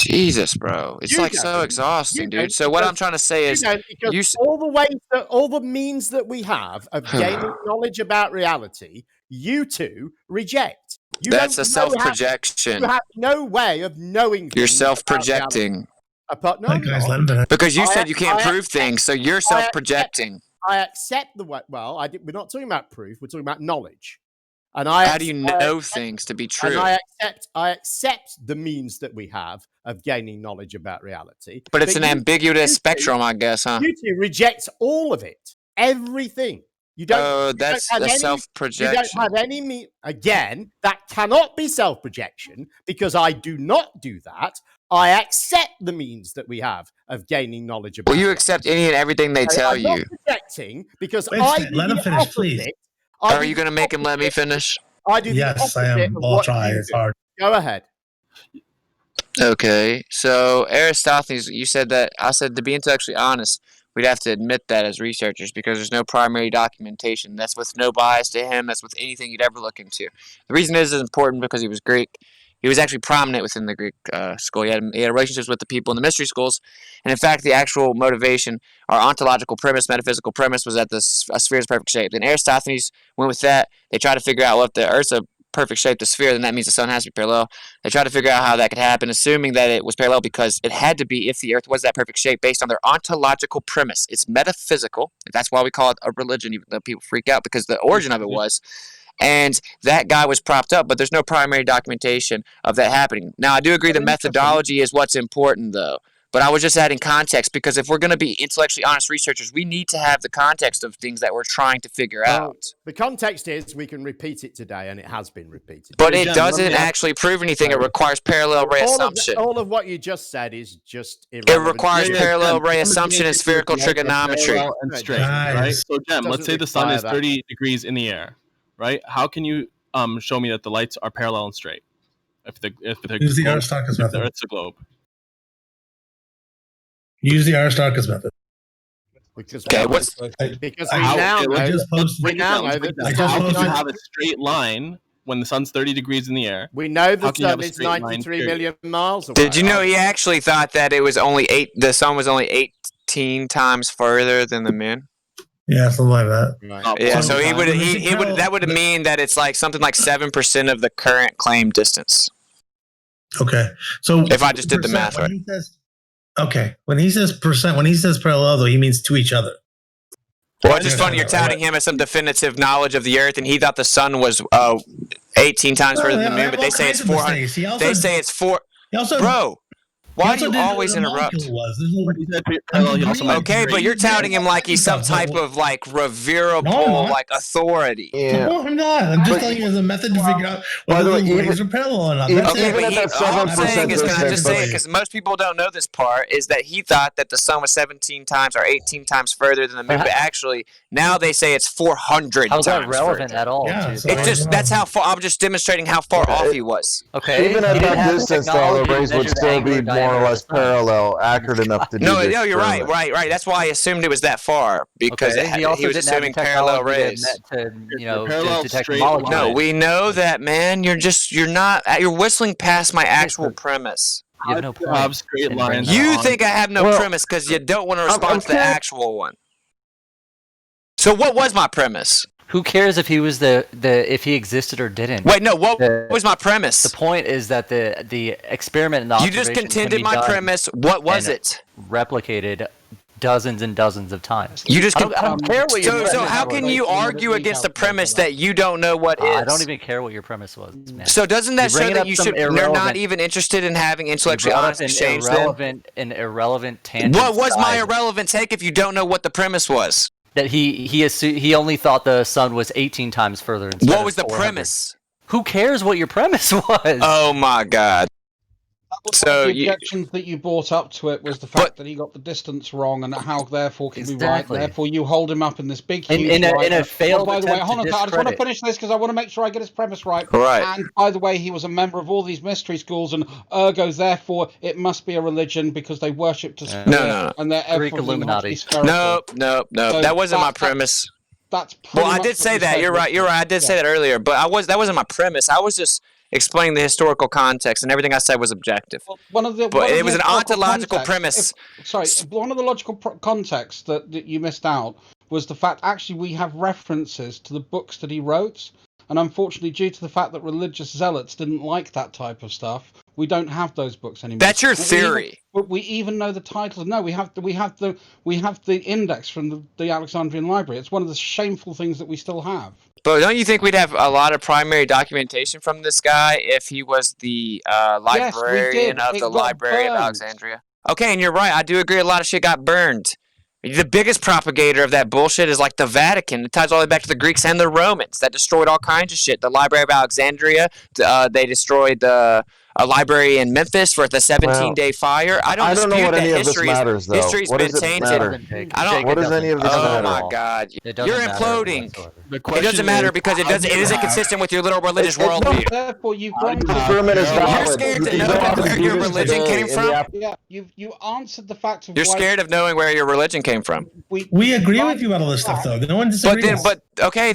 Jesus, bro. It's like so exhausting, dude. So what I'm trying to say is all the means that we have of gaining knowledge about reality, you two reject. That's a self-projection. You have no way of knowing. You're self-projecting. No, because you said you can't prove things, so you're self-projecting. I accept the way. Well, we're not talking about proof. We're talking about knowledge. And how do you know things to be true? And I accept the means that we have of gaining knowledge about reality. But it's an ambiguous spectrum, I guess, huh? You two reject all of it, everything. You don't. Oh, that's a self-projection. You don't have any again. That cannot be self-projection because I do not do that. I accept the means that we have of gaining knowledge about. Well, you accept any and everything they tell you. I'm not projecting because let him finish, please. Are you going to make him let me finish? I do. Yes, I am. I'll try. It's hard. Go ahead. Okay, so Aristophanes, you said that. I said to be intellectually honest, we'd have to admit that as researchers because there's no primary documentation. That's with no bias to him. That's with anything you'd ever look into. The reason is important because he was Greek. He was actually prominent within the Greek school. He had relationships with the people in the mystery schools. And in fact, the actual motivation, our ontological premise, metaphysical premise, was that a sphere is perfect shape. Then Aristophanes went with that. They tried to figure out, well, if the Earth's a perfect shape, the sphere, then that means the sun has to be parallel. They tried to figure out how that could happen, assuming that it was parallel because it had to be if the Earth was that perfect shape based on their ontological premise. It's metaphysical. That's why we call it a religion, even though people freak out because the origin of it was. And that guy was propped up, but there's no primary documentation of that happening. Now, I do agree the methodology is what's important, though. But I was just adding context because if we're going to be intellectually honest researchers, we need to have the context of things that we're trying to figure out. The context is we can repeat it today, and it has been repeated. But it doesn't actually prove anything. It requires parallel ray assumption. All of what you just said is just irrelevant. It requires parallel ray assumption and spherical trigonometry. And straight, right? So, Jem, let's say the sun is 30 degrees in the air, right? How can you show me that the lights are parallel and straight? If the Aristarchus method. Earth's a globe. Use the Aristarchus method. Because we now know that how can you have a straight line when the sun's 30 degrees in the air? We know the sun is 93 million miles away. Did you know he actually thought that it was the sun was only 18 times further than the moon? Yeah, something like that. Right. Yeah, so that would mean that it's like something like 7% of the current claimed distance. Okay, so if I just did the math right. Okay, when he says parallel, though, he means to each other. Well, it's just funny. You're touting him as some definitive knowledge of the Earth, and he thought the sun was 18 times further than the moon, but they say it's 400. They say it's 4. Bro, why do you always interrupt? Okay, but you're touting him like he's some type of like reverable authority. Yeah. No, I'm not. I'm just telling you the method to figure out whether the rays are parallel or not. Okay, but all I'm saying is, can I just say it? Because most people don't know this part, is that he thought that the sun was 17 times or 18 times further than the moon, but actually now they say it's 400 times further. How's that relevant at all? Yeah, it's just, that's how far, I'm just demonstrating how far off he was. Okay. Even at that distance, though, the rays would still be more or less parallel, accurate enough to do this. No, you're right. That's why I assumed it was that far, because he was assuming parallel rays. No, we know that, man. You're whistling past my actual premise. You have no point. Straight lines. You think I have no premise because you don't want to respond to the actual one. So what was my premise? Who cares if he was if he existed or didn't? Wait, no. What was my premise? The point is that the experiment and the observation. You just contended my premise. What was it? Replicated dozens and dozens of times. You just I don't care what your premise So how can you argue against the premise that you don't know what is? I don't even care what your premise was, man. So doesn't that show that you're not even interested in having intellectually honest exchange? An irrelevant tangent. What was my irrelevant take if you don't know what the premise was? That he only thought the sun was 18 times further. What was the premise? Who cares what your premise was? Oh my God! So the objections that you brought up to it was the fact that he got the distance wrong, and how therefore can be right. Therefore, you hold him up in this big huge. In a failed by the way, hold on, I just want to finish this because I want to make sure I get his premise right. Right. And by the way, he was a member of all these mystery schools, and ergo, therefore, it must be a religion because they worshipped a spirit. No. And they're Greek Illuminati. Nope. So that wasn't my premise. That's I did say that. You're right. I did say that earlier, but that wasn't my premise. I was just explaining the historical context, and everything I said was objective. Well, it was an ontological premise. One of the logical contexts that you missed out was the fact actually we have references to the books that he wrote, and unfortunately, due to the fact that religious zealots didn't like that type of stuff, we don't have those books anymore. That's your theory. But we even know the titles. No, we have the index from the Alexandrian Library. It's one of the shameful things that we still have. But don't you think we'd have a lot of primary documentation from this guy if he was the librarian of the Library of Alexandria? Okay, and you're right. I do agree a lot of shit got burned. The biggest propagator of that bullshit is like the Vatican. It ties all the way back to the Greeks and the Romans that destroyed all kinds of shit. The Library of Alexandria, they destroyed the library in Memphis for the 17-day fire. I don't know what any of this matters, though. History's what been does it tainted. matter? What does any of this matter? Oh my God, you're imploding. It doesn't matter because it isn't consistent with your little religious worldview. Therefore, you've You're scared to know where your religion came from. Yeah, you answered the fact of. You're scared of knowing where your religion came from. We agree with you about all this stuff, though. No one disagrees. But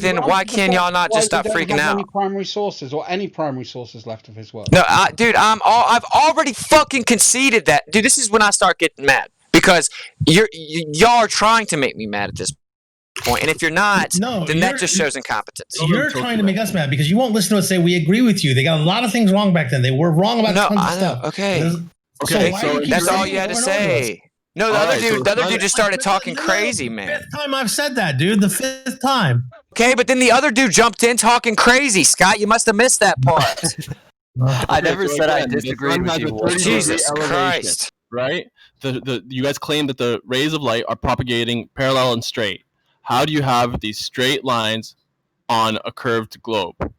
then why can y'all not just stop freaking out? Any primary sources or any primary sources left of his work? No, dude, I've already fucking conceded that. Dude, this is when I start getting mad because y'all are trying to make me mad at this point, and if you're not, then that just shows incompetence. You're trying to make us mad because you won't listen to us say we agree with you. They got a lot of things wrong back then. They were wrong about tons of stuff. Okay, so that's all you had to say. No, the other dude just started talking crazy, man. Fifth time I've said that, dude. The fifth time. Okay, but then the other dude jumped in talking crazy. Scott, you must have missed that part. I never said I disagreed with you. Jesus Christ. Right? You guys claim that the rays of light are propagating parallel and straight. How do you have these straight lines on a curved globe? What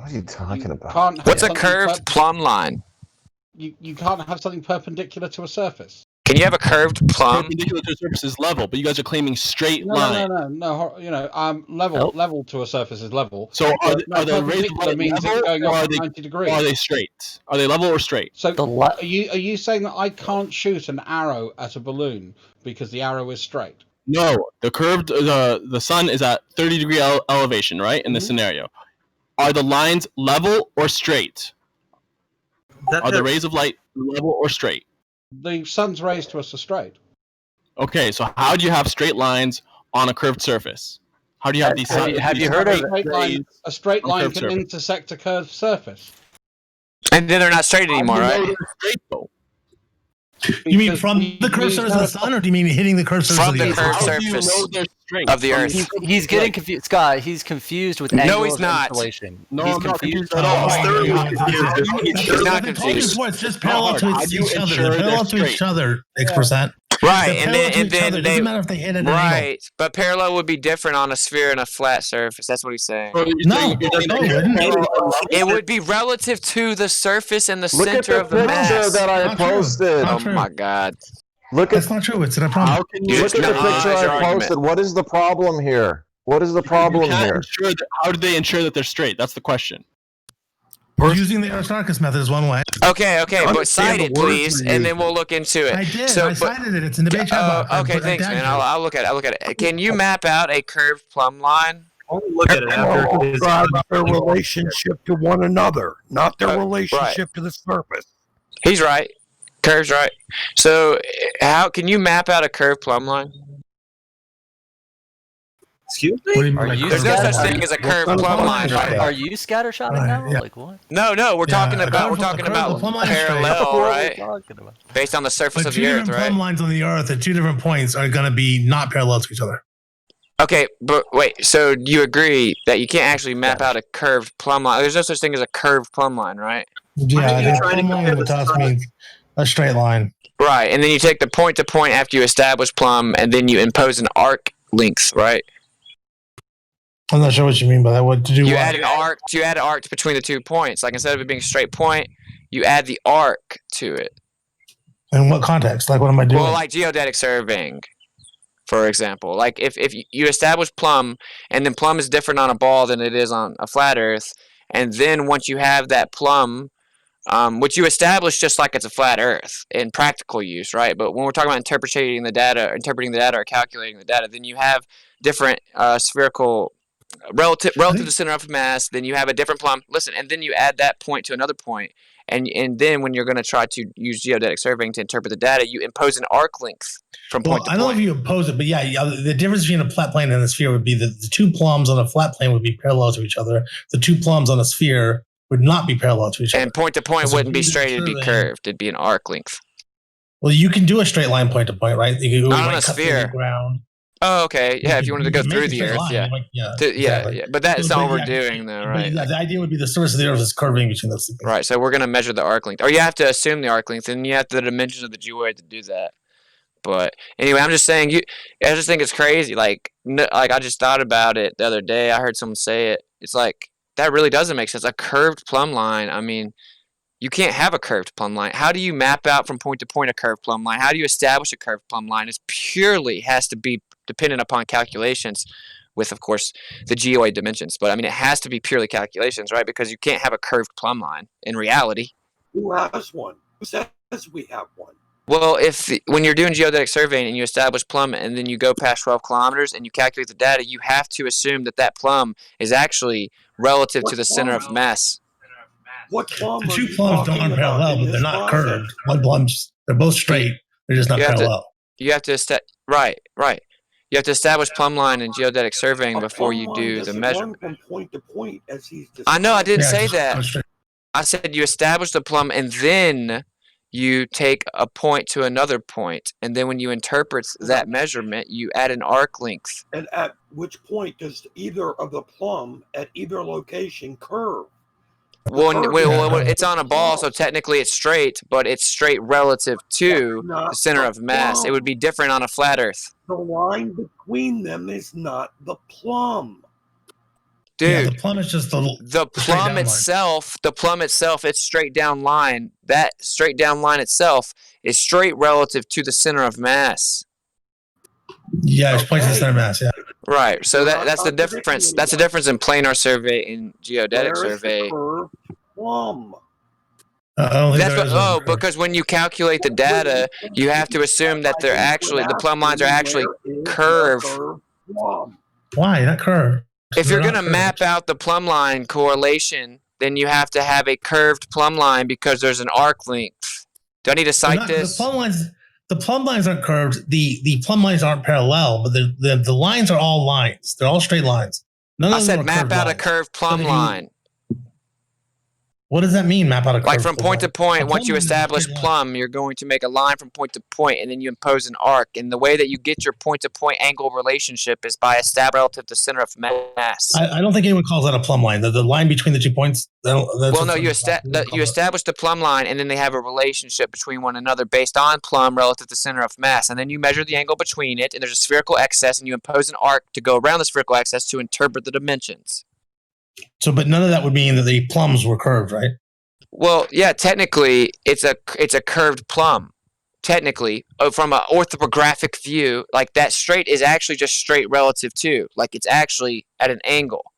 are you talking about? What's a curved plumb line? You can't have something perpendicular to a surface. Can you have a curved plumb? Perpendicular to a surface is level, but you guys are claiming straight line. No. You know, level to a surface is level. So are the rays of light means level, it's going or up 90 degrees. are they straight? Are they level or straight? So are you saying that I can't shoot an arrow at a balloon because the arrow is straight? No, the sun is at 30-degree elevation, right? In this scenario, are the lines level or straight? Are the rays of light level or straight? The sun's rays to us are straight. Okay, so how do you have straight lines on a curved surface? How do you have these? Have you heard of a straight line can intersect a curved surface? And then they're not straight anymore, right? You mean from the curved surface of the sun, or do you mean hitting the curved surface of the earth? From the curved surface of the earth. He's getting confused, Scott. He's confused with angle he's not. installation. No, he's I'm not confused at all. He's not confused. It's just parallel to each other. They're parallel to each other. 6%. Right, and then it doesn't matter if they hit it. Right, but parallel would be different on a sphere and a flat surface. That's what he's saying. No, it would be relative to the surface and the center of the mass. Look at the picture that I posted. Oh my God! That's not true. It's a problem. Look at the picture I posted. What is the problem here? What is the problem here? How do they ensure that they're straight? That's the question. Using the Aristarchus method is one way. Okay, but cite it, please, and then we'll look into it. I did. I cited it. It's in the debate chat box. Okay, thanks, man. I'll look at it. Can you map out a curved plumb line? Only look at it after their relationship to one another, not their relationship to the surface. He's right. Curve's right. So, how can you map out a curved plumb line? Excuse me? There's no such thing as a curved plumb line. Are you scattershotting now? Yeah. Like what? No. We're talking about parallel, right? Based on the surface But of two the Earth, different right? plumb lines on the Earth at two different points are going to be not parallel to each other. Okay, but wait. So you agree that you can't actually map out a curved plumb line? There's no such thing as a curved plumb line, right? Yeah, I think plumb line in the toss means a straight line. Right, and then you take the point to point after you establish plumb, and then you impose an arc length, right? I'm not sure what you mean by that. What to do? You add an arc. You add an arc between the 2 points. Like instead of it being a straight point, you add the arc to it. In what context? Like what am I doing? Well, like geodetic surveying, for example. Like if you establish plumb, and then plumb is different on a ball than it is on a flat Earth, and then once you have that plumb, which you establish just like it's a flat Earth in practical use, right? But when we're talking about interpreting the data or calculating the data, then you have different spherical relative to the center of mass. Then you have a different plumb. Listen, and then you add that point to another point, and then when you're going to try to use geodetic surveying to interpret the data, you impose an arc length from point to point. I don't know if you impose it, but the difference between a flat plane and a sphere would be that the two plumbs on a flat plane would be parallel to each other. The two plumbs on a sphere would not be parallel to each other. And point to point wouldn't be straight; it'd be curved. It'd be an arc length. Well, you can do a straight line point to point, right? You can not on a sphere. Ground. Oh, okay. Yeah, if you wanted to go through the Earth, exactly. But that's not what we're doing, though, right? The idea would be the surface of the Earth is curving between those two things. Right. So we're going to measure the arc length, or you have to assume the arc length, and you have the dimensions of the geoid to do that. But anyway, I'm just saying, I just think it's crazy. Like I just thought about it the other day. I heard someone say it. It's like that really doesn't make sense. A curved plumb line. I mean, you can't have a curved plumb line. How do you map out from point to point a curved plumb line? How do you establish a curved plumb line? It purely has to be dependent upon calculations with, of course, the geoid dimensions. But, I mean, it has to be purely calculations, right? Because you can't have a curved plumb line in reality. Who has one? Who says we have one? Well, when you're doing geodetic surveying and you establish plumb and then you go past 12 kilometers and you calculate the data, you have to assume that plumb is actually relative to the center of mass. What plumb? The two plumbs don't unparallel, but they're not curved. One plumb's, they're both straight. They're just not parallel. You have to right. You have to establish plumb line in geodetic surveying before you do the measurement. From point to point, as he's I know, I didn't say that. I said you establish the plumb and then you take a point to another point, and then when you interpret that measurement, you add an arc length. And at which point does either of the plumb at either location curve? Well, it's on a ball, so technically it's straight, but it's straight relative to the center of mass. It would be different on a flat Earth. The line between them is not the plumb. Dude, the plumb is just the plumb itself. The plumb itself, it's straight down line. That straight down line itself is straight relative to the center of mass. Yeah, it's points to the center of mass. Yeah. Right. So that's the difference. That's the difference in planar survey and geodetic survey. Plumb. Because when you calculate the data, you have to assume that the plumb lines are actually curved. Why not curved? If you're going to map out the plumb line correlation, then you have to have a curved plumb line because there's an arc length. Do I need to cite this? The plumb lines aren't curved. The plumb lines aren't parallel, but the lines are all lines. They're all straight lines. I said map out a curved plumb line. What does that mean, map out a curve? Like from point to point, once you establish plumb, you're going to make a line from point to point, and then you impose an arc. And the way that you get your point-to-point angle relationship is by establishing relative to center of mass. I don't think anyone calls that a plumb line. The line between the 2 points. You establish the plumb line, and then they have a relationship between one another based on plumb relative to center of mass. And then you measure the angle between it, and there's a spherical excess, and you impose an arc to go around the spherical excess to interpret the dimensions. So, but none of that would mean that the plumbs were curved, right? Well, yeah, technically, it's a curved plumb. Technically, from an orthographic view, like that straight is actually just straight relative to, like it's actually at an angle.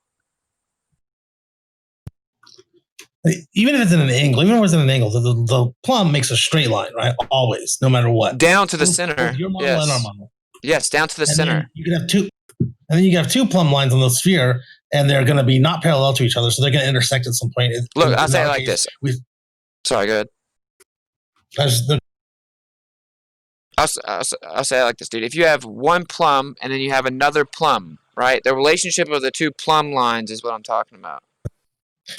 Even if it's at an angle, the plumb makes a straight line, right? Always, no matter what. Down to the center. Your model and our model. Yes, down to the center. You can have two. And then you have two plumb lines on the sphere, and they're going to be not parallel to each other, so they're going to intersect at some point. Look, I'll say it like this. Sorry, go ahead. I'll say it like this, dude. If you have one plumb and then you have another plumb, right? The relationship of the two plumb lines is what I'm talking about.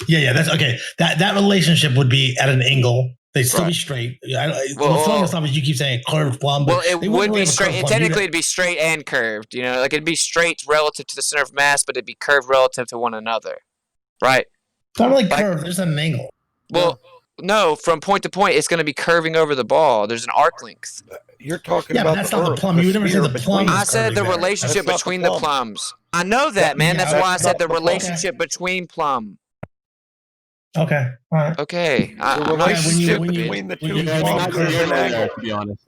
Yeah, that's okay. That relationship would be at an angle. They'd still be straight. You keep saying curved plumb. Well, it would be straight. Technically, it'd be straight and curved. You know, like it'd be straight relative to the center of mass, but it'd be curved relative to one another, right? It's not really curved. There's an angle. Well, no, from point to point, it's going to be curving over the ball. There's an arc length. You're talking about that's not the plumb. You would never say the plumb. I said the relationship between the plums. I know that, man. That's why I said the relationship between plumb. Okay. All right. Okay. The relationship between the two plums is an angle. To be honest,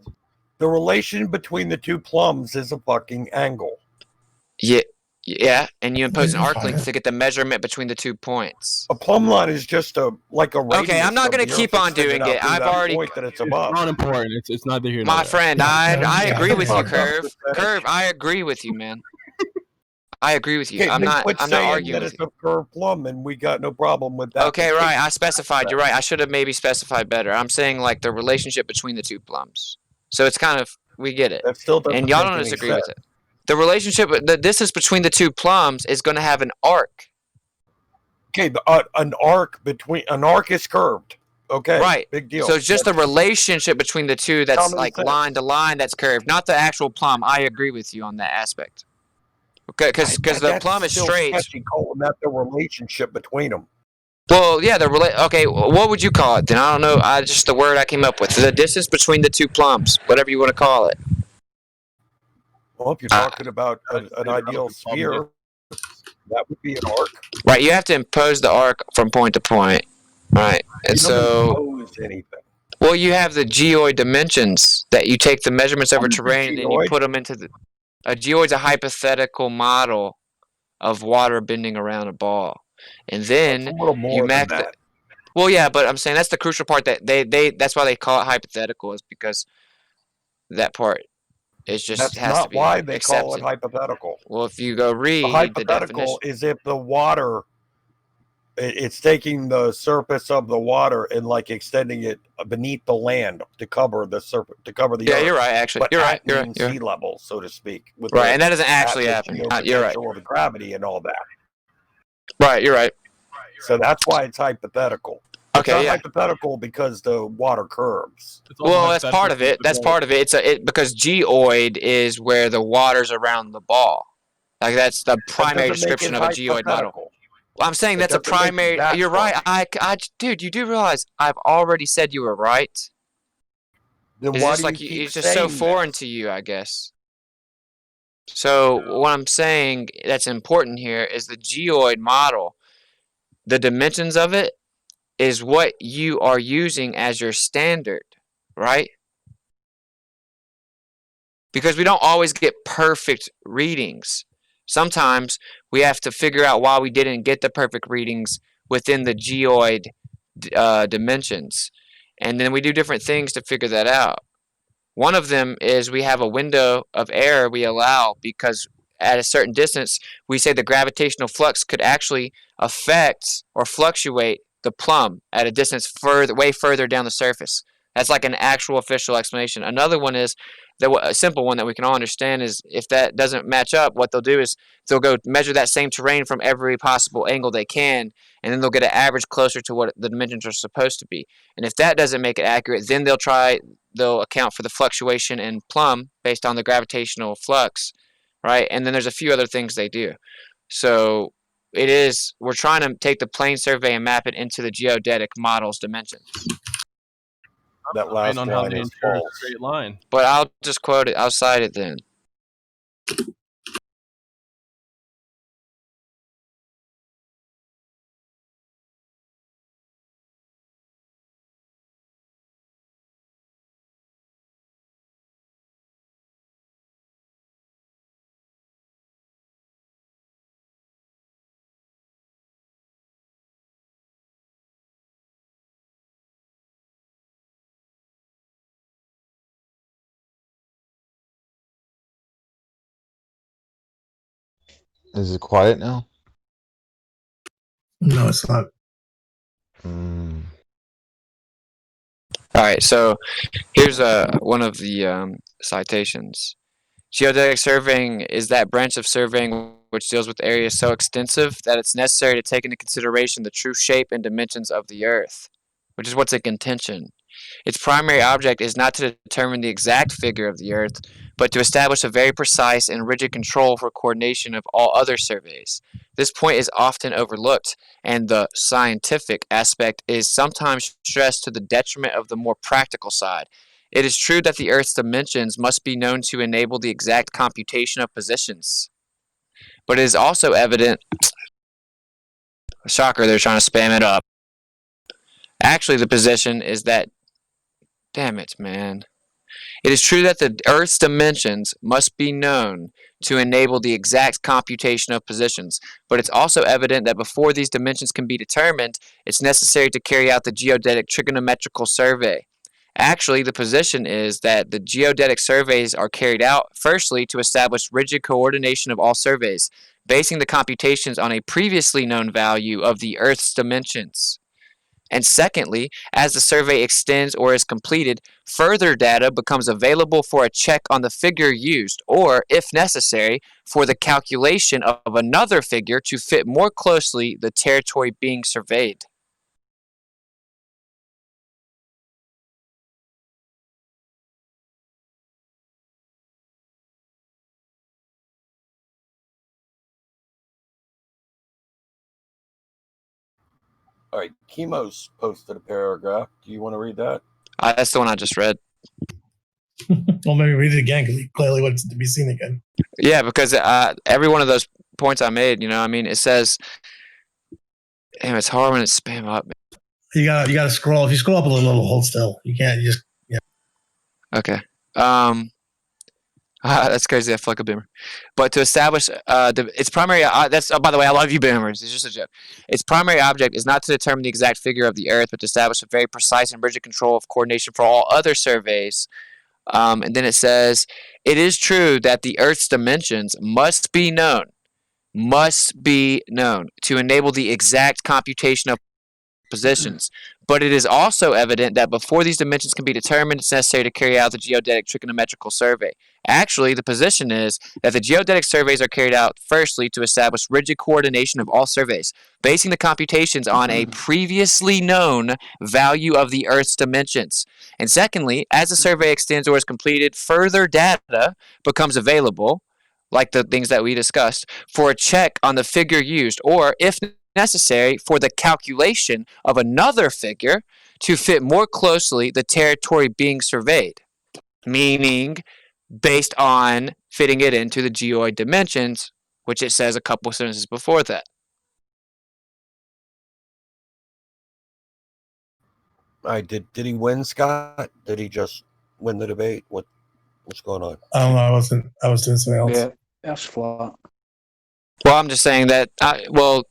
the relation between the two plums is a fucking angle. Yeah, and you impose an arc length to get the measurement between the 2 points. A plumb line is just like a radius. Okay, I'm not going to keep on doing it. I've already. That it's above. It's not important. It's neither here nor there. My friend, I agree with you, Curve. Curve, I agree with you, man. I agree with you. Okay, I'm then not quit saying arguing that with it's you. a curved plumb, and we got no problem with that. Okay, right. I specified. You're right. I should have maybe specified better. I'm saying like the relationship between the two plums. So it's kind of we get it, That still doesn't and y'all make don't any disagree sense. with it. The relationship, the distance between the two plums is going to have an arc. Okay, an arc is curved. Okay, Right. big deal. So it's just the relationship between the two that's Common like sense. line to line that's curved, not the actual plumb. I agree with you on that aspect. Okay, because the plumb is straight. Sketchy calling that the relationship between them. Well, yeah, okay, what would you call it then? I don't know. Just the word I came up with. The distance between the two plums, whatever you want to call it. Well, if you're talking about an ideal sphere, that would be an arc. Right, you have to impose the arc from point to point. Right. And You don't so impose anything. well, you have the geoid dimensions that you take the measurements over terrain and then you put them into a geoid's a hypothetical model of water bending around a ball. And then That's a little more than that. Well, yeah, but I'm saying that's the crucial part that that's why they call it hypothetical, is because that part is just That's has to not be why they accepted. call it hypothetical. Well, if you go read the hypothetical definition, is if the water, it's taking the surface of the water and like extending it beneath the land to cover the surface, to cover the yeah, earth. you're right. Actually, But you're right. at You're mean right. You're sea level, so to speak, with right, and that doesn't actually happen. You're right. Of the gravity and all that. Right, you're right. So that's why it's hypothetical. It's Okay, not yeah. hypothetical because the water curves. Well, that's part of it. That's part of it. Because geoid is where the water's around the ball. Like that's the primary description of a geoid model. Well, I'm saying that's a primary. You're right. Dude, you do realize I've already said you were right. Then it's why just do you like keep it's just so saying foreign this? to you, I guess. So what I'm saying that's important here is the geoid model. The dimensions of it is what you are using as your standard, right? Because we don't always get perfect readings. Sometimes we have to figure out why we didn't get the perfect readings within the geoid dimensions. And then we do different things to figure that out. One of them is we have a window of error we allow because at a certain distance, we say the gravitational flux could actually affect or fluctuate the plumb at a distance way further down the surface. That's like an actual official explanation. Another one is a simple one that we can all understand is if that doesn't match up, what they'll do is they'll go measure that same terrain from every possible angle they can, and then they'll get an average closer to what the dimensions are supposed to be. And if that doesn't make it accurate, then they'll account for the fluctuation in plumb based on the gravitational flux, right? And then there's a few other things they do. So we're trying to take the plane survey and map it into the geodetic model's dimensions. That last on how line they is insert a false. straight line. But I'll just quote it. I'll cite it then. Is it quiet now? No, it's not. All right, so here's one of the citations. Geodetic surveying is that branch of surveying which deals with areas so extensive that it's necessary to take into consideration the true shape and dimensions of the Earth, which is what's in contention. Its primary object is not to determine the exact figure of the Earth, but to establish a very precise and rigid control for coordination of all other surveys. This point is often overlooked, and the scientific aspect is sometimes stressed to the detriment of the more practical side. It is true that the Earth's dimensions must be known to enable the exact computation of positions, but it is also evident. Shocker, they're trying to spam it up. Actually, the position is that. Damn it, man. It is true that the Earth's dimensions must be known to enable the exact computation of positions, but it's also evident that before these dimensions can be determined, it's necessary to carry out the geodetic trigonometrical survey. Actually, the position is that the geodetic surveys are carried out, firstly, to establish rigid coordination of all surveys, basing the computations on a previously known value of the Earth's dimensions. And secondly, as the survey extends or is completed, further data becomes available for a check on the figure used, or, if necessary, for the calculation of another figure to fit more closely the territory being surveyed. All right, Chemo's posted a paragraph. Do you want to read that? That's the one I just read. Well, maybe read it again because he clearly wants it to be seen again. Yeah, because every one of those points I made, it says, damn, it's hard when it's spam up. You gotta scroll. If you scroll up a little, hold still. You can't. You just Okay. That's crazy. I feel like a boomer. But to establish its primary, by the way, I love you boomers. It's just a joke. Its primary object is not to determine the exact figure of the Earth, but to establish a very precise and rigid control of coordination for all other surveys. And then it says, it is true that the Earth's dimensions must be known to enable the exact computation of positions. But it is also evident that before these dimensions can be determined, it's necessary to carry out the geodetic trigonometrical survey. Actually, the position is that the geodetic surveys are carried out firstly to establish rigid coordination of all surveys, basing the computations on a previously known value of the Earth's dimensions. And secondly, as the survey extends or is completed, further data becomes available, like the things that we discussed, for a check on the figure used, or, if necessary, for the calculation of another figure to fit more closely the territory being surveyed, meaning based on fitting it into the geoid dimensions, which it says a couple sentences before that. Did he win, Scott? Did he just win the debate? What's going on? I don't know. I was doing something else. Yeah, that's flat. Well, I'm just saying that. I didn't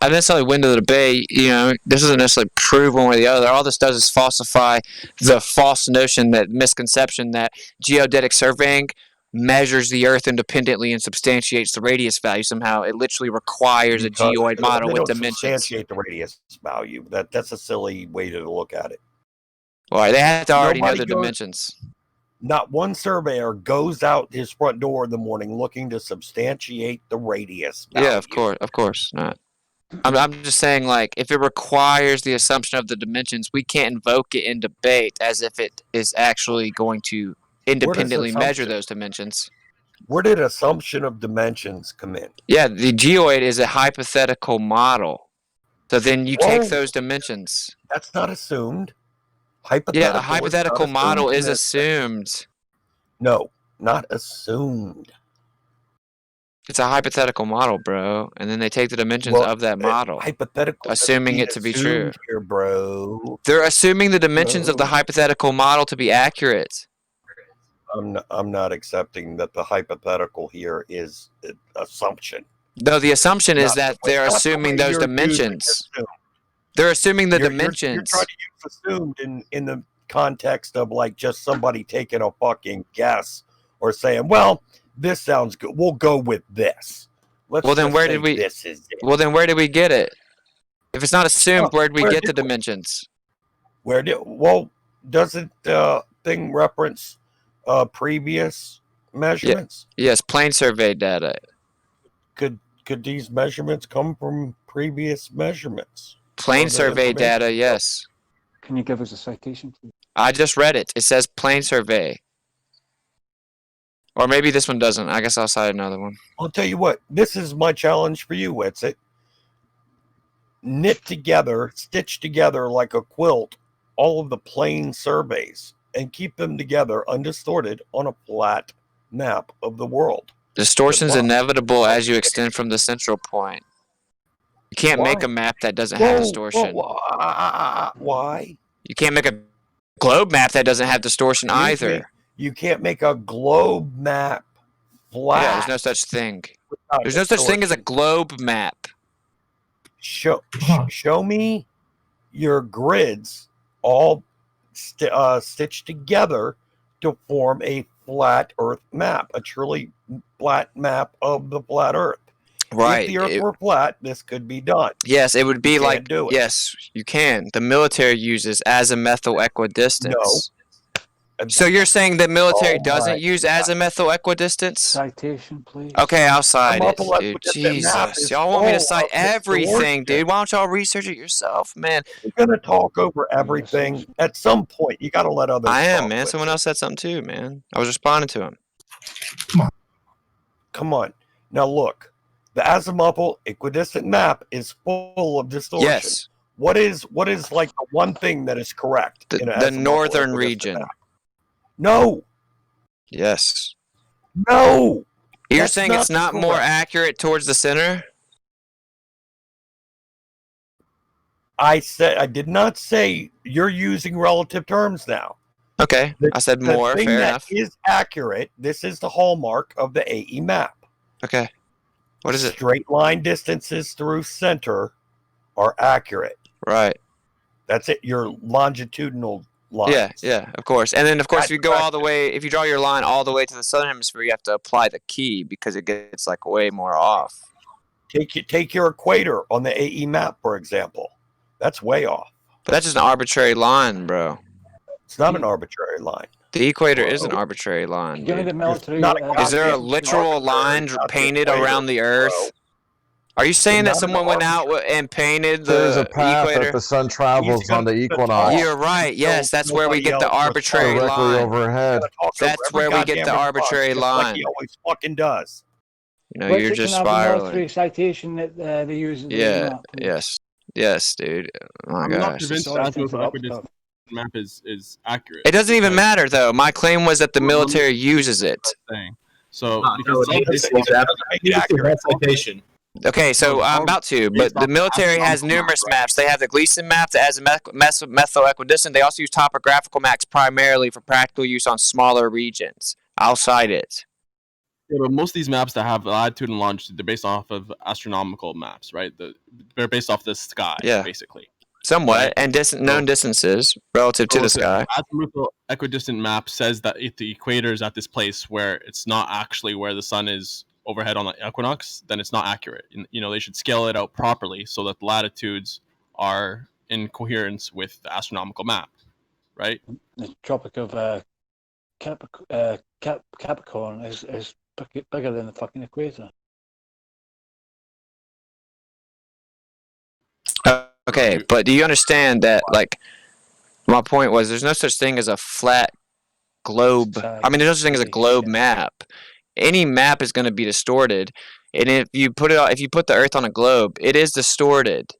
necessarily win the debate. This doesn't necessarily prove one way or the other. All this does is falsify the false notion, that misconception that geodetic surveying measures the Earth independently and substantiates the radius value somehow. It literally requires a geoid model with dimensions. Substantiate the radius value. That's a silly way to look at it. Well, they have to already know the dimensions. Not one surveyor goes out his front door in the morning looking to substantiate the radius value. Yeah, of course not. I'm just saying, like, if it requires the assumption of the dimensions, we can't invoke it in debate as if it is actually going to independently measure those dimensions. Where did assumption of dimensions come in? Yeah, the geoid is a hypothetical model. So then you take those dimensions. That's not assumed. Yeah, a hypothetical model is assumed. No, not assumed. It's a hypothetical model, bro. And then they take the dimensions of that model. Hypothetical, assuming it to be true. Here, bro. They're assuming the dimensions of the hypothetical model to be accurate. I'm not accepting that the hypothetical here is an assumption. No, the assumption is that they're assuming those dimensions. They're assuming the dimensions. You're trying to use assumed in the context of like just somebody taking a fucking guess or saying, well, this sounds good. We'll go with this. Well, then where did we? Well, then where did we get it? If it's not assumed, where did we get the dimensions? Doesn't the thing reference previous measurements? Yes, plane survey data. Could these measurements come from previous measurements? Plane survey data, yes. Can you give us a citation, please? I just read it. It says plane survey. Or maybe this one doesn't. I guess I'll cite another one. I'll tell you what. This is my challenge for you, WITSIT. Stitch together like a quilt, all of the plane surveys and keep them together undistorted on a flat map of the world. Distortion is inevitable as you extend from the central point. You can't make a map that doesn't have distortion. Why? You can't make a globe map that doesn't have distortion either. You can't make a globe map flat. Yeah, there's no such thing. There's no such thing as a globe map. Show me your grids all stitched together to form a flat Earth map, a truly flat map of the flat Earth. Right. If the Earth were flat, this could be done. Yes, it would be You like. can't do it. Yes, you can. The military uses azimuthal equidistance. No. So you're saying the military Oh doesn't my use azimuthal equidistance? Citation, please. Okay, I'll cite it, Azimuthal dude. equidistant map Jesus, is y'all want me to full cite of everything, distortion. dude? Why don't y'all research it yourself, man? You're gonna talk over everything. At some point, you got to let others. I am, talk man. with Someone you. else said something too, man. I was responding to him. Come on. Now look, the azimuthal equidistant map is full of distortion. Yes. What is like the one thing that is correct in The northern region. map? No. Yes. No. You're That's saying it's not more correct. accurate towards the center? I did not say you're using relative terms now. Okay. I said more. The thing Fair that enough. is accurate, this is the hallmark of the AE map. Okay. What is it? Straight line distances through center are accurate. Right. That's it. Your longitudinal lines. Yeah, of course. And then, of course, That's if you go all the way, if you draw your line all the way to the southern hemisphere, you have to apply the key because it gets like way more off. Take your equator on the AE map, for example. That's way off. But that's just an arbitrary line, bro. It's not an arbitrary line. The equator is an arbitrary line, Give me the dude. military. Is there a literal line painted around the Earth? Are you saying that someone went out and painted There's a the path equator? that the sun travels on the equinox. You're right. Yes, that's where we get the arbitrary directly line. overhead. That's where we get the arbitrary line. Like he always fucking does. You know, you're just spiraling. Military citation that they use. Yeah. Yes, dude. Oh my I'm not gosh. convinced the azimuthal equidistant map is accurate. It doesn't even matter though. My claim was that the military uses it. So because citation. Okay, so I'm about to, but the military has numerous maps. They have the Gleason map, the azimuthal equidistant. They also use topographical maps primarily for practical use on smaller regions. I'll cite it. Yeah, but most of these maps that have latitude and longitude, they're based off of astronomical maps, right? They're based off the sky, basically. Somewhat, and known distances relative to the sky. The azimuthal equidistant map says that if the equator is at this place where it's not actually where the sun is overhead on the equinox, then it's not accurate. You know, they should scale it out properly so that the latitudes are in coherence with the astronomical map, right? The Tropic of Capricorn is bigger than the fucking equator. Okay, but do you understand that, like, my point was there's no such thing as a flat globe. I mean, there's no such thing as a globe map. Any map is going to be distorted, and if you put the Earth on a globe, it is distorted,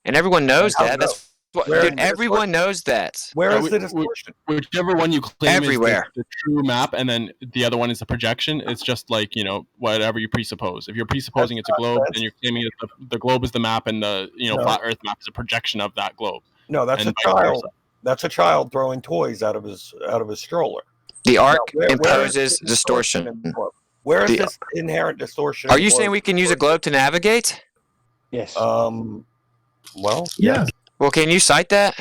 and everyone knows that. That's what, dude. Everyone knows that. Where is the distortion? Whichever one you claim everywhere is the true map, and then the other one is a projection. It's just like, you know, whatever you presuppose. If you're presupposing it's a globe, then you're claiming the globe is the map, and the flat Earth map is a projection of that globe. No, that's a child. That's a child throwing toys out of his stroller. The arc imposes distortion. Where is this inherent distortion? Are you saying we can use a globe to navigate? Yes. Well, yeah. Well, can you cite that?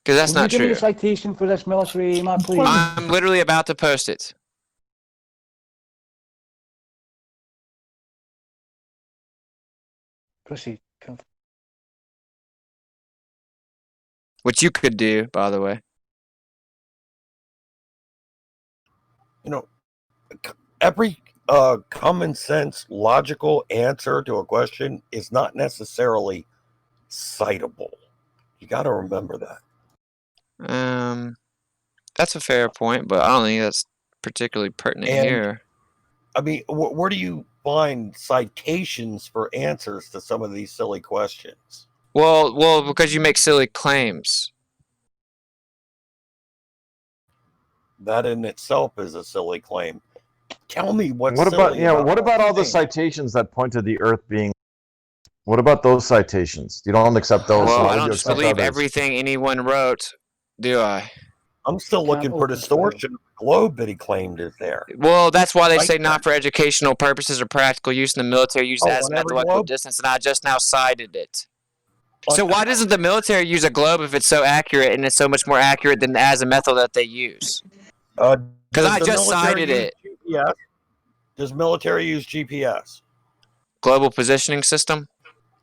Because that's not true. Give me a citation for this military map, please. I'm literally about to post it. Proceed. Which you could do, by the way. You know, every common sense, logical answer to a question is not necessarily citable. You got to remember that. That's a fair point, but I don't think that's particularly pertinent here. I mean, where do you find citations for answers to some of these silly questions? Well, because you make silly claims. That in itself is a silly claim. Tell me what about all the citations that point to the Earth being? What about those citations? You don't accept those. Well, I don't just believe everything anyone wrote, do I? I'm still looking for distortion of the globe that he claimed is there. Well, that's why they say not for educational purposes or practical use in the military use azimuthal equidistance, and I just now cited it. So why doesn't the military use a globe if it's so accurate and it's so much more accurate than the azimuthal that they use? Because I just cited it. GPS? Does military use GPS? Global positioning system.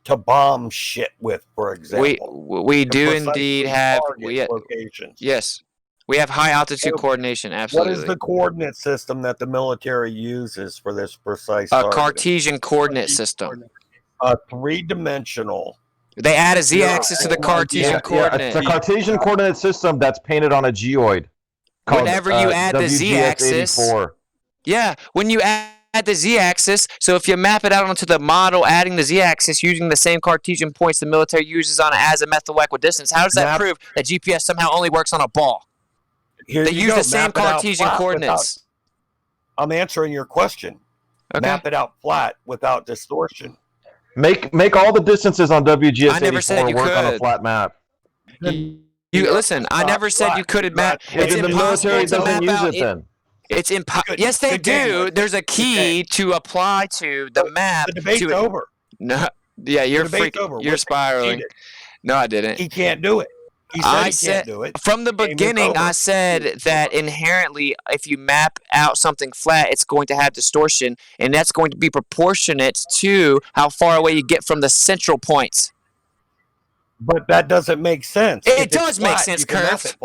To bomb shit with, for example. We To do indeed precisely have target locations. yes. We have high altitude coordination, absolutely. What is the coordinate system that the military uses for this precise targeting? Cartesian coordinate system. A three-dimensional. They add a z-axis to the Cartesian coordinate. It's a Cartesian coordinate system that's painted on a geoid. Whenever you add the z-axis, yeah, when you add the z-axis, so if you map it out onto the model, adding the z-axis using the same Cartesian points the military uses on an azimuthal equidistance, how does that prove that GPS somehow only works on a ball? They use the same Cartesian coordinates. I'm answering your question. Okay. Map it out flat without distortion. Make all the distances on WGS 84 work on a flat map. Listen, I never said you couldn't map. It's impossible to map out. It's impossible. Yes, they do. There's a key to apply to the map. The debate's over. No, yeah, you're freaking. You're spiraling. No, I didn't. He can't do it. He said he can't do it. From the beginning, I said that inherently, if you map out something flat, it's going to have distortion, and that's going to be proportionate to how far away you get from the central points. But that doesn't make sense. It does make sense, Curve.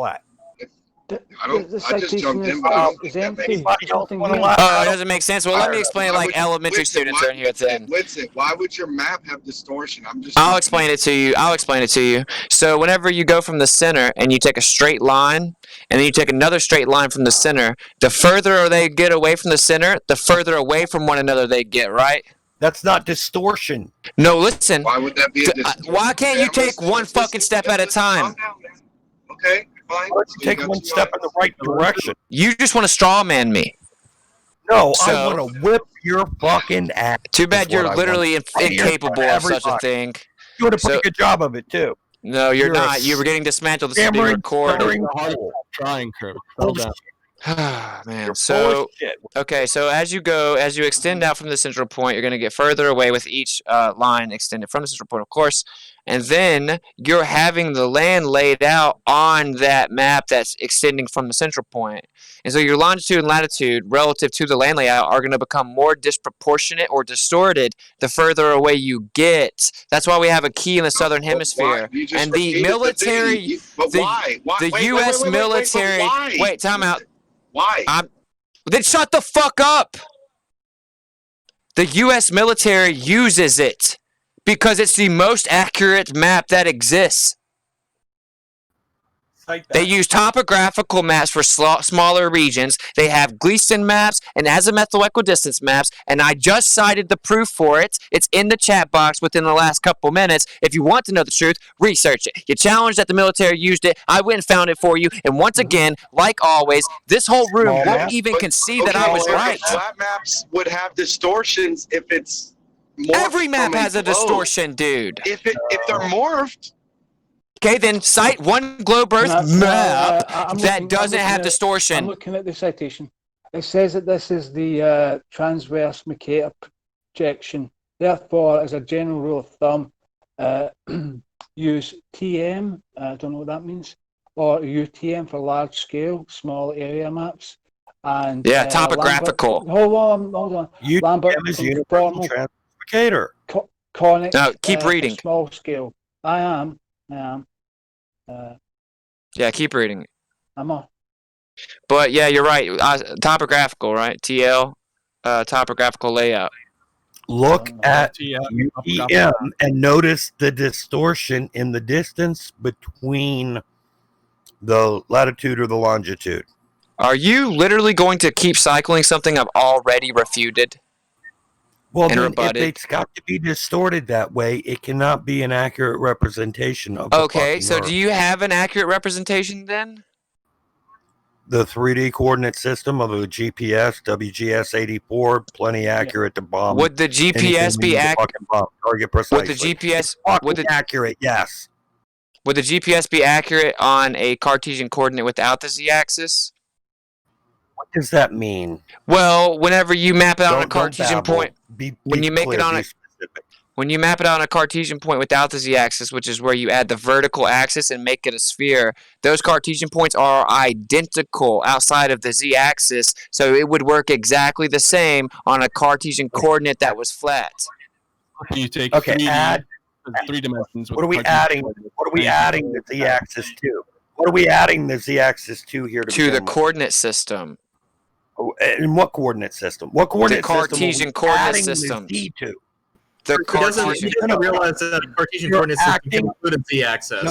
I just jumped in, but I don't think that makes sense. It doesn't make sense. Well, let me explain it like elementary students are in here then. Why would your map have distortion? I'll explain it to you. So whenever you go from the center and you take a straight line, and then you take another straight line from the center, the further they get away from the center, the further away from one another they get, right? That's not distortion. No, listen. Why would that be a distortion? Why can't you take one fucking step at a time? Okay. Fine. Let's take one step in the right direction. You just want to straw man me. No, I want to whip your fucking ass. Too bad you're literally incapable of such a thing. You would a pretty good job of it, too. No, you're not. You were getting dismantled. This is being recorded. Trying, Curve. Man, so okay, so as you extend out from the central point, you're going to get further away with each line extended from the central point, of course, and then you're having the land laid out on that map that's extending from the central point, and so your longitude and latitude relative to the land layout are going to become more disproportionate or distorted the further away you get. That's why we have a key in the southern hemisphere, and the military, the U.S. military. Wait, time out. Why? Then shut the fuck up! The U.S. military uses it because it's the most accurate map that exists. They use topographical maps for smaller regions. They have Gleason maps and azimuthal equidistance maps, and I just cited the proof for it. It's in the chat box within the last couple minutes. If you want to know the truth, research it. You challenged that the military used it. I went and found it for you. And once again, like always, this whole room won't even concede that I was right. Flat maps would have distortions if it's morphed. Every map has a distortion, dude. If they're morphed. Okay, then cite one globe Earth map that doesn't have distortion. I'm looking at the citation. It says that this is the transverse Mercator projection. Therefore, as a general rule of thumb, use TM, I don't know what that means, or UTM for large scale, small area maps. And topographical. Hold on. UTM is uniform transmercator. Conic. No, keep reading. Small scale. I am. Yeah, keep reading. I'm on. But yeah, you're right. Topographical, right? TL, topographical layout. Look at UTM and notice the distortion in the distance between the latitude or the longitude. Are you literally going to keep cycling something I've already refuted? Well, then if it's got to be distorted that way, it cannot be an accurate representation of the Okay, so Earth. do you have an accurate representation then? The 3D coordinate system of a GPS, WGS 84, plenty accurate to bomb. Would the GPS be accurate? Target precisely. Would the GPS accurate? Yes. Would the GPS be accurate on a Cartesian coordinate without the z-axis? What does that mean? Well, whenever you map it out on a Cartesian point, when you map it on a Cartesian point without the z-axis, which is where you add the vertical axis and make it a sphere, those Cartesian points are identical outside of the z-axis, so it would work exactly the same on a Cartesian coordinate that was flat. You take Okay, 3D, add 3 dimensions. What are we adding? What are we adding the z-axis to? What are we adding the z-axis to here To the begin with? coordinate system. In what coordinate system? What coordinate Cartesian system coordinate adding systems. the z to? The He doesn't realize that Cartesian coordinate system can include a z-axis.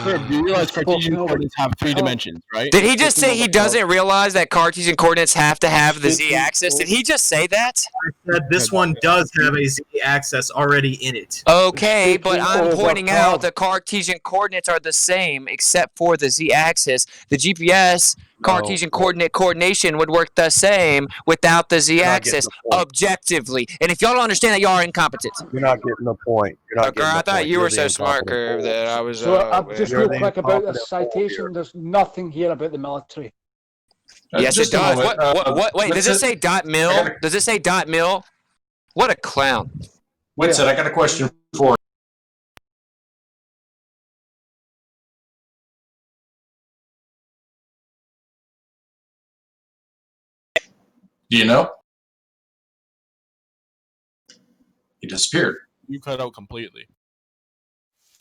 Do you realize Cartesian coordinates have 3 dimensions, right? Did he just say he doesn't realize that Cartesian coordinates have to have the z-axis? Did he just say that? I said this one does have a z-axis already in it. Okay, but I'm pointing out the Cartesian coordinates are the same except for the z-axis. The GPS Cartesian coordinate coordination would work the same without the z-axis objectively. And if y'all don't understand that, y'all are incompetent. You're not getting the point. You're not getting the I thought point. you were so smart, Curve, that I was. So just real the quick about the incompetent citation. There's nothing here about the military. Yes, it does. What? Wait, does it say .mil? Does it say .mil? What a clown. WITSIT, I got a question for you. Do you know? He disappeared. You cut out completely.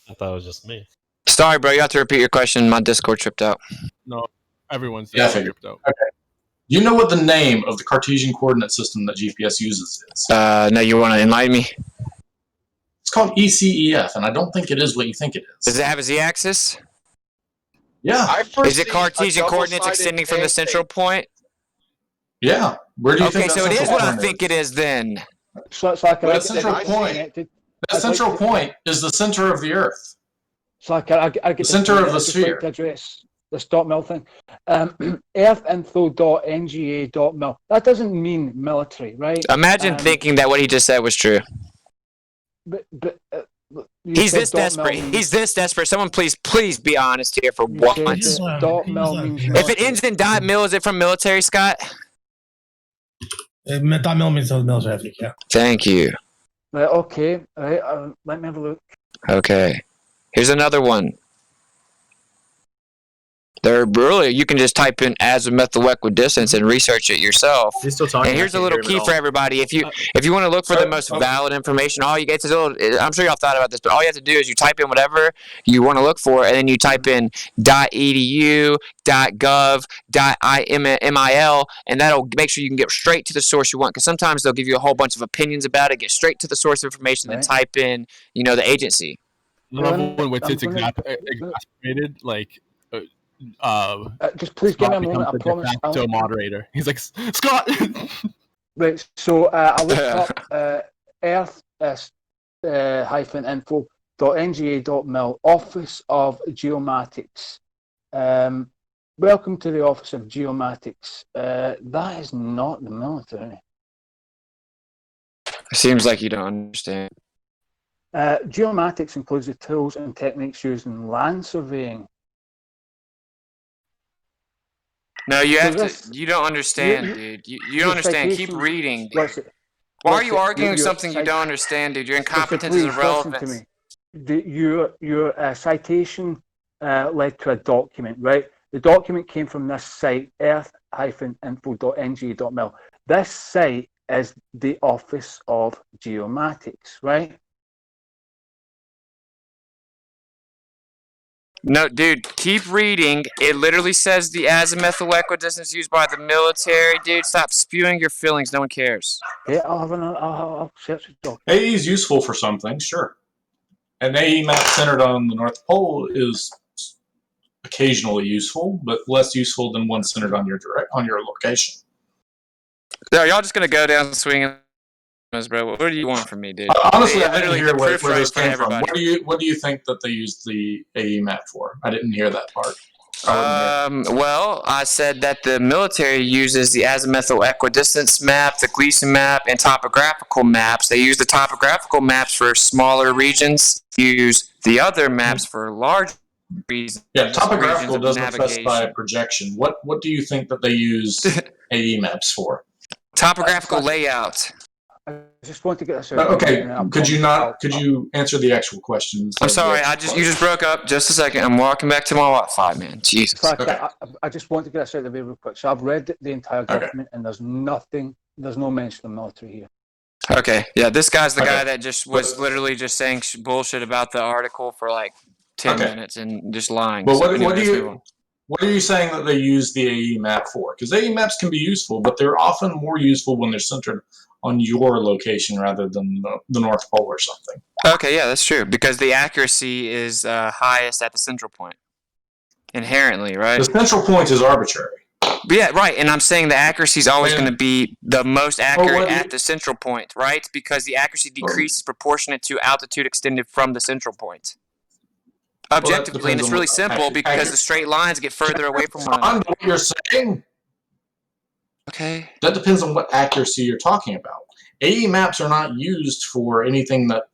I thought it was just me. Sorry, bro. You have to repeat your question. My Discord tripped out. No, everyone's tripped out. Okay. You know what the name of the Cartesian coordinate system that GPS uses is? No, you want to enlighten me? It's called ECEF, and I don't think it is what you think it is. Does it have a z-axis? Yeah. Is it Cartesian coordinates extending from the central point? Yeah. Where do you think so it is what I think it is then. So it's like that central point is the center of the Earth. So I get the center of the sphere. To address this .mil thing. Earthinfo.nga.mil. That doesn't mean military, right? Imagine thinking that what he just said was true. But he's this desperate. He's this desperate. Someone please be honest here for once. If it ends in .mil, is it from military, Scott? .mil means military, yeah. Thank you. Right, okay. Right, let me have a look. Okay. Here's another one. You can just type in azimuthal equidistance and research it yourself. And here's a little key for everybody. If you want to look for the most valid information, all you get is I'm sure y'all thought about this, but all you have to do is you type in whatever you want to look for, and then you type in .edu, .gov, .mil, and that'll make sure you can get straight to the source you want. Because sometimes they'll give you a whole bunch of opinions about it. Get straight to the source of information, then type in, the agency. When WITSIT's exasperated, like. Just please give me a moment. I promise. So moderator. He's like, Scott. Right. So I looked up earth-info.nga.mil, Office of Geomatics. Welcome to the Office of Geomatics. That is not the military. Seems like you don't understand. Geomatics includes the tools and techniques used in land surveying. No, you have to. You don't understand, dude. You don't understand. Keep reading, dude. Why are you arguing something you don't understand, dude? Your incompetence is irrelevant. Your citation led to a document, right? The document came from this site, earth-info.nga.mil. This site is the Office of Geomatics, right? No, dude, keep reading. It literally says the azimuthal equidistance used by the military. Dude, stop spewing your feelings. No one cares. Yeah, I'll search the document. AE is useful for some things, sure. An AE map centered on the North Pole is occasionally useful, but less useful than one centered on your location. So y'all just gonna go down swinging, bro? What do you want from me, dude? Honestly, I didn't hear where this came from. What do you think that they used the AE map for? I didn't hear that part. Well, I said that the military uses the azimuthal equidistance map, the Gleason map, and topographical maps. They use the topographical maps for smaller regions. Use the other maps for large regions. Yeah, topographical doesn't specify a projection. What do you think that they use AE maps for? Topographical layout. I just want to get this out. Okay, could you answer the actual questions? I'm sorry, you just broke up. Just a second. I'm walking back to my Wi-Fi, man. Jesus. I just want to get this out of the way real quick. So I've read the entire document, and there's no mention of military here. Okay, yeah, this guy's the guy that just was literally just saying bullshit about the article for like 10 minutes and just lying. But So what anyway, are let's move on. what are you saying that they use the AE map for? Because AE maps can be useful, but they're often more useful when they're centered on your location rather than the North Pole or something. Okay, yeah, that's true. Because the accuracy is highest at the central point. Inherently, right? The central point is arbitrary. But yeah, right. And I'm saying the accuracy is always going to be the most accurate at the central point, right? Because the accuracy decreases proportionate to altitude extended from the central point. Objectively, and it's really simple because the straight lines get further away from one another. What you're saying? Okay. That depends on what accuracy you're talking about. AE maps are not used for anything that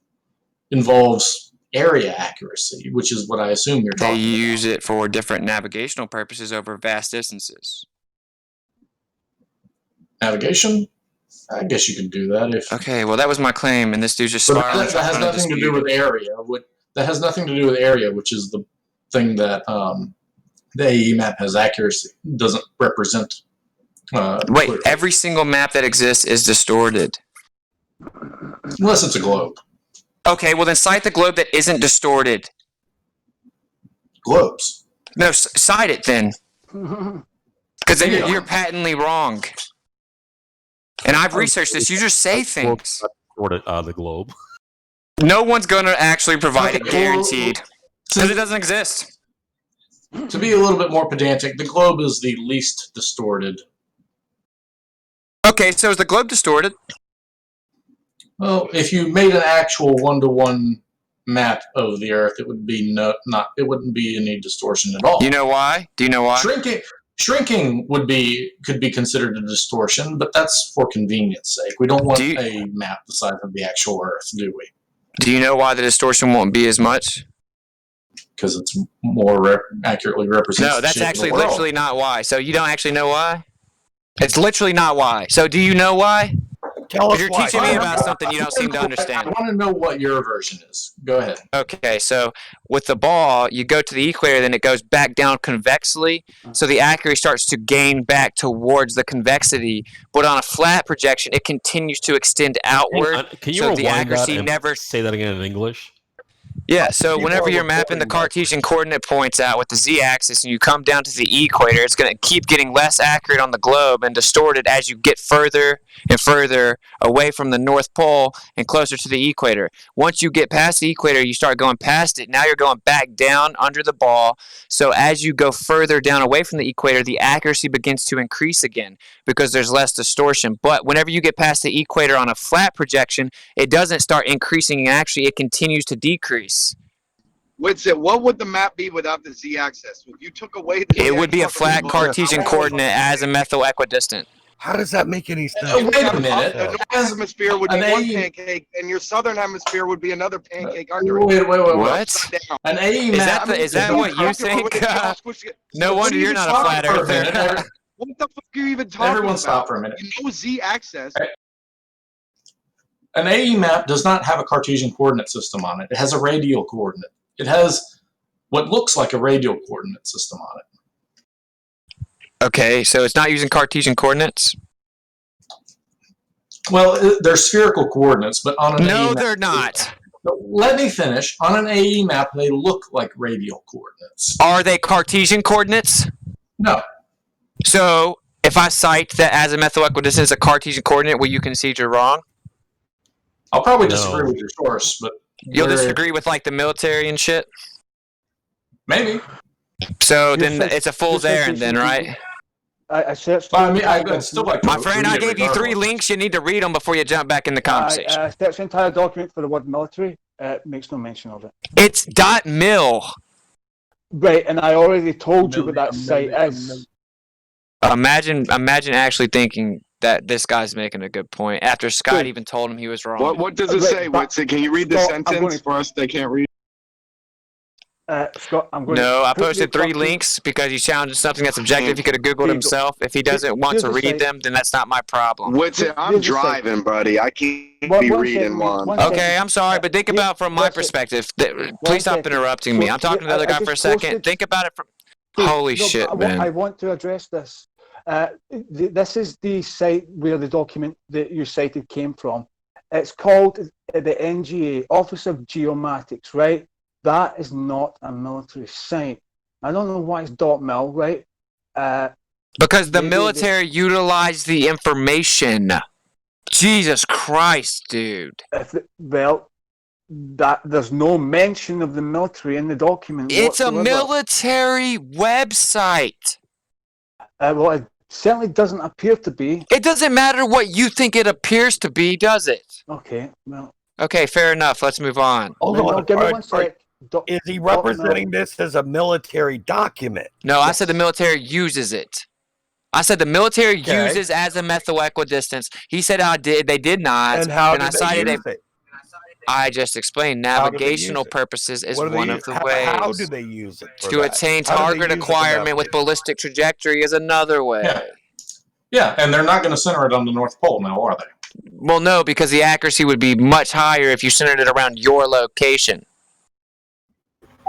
involves area accuracy, which is what I assume you're talking about. They use it for different navigational purposes over vast distances. Navigation? I guess you can do that if. Okay, well that was my claim, and this dude's just spiraling. That has nothing to do with area. That has nothing to do with area, which is the thing that the AE map has accuracy doesn't represent. Wait, every single map that exists is distorted. Unless it's a globe. Okay, well then cite the globe that isn't distorted. Globes. No, cite it then. Because you're patently wrong. And I've researched this. You just say things. The globe. No one's going to actually provide it guaranteed. Because it doesn't exist. To be a little bit more pedantic, the globe is the least distorted. Okay, so is the globe distorted? Well, if you made an actual one-to-one map of the Earth, it would be it wouldn't be any distortion at all. You know why? Do you know why? Shrinking could be considered a distortion, but that's for convenience sake. We don't want a map the size of the actual Earth, do we? Do you know why the distortion won't be as much? Because it's more accurately represents. No, that's actually literally not why. So you don't actually know why? It's literally not why. So do you know why? Tell us you're why. teaching me about something you don't seem to understand. I want to know what your version is. Go ahead. Okay, so with the ball, you go to the equator, then it goes back down convexly, so the accuracy starts to gain back towards the convexity. But on a flat projection, it continues to extend outward. Can you so the rewind that accuracy and never say that again in English? Yeah, so whenever you're mapping the Cartesian coordinate points out with the z-axis and you come down to the equator, it's going to keep getting less accurate on the globe and distorted as you get further and further away from the North Pole and closer to the equator. Once you get past the equator, you start going past it. Now you're going back down under the ball. So as you go further down away from the equator, the accuracy begins to increase again because there's less distortion. But whenever you get past the equator on a flat projection, it doesn't start increasing, and actually it continues to decrease. WITSIT, what would the map be without the z-axis? If you took away the it would be a flat Cartesian coordinate azimuthal equidistant. How does that make any sense? Wait a minute. The northern hemisphere would be one pancake, and your southern hemisphere would be another pancake under it. Wait. What? An AE map. Is that what you think? No wonder you're not a flat earther. What the fuck are you even talking about? Everyone stop for a minute. You know z-axis. An AE map does not have a Cartesian coordinate system on it. It has a radial coordinate. It has what looks like a radial coordinate system on it. Okay, so it's not using Cartesian coordinates? Well, they're spherical coordinates, but on an AE map... No, they're not. Let me finish. On an AE map, they look like radial coordinates. Are they Cartesian coordinates? No. So, if I cite that azimuthal equidistant is a Cartesian coordinate, will you concede you're wrong? I'll probably disagree with your source, but... You'll disagree with, like, the military and shit? Maybe. So, then it's a fool's errand, then, right? I searched... I'd still like to My friend, I gave you 3 links. You need to read them before you jump back in the conversation. I searched the entire document for the word military. It makes no mention of it. It's .mil. Right, and I already told you what that site is. Imagine actually thinking that this guy's making a good point after Scott even told him he was wrong. What does it say? WITSIT? Can you read the sentence for us that can't read? Scott, I'm going no, I posted 3 links because he challenged something that's objective. He could have Googled himself. If he doesn't want to read them, then that's not my problem. WITSIT, I'm driving, buddy. I can't be reading one. Okay, I'm sorry, but think about it from my perspective. Please stop interrupting me. I'm talking to the other guy for a second. Think about it from... Holy shit, man. I want to address this. This is the site where the document that you cited came from. It's called the NGA, Office of Geomatics, right? That is not a military site. I don't know why it's .mil, right? Because the military utilized the information. Jesus Christ, dude. There's no mention of the military in the document It's whatsoever. a military website. Well, it certainly doesn't appear to be. It doesn't matter what you think it appears to be, does it? Okay, well. Okay, fair enough. Let's move on. Hold on. Give me one sec. Is he representing this as a military document? No, I said the military uses it. I said the military uses azimuthal equidistance. He said they did not. And how I did cited they use it? I just explained navigational purposes is one of the ways. How do they use it? To attain target acquirement with ballistic trajectory is another way. Yeah, and they're not going to center it on the North Pole now, are they? Well, no, because the accuracy would be much higher if you centered it around your location.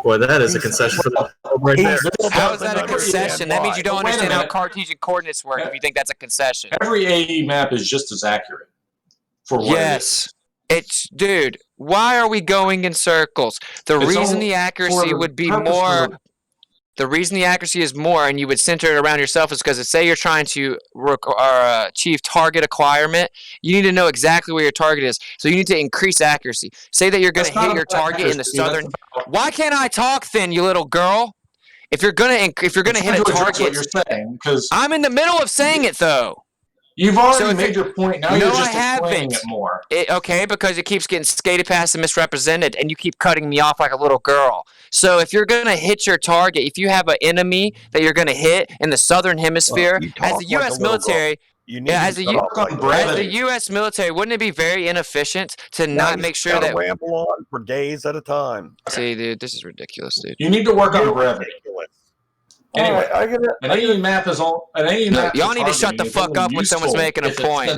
Boy, that is a concession for the right there. How is that a concession? That means you don't understand how Cartesian coordinates work if you think that's a concession. Every AE map is just as accurate. For what it is. Dude, why are we going in circles? The reason the accuracy would be more... The reason the accuracy is more and you would center it around yourself is because, say you're trying to achieve target acquirement, you need to know exactly where your target is. So you need to increase accuracy. Say that you're going to hit your target in the southern... Why can't I talk then, you little girl? If you're gonna hit a target... What you're saying, because I'm in the middle of saying it, though. You've already made your point. Now you're just explaining it more. Okay, because it keeps getting skated past and misrepresented, and you keep cutting me off like a little girl. So if you're going to hit your target, if you have an enemy that you're going to hit in the southern hemisphere, as the U.S. military... as the U.S. military, wouldn't it be very inefficient to not make sure that... ramble on for days at a time. See, dude, this is ridiculous, dude. You need to work on brevity. Anyway, an AE map is all. Y'all need to shut the fuck up when someone's making a point.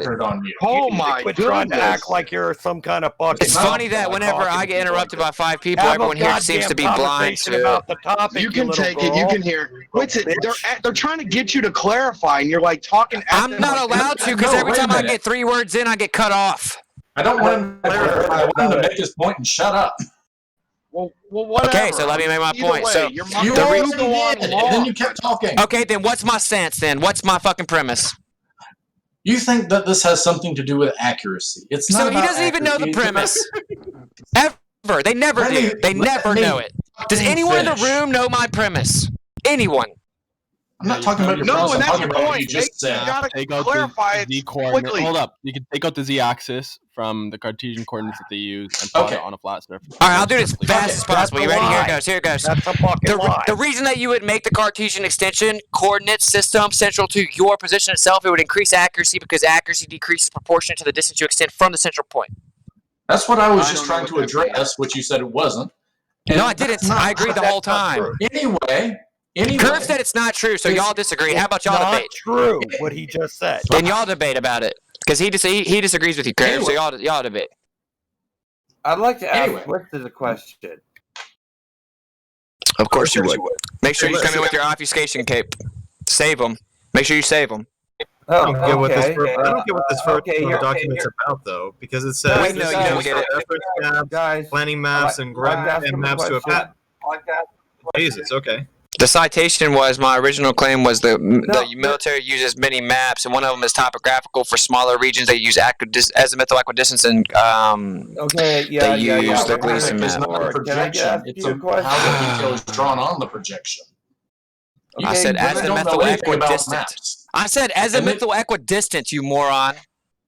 Oh my goodness! Trying to act like you're some kind of fucking. It's funny that whenever I get interrupted by 5 people, everyone here seems to be blind to about the topic. You can take it. You can hear. WITSIT, they're trying to get you to clarify, and you're like talking. I'm not allowed to because every time I get 3 words in, I get cut off. I don't want him to clarify. I want him to make his point and shut up. Well, whatever. Okay, so let me make my point. So you already did, and then you kept talking. Okay, then what's my stance then? What's my fucking premise? You think that this has something to do with accuracy. It's not. So he doesn't even know the premise. Ever. They never do. They never know it. Does anyone in the room know my premise? Anyone? I'm not talking about your premise. No, and that's your point. You just said. You gotta take out clarify the it quickly. Hold up. You can take out the z-axis from the Cartesian coordinates that they use and plot it on a flat surface. All right, I'll do it as fast as possible. You ready? Here it goes. Here it goes. That's a fucking lie. The reason that you would make the Cartesian extension coordinate system central to your position itself, it would increase accuracy because accuracy decreases proportionate to the distance you extend from the central point. That's what I was just trying to address, which you said it wasn't. No, I didn't. I agreed the whole time. Anyway. Curve said it's not true, so y'all disagree. How about y'all debate? It's not true what he just said. Then y'all debate about it. Because he disagrees with you, Curve, so y'all debate. I'd like to ask WITSIT a question. Of course you would. Make sure you come in with your obfuscation cape. Save them. Make sure you save them. I don't get what this document's about, though, because it says Wait, no, you don't get it. reference maps, planning maps, and maps to a patent. Jesus, okay. The citation was, my original claim was the military uses many maps, and one of them is topographical for smaller regions. They use azimuthal equidistance, and they use the Gleason map. It's not a projection. It's how the detail is drawn on the projection. I said azimuthal equidistance. I said azimuthal equidistance, you moron.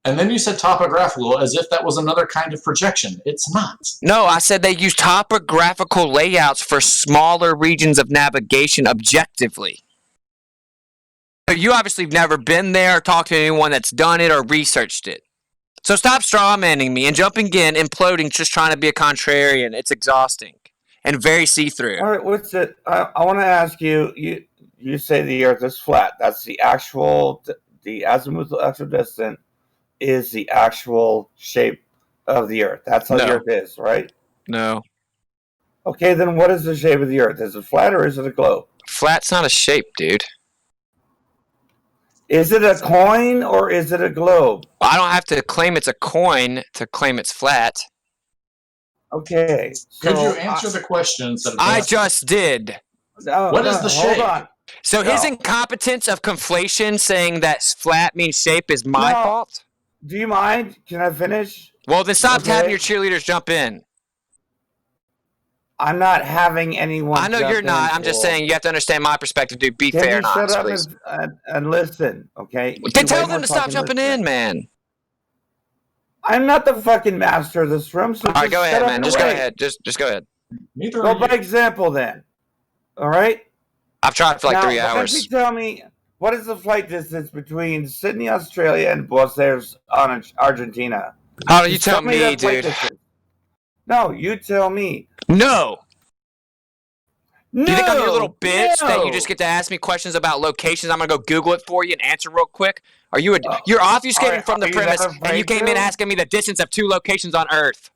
And then you said topographical as if that was another kind of projection. It's not. No, I said they use topographical layouts for smaller regions of navigation objectively. You obviously have never been there or talked to anyone that's done it or researched it. So stop strawmanning me and jumping in, imploding, just trying to be a contrarian. It's exhausting and very see-through. All right, what's it? I want to ask you, you say the Earth is flat. That's the azimuthal equidistant is the actual shape of the Earth. That's how the Earth is, right? No. Okay, then what is the shape of the Earth? Is it flat or is it a globe? Flat's not a shape, dude. Is it a coin or is it a globe? I don't have to claim it's a coin to claim it's flat. Okay. Could you So answer the question instead of I asking? just did. What is the shape? Hold on. So his No. incompetence of conflation saying that flat means shape is my No. fault? Do you mind? Can I finish? Well, then stop Okay. having your cheerleaders jump in. I'm not having anyone. I know you're not. I'm just saying you have to understand my perspective, dude. Be Can fair you and shut honest, up please. and listen? Okay. You Then do way tell more them to stop fucking jumping listening. in, man. I'm not the fucking master of this room, so All right, just go shut ahead, up man. and Just go wait. ahead. Just go ahead. Neither Go are by you. example, then. All right. I've tried for like now, 3 why don't hours. you tell me what is the flight distance between Sydney, Australia, and Buenos Aires, Argentina? How do you Just tell me, that flight dude? distance. No, you tell me. No. No. Do you think I'm your little bitch that you no. just get to ask me questions about locations? I'm gonna go Google it for you and answer real quick. Are you? You're obfuscating alright, from the are you premise, that and you afraid came in to? asking me the distance of 2 locations on Earth.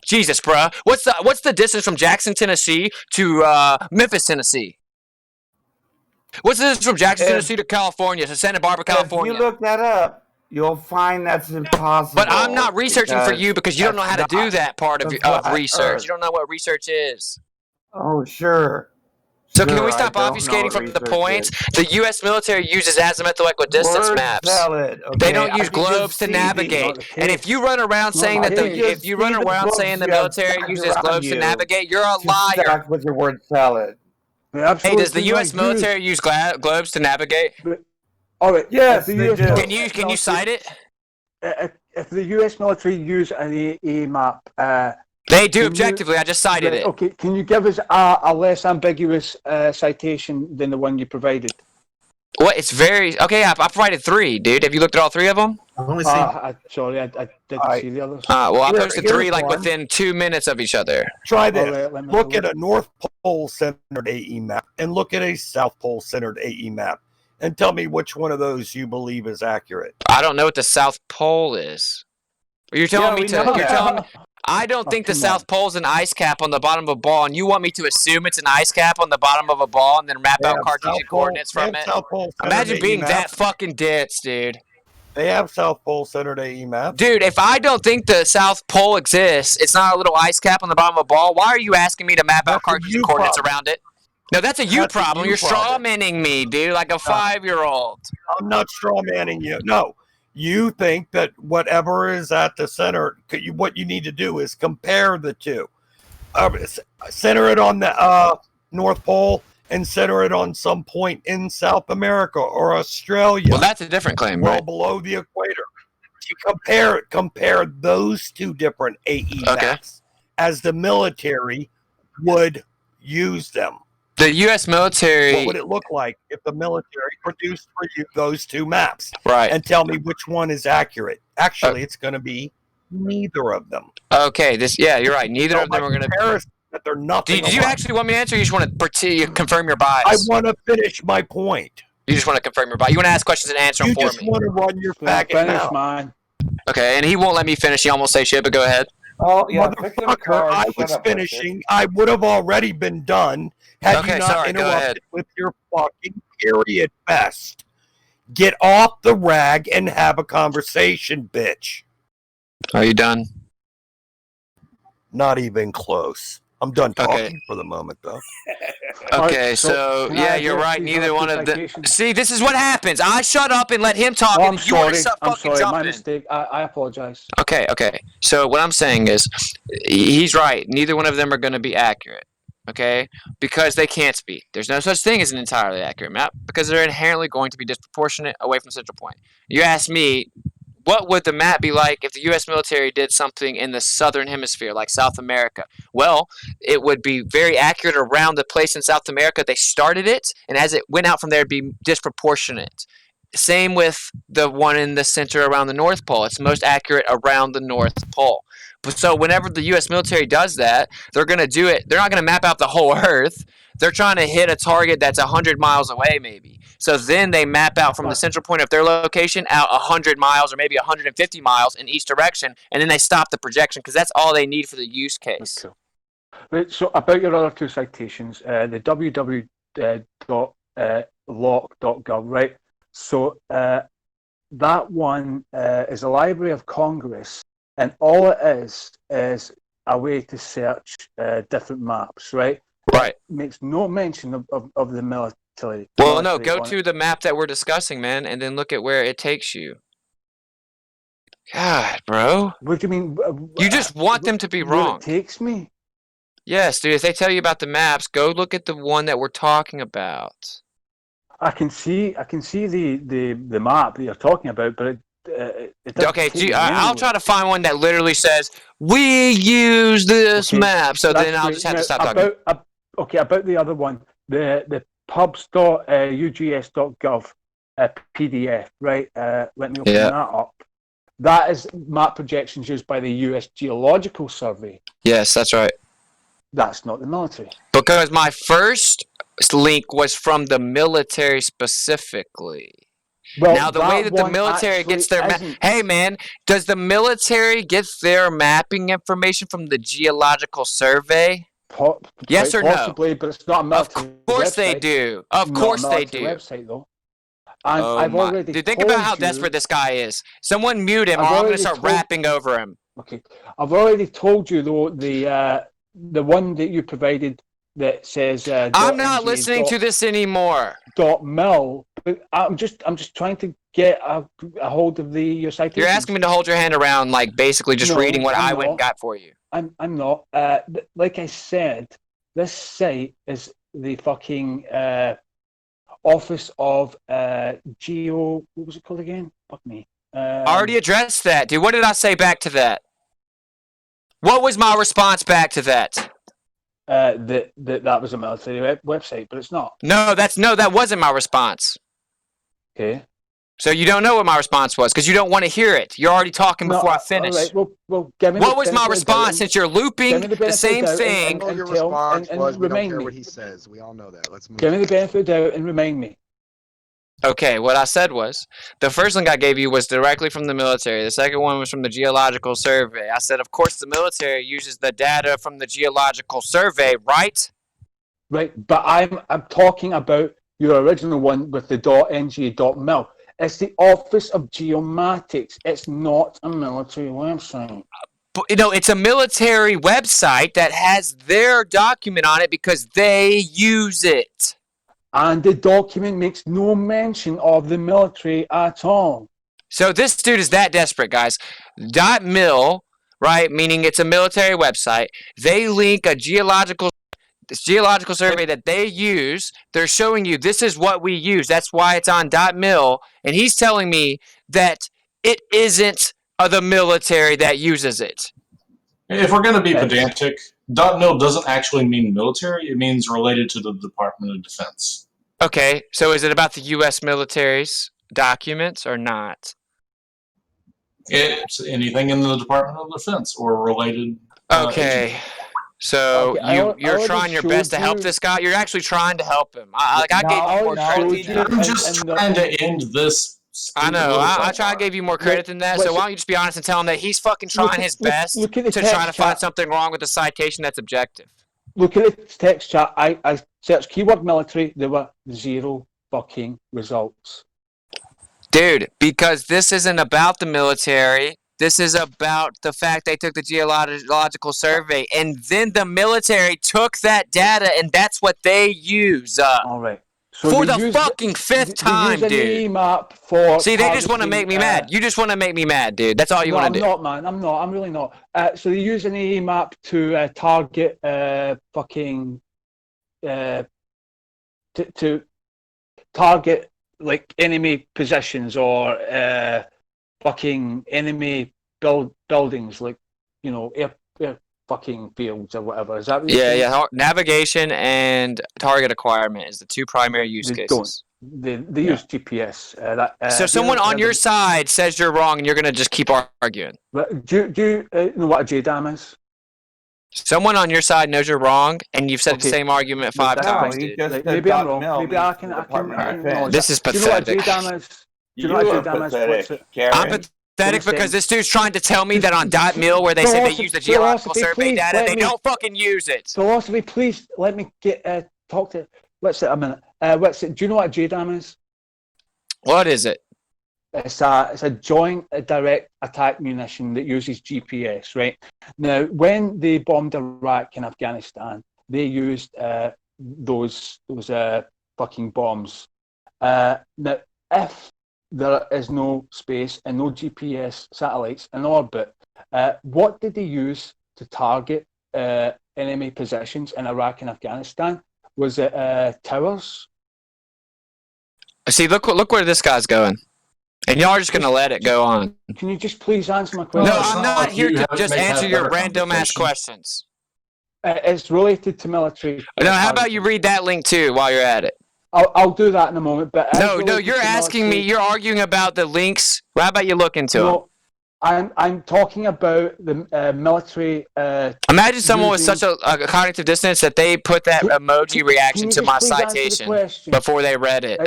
Jesus, bruh. What's the distance from Jackson, Tennessee to Memphis, Tennessee? What's the distance from Jackson, Tennessee to California, to Santa Barbara, California? If you look that up, you'll find that's impossible. But I'm not researching for you because you don't know how to do that's that part of the flat research. Earth. You don't know what research is. Oh, sure. So can Sure, we stop I don't know obfuscating what from the research point? is. The U.S. military uses azimuthal equidistance Word maps. salad, They okay? don't I use can just globes to see navigate. these. And if you run around saying that if you run around saying the military uses globes to navigate, you're a liar. Stacked with your word salad. Hey, does the U.S. military use globes to navigate? All right. Yes, the they US do. Can you cite it? If the US military use an AA map, they do objectively. I just cited it. Okay, can you give us a less ambiguous citation than the one you provided? What? It's very okay. I provided 3, dude. Have you looked at all 3 of them? I've only seen. Sorry, I didn't see the others. Well, I posted 3 like within 2 minutes of each other. Try this. Look at a North Pole centered AE map and look at a South Pole centered AE map and tell me which one of those you believe is accurate. I don't know what the South Pole is. You're telling me to. You're telling me. I don't think the South Pole is an ice cap on the bottom of a ball, and you want me to assume it's an ice cap on the bottom of a ball and then map out Cartesian coordinates from it? Imagine being that fucking dense, dude. They have South Pole centered AE maps. Dude, if I don't think the South Pole exists, it's not a little ice cap on the bottom of a ball, why are you asking me to map out Cartesian coordinates around it? No, that's a you problem. You're strawmanning me, dude, like a 5-year-old. I'm not strawmanning you. No. You think that whatever is at the center, what you need to do is compare the two. Center it on the North Pole and center it on some point in South America or Australia. Well, that's a different claim, well right? below the equator. You compare those 2 different AE maps as the military would use them. The U.S. military. What would it look like if the military produced for you those 2 maps? Right. And tell me which one is accurate. Actually, it's going to be neither of them. Okay. Yeah, you're right. Neither of them are going to. That they're nothing. Did you actually want me to answer? Or you just want to confirm your bias? I want to finish my point. You just want to confirm your bias. You want to ask questions and answer them for me. You just want to run your faggot mouth. Mine. Okay, and he won't let me finish. He almost say shit, but go ahead. Oh, yeah, motherfucker! I was finishing. I would have already been done had you not interrupted with your fucking period fest. Get off the rag and have a conversation, bitch. Are you done? Not even close. I'm done talking for the moment, though. Okay, so yeah, you're right. Neither one of them. See, this is what happens. I shut up and let him talk. Oh, I'm sorry. I'm sorry. My mistake. I apologize. Okay. So what I'm saying is, he's right. Neither one of them are going to be accurate. Okay, because they can't be. There's no such thing as an entirely accurate map because they're inherently going to be disproportionate away from the central point. You ask me, what would the map be like if the U.S. military did something in the southern hemisphere, like South America? Well, it would be very accurate around the place in South America they started it, and as it went out from there, it'd be disproportionate. Same with the one in the center around the North Pole. It's most accurate around the North Pole. So whenever the U.S. military does that, they're going to do it. They're not going to map out the whole Earth. They're trying to hit a target that's 100 miles away, maybe. So then they map out from the central point of their location out 100 miles or maybe 150 miles in each direction, and then they stop the projection because that's all they need for the use case. Okay. Right, so about your other 2 citations, the www.lock.gov, right? So that one is a Library of Congress, and all it is a way to search different maps, right? Right. It makes no mention of the military. Well, no, go to the map that we're discussing, man, and then look at where it takes you. God, bro. What do you mean? You just want them to be wrong. Where it takes me? Yes, dude. If they tell you about the maps, go look at the one that we're talking about. I can see the map that you're talking about, but it Okay, I'll try to find one that literally says we use this map. So then I'll just have to stop talking. About the other one, the pubs.ugs.gov PDF, right? Let me open that up. That is map projections used by the U.S. Geological Survey. Yes, that's right. That's not the military. Because my first link was from the military specifically. Well, now, the way that the military gets their hey, man, does the military get their mapping information from the Geological Survey? Yes or possibly, but it's not a military Of course website. They do. Of course they do. Website, though. And I've already Dude, think about how desperate this guy is. Someone mute him, or I'm going to start rapping over him. Okay. I've already told you, though, the one that you provided that says I'm not listening to this anymore. .mil. But I'm just trying to get a hold of your citation. You're asking me to hold your hand around, like basically just reading what I went and got for you. I'm not. Like I said, this site is the fucking Office of Geo. What was it called again? Fuck me. I already addressed that, dude. What did I say back to that? What was my response back to that? That was a military website, but it's not. No, that wasn't my response. Okay. So you don't know what my response was because you don't want to hear it. You're already talking before I finish. All right, well, give me what was my response since you're looping the same thing? Your response was, we don't care what he says. We all know that. Let's move. Give me the benefit of the doubt and remind me. Okay, what I said was, the first link I gave you was directly from the military. The second one was from the Geological Survey. I said, of course, the military uses the data from the Geological Survey, right? Right, but I'm talking about your original one with the .ng.mil. It's the Office of Geomatics. It's not a military website. But, it's a military website that has their document on it because they use it. And the document makes no mention of the military at all. So this dude is that desperate, guys. .mil, right, meaning it's a military website. They link a geological survey that they use. They're showing you this is what we use. That's why it's on .mil. And he's telling me that it isn't the military that uses it. If we're going to be pedantic, .mil doesn't actually mean military. It means related to the Department of Defense. Okay, so is it about the U.S. military's documents or not? It's anything in the Department of Defense or related. Okay. Agency. So you're trying your best to help this guy. You're actually trying to help him. I gave you more credit. I'm just trying to end this. I know. I try to give you more credit than that. So why don't you just be honest and tell him that he's fucking trying his best to try to find something wrong with the citation that's objective. Look at the text chat. I searched keyword military. There were 0 fucking results. Dude, because this isn't about the military. This is about the fact they took the Geological Survey, and then the military took that data, and that's what they use. All right. So for the fucking fifth time, dude. See, they just want to make me mad. You just want to make me mad, dude. That's all you want to do. I'm not, man. I'm not. I'm really not. So they use an AE map to target fucking to target like enemy positions or fucking enemy buildings, like air fucking fields or whatever. Is that what yeah. Navigation and target acquirement is the two primary use cases. They use GPS. So someone on your side says you're wrong, and you're gonna just keep arguing. But do you know what a JDAM is? Someone on your side knows you're wrong, and you've said the same argument 5 times. Dude. Maybe I'm wrong. Maybe I can. This is pathetic. Do you know what a JDAM is? Do you know what a JDAM is? I'm pathetic because this dude's trying to tell me that on .mil, where they say they use the Geological Survey data, they don't fucking use it. Philosophy, please let me talk to. What's it a minute? What's it? Do you know what a JDAM is? What is it? It's a joint direct attack munition that uses GPS, right? Now, when they bombed Iraq and Afghanistan, they used those fucking bombs. Now, if there is no space and no GPS satellites in orbit, what did they use to target enemy positions in Iraq and Afghanistan? Was it towers? See, look where this guy's going. And y'all are just going to let it go on. Can you just please answer my question? No, I'm not here to just answer your random ass questions. It's related to military. No, how about you read that link too while you're at it? I'll do that in a moment. But no, you're asking me. You're arguing about the links. Well, how about you look into them? I'm talking about the military. Imagine someone with such a cognitive dissonance that they put that emoji reaction to my citation before they read it.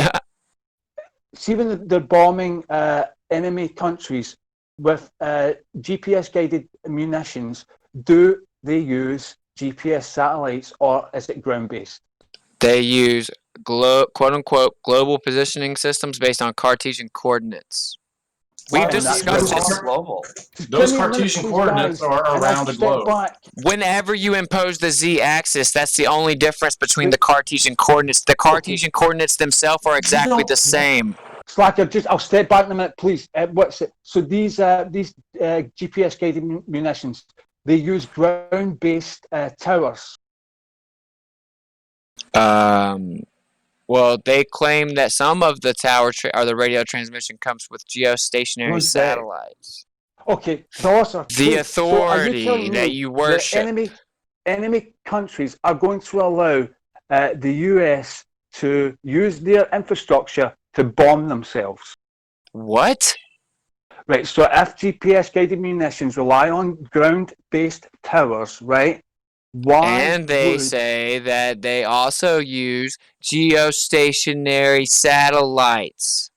See, when they're bombing enemy countries with GPS-guided munitions, do they use GPS satellites or is it ground-based? They use quote-unquote global positioning systems based on Cartesian coordinates. We've discussed this. Those Cartesian coordinates are around the globe. Whenever you impose the z-axis, that's the only difference between the Cartesian coordinates. The Cartesian coordinates themselves are exactly the same. Slacker, I'll step back in a minute, please. What's it? So these GPS-guided munitions, they use ground-based towers. Well, they claim that some of the tower or the radio transmission comes with geostationary satellites. Okay, so the authority that you worship. Enemy countries are going to allow the US to use their infrastructure to bomb themselves. What? Right, so if GPS-guided munitions rely on ground-based towers, right? And they say that they also use geostationary satellites.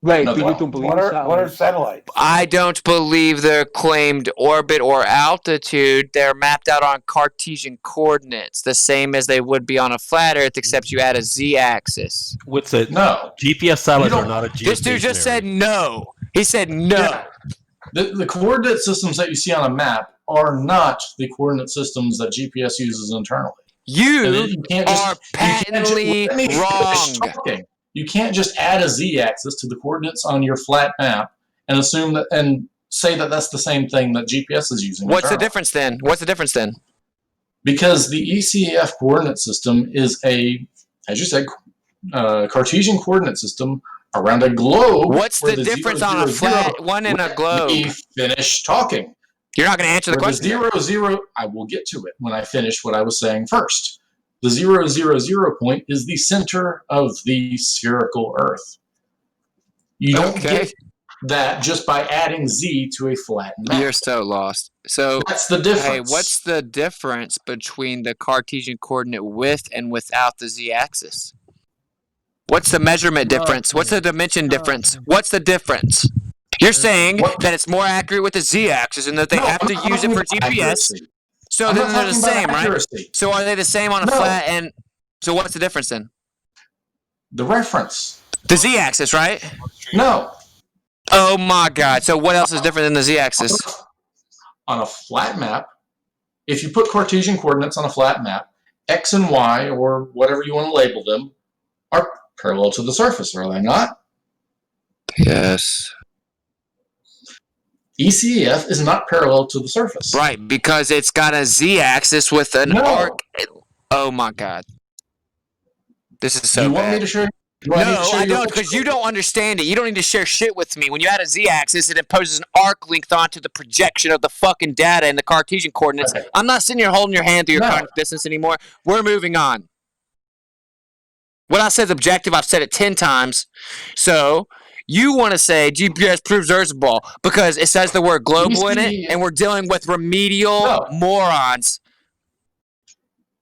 Right, but you don't believe what are satellites? I don't believe their claimed orbit or altitude. They're mapped out on Cartesian coordinates, the same as they would be on a flat Earth, except you add a z-axis. What's it? No. GPS satellites are not a geostationary. This dude just said no. He said no. Yeah. The coordinate systems that you see on a map are not the coordinate systems that GPS uses internally. You are patently wrong. You can't just add a z-axis to the coordinates on your flat map and assume that and say that that's the same thing that GPS is using. What's the difference then? Because the ECAF coordinate system is as you said, Cartesian coordinate system around a globe. What's the difference on a flat one in a globe? Let me finish talking. You're not going to answer the question. I will get to it when I finish what I was saying first. The 0, 0, 0 point is the center of the spherical Earth. You don't get that just by adding z to a flat map. You're so lost. So that's the difference. Hey, what's the difference between the Cartesian coordinate with and without the z-axis? What's the measurement difference? What's the dimension difference? What's the difference? You're saying that it's more accurate with the z-axis and that they have to use it for GPS. So then they're the same, right? So are they the same on a flat and so what's the difference then? The reference. The z-axis, right? No. Oh my god. So what else is different than the z-axis? On a flat map, if you put Cartesian coordinates on a flat map, x and y, or whatever you want to label them, are parallel to the surface, are they not? Yes. ECEF is not parallel to the surface. Right, because it's got a z-axis with an arc. Oh my god. This is so bad. You want me to share? No, I don't, because you don't understand it. You don't need to share shit with me. When you add a z-axis, it imposes an arc length onto the projection of the fucking data in the Cartesian coordinates. Okay. I'm not sitting here holding your hand through your cognitive distance anymore. We're moving on. What I said is objective. I've said it 10 times. So you want to say GPS proves Earth's ball because it says the word global in it, and we're dealing with remedial morons.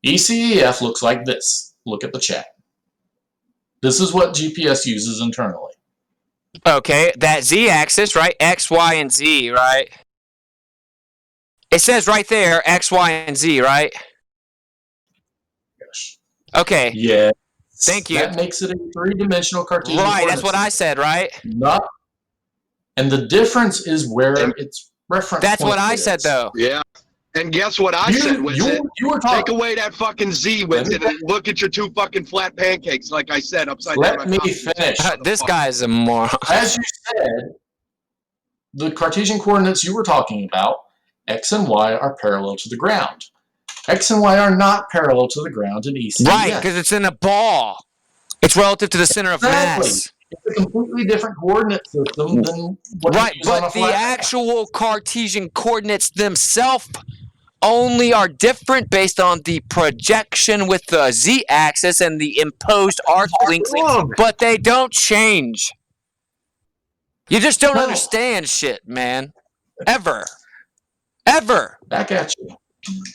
ECEF looks like this. Look at the chat. This is what GPS uses internally. Okay, that z-axis, right? X, Y, and Z, right? It says right there, X, Y, and Z, right? Yes. Okay. Yeah. Thank you. That makes it a three-dimensional Cartesian Right, that's what I said, right? Not And the difference is where its reference That's point what I is. said, though. Yeah. And guess what I said, Witsit? You were talking. Take away that fucking Z, Witsit, and look at your two fucking flat pancakes, like I said, upside down. Let me finish. This guy is a moron. As you said, the Cartesian coordinates you were talking about, x and y, are parallel to the ground. X and y are not parallel to the ground in ECS. Right, because it's in a ball. It's relative to the center of mass. It's a completely different coordinate system than what you use on a but the flat map. actual Cartesian coordinates themselves only are different based on the projection with the z-axis and the imposed arc length, but they don't change. You just don't understand shit, man. Ever. Back at you.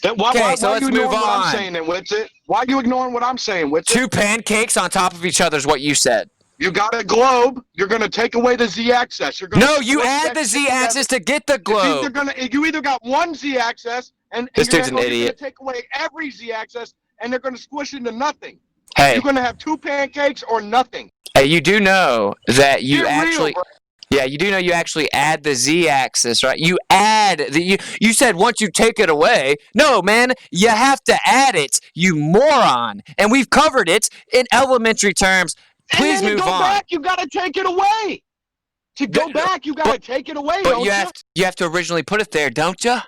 Then why so are let's you ignoring move what on. I'm saying then, Witsit? Why are you ignoring what I'm saying, Witsit? Two pancakes on top of each other is what you said. You got a globe. You're going to take away the z-axis. No, you add the z-axis to get the globe. You either got one z-axis, and This dude's you're an going idiot. to take away every z-axis, and they're going to squish into nothing. Hey. You're going to have two pancakes or nothing. Hey, you do know that you Get real, actually... bro. Yeah, you do know you actually add the z-axis, right? You add the you said once you take it away. No, man, you have to add it, you moron. And we've covered it in elementary terms. Please and then move to go on. back, you got to take it away. To go back, you got to take it away, But don't you have to originally put it there, don't you?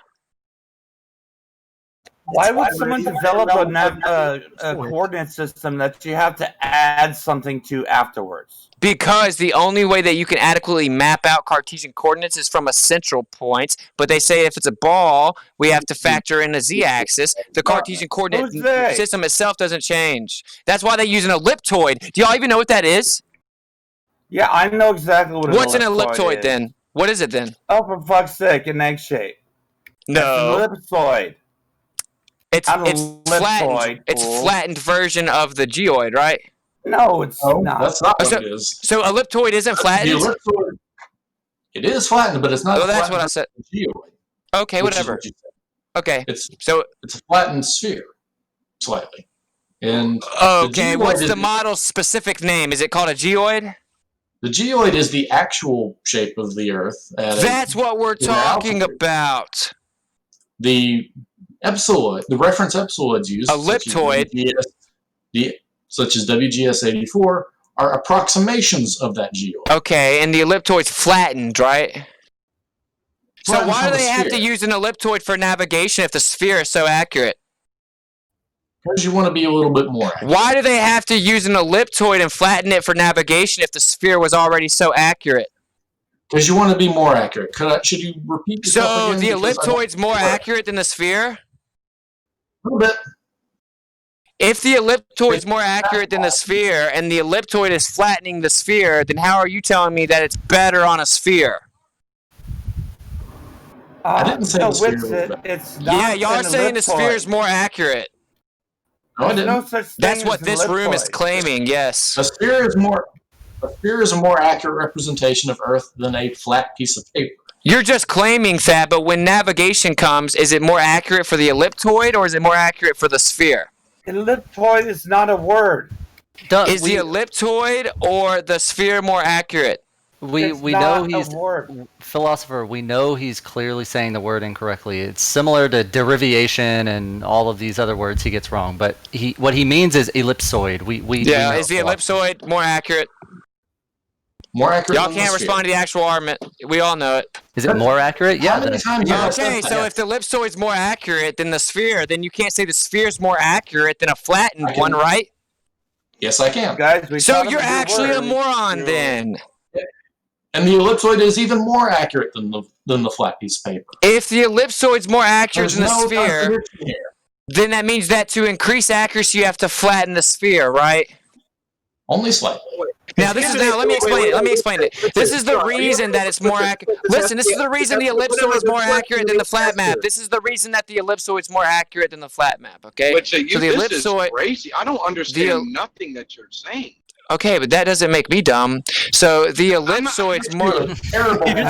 Why would someone develop a coordinate system that you have to add something to afterwards? Because the only way that you can adequately map out Cartesian coordinates is from a central point. But they say if it's a ball, we have to factor in a z-axis. The Cartesian coordinate system itself doesn't change. That's why they use an elliptoid. Do y'all even know what that is? Yeah, I know exactly what What's an elliptoid elliptoid is. then? What is it then? Oh, for fuck's sake, an egg shape. No. It's an ellipsoid. It's flattened. It's flattened version of the geoid, right? No, it's not. That's not what it is. So elliptoid isn't flattened? The ellipsoid, it is flattened, but it's not. Oh, that's what I said. Geoid, okay, whatever. Okay, it's a flattened sphere, slightly. And okay, what's the model's specific name? Is it called a geoid? The geoid is the actual shape of the Earth. That's what we're talking about. The ellipsoid, the reference ellipsoids used, elliptoid, such as WGS 84, are approximations of that geoid. Okay, and the elliptoid's flattened, right? So why do they have to use an elliptoid for navigation if the sphere is so accurate? Because you want to be a little bit more accurate. Why do they have to use an elliptoid and flatten it for navigation if the sphere was already so accurate? Because you want to be more accurate. Should you repeat yourself again? So the elliptoid's more accurate than the sphere? A little bit. If the elliptoid's more accurate than the sphere and the elliptoid is flattening the sphere, then how are you telling me that it's better on a sphere? I didn't say the sphere was it's not. Yeah, y'all are saying the sphere is more accurate. No, I didn't. No such thing That's what as this room is elliptoid. claiming, yes. A sphere is a more accurate representation of Earth than a flat piece of paper. You're just claiming that, but when navigation comes, is it more accurate for the elliptoid or is it more accurate for the sphere? Elliptoid is not a word. Is the elliptoid or the sphere more accurate? We know he's philosopher. We know he's clearly saying the word incorrectly. It's similar to derivation and all of these other words he gets wrong. But what he means is ellipsoid. We know is the ellipsoid more accurate? More accurate. Y'all can't respond to the actual argument. We all know it. Is it more accurate? Yeah. Okay, so if the ellipsoid's more accurate than the sphere, then you can't say the sphere's more accurate than a flattened one, right? Yes, I can. Guys, so you're actually a moron then. And the ellipsoid is even more accurate than the flat piece of paper. If the ellipsoid's more accurate than the sphere, contradiction here. then that means that to increase accuracy, you have to flatten the sphere, right? Only slightly. Now let me explain it. This is the reason that it's more accurate. Listen, this is the reason the ellipsoid is more accurate than the flat map. This is the reason that the ellipsoid is more accurate than the flat map. Okay. This is crazy. I don't understand nothing that you're saying. Okay, but that doesn't make me dumb. So the ellipsoid's more. You're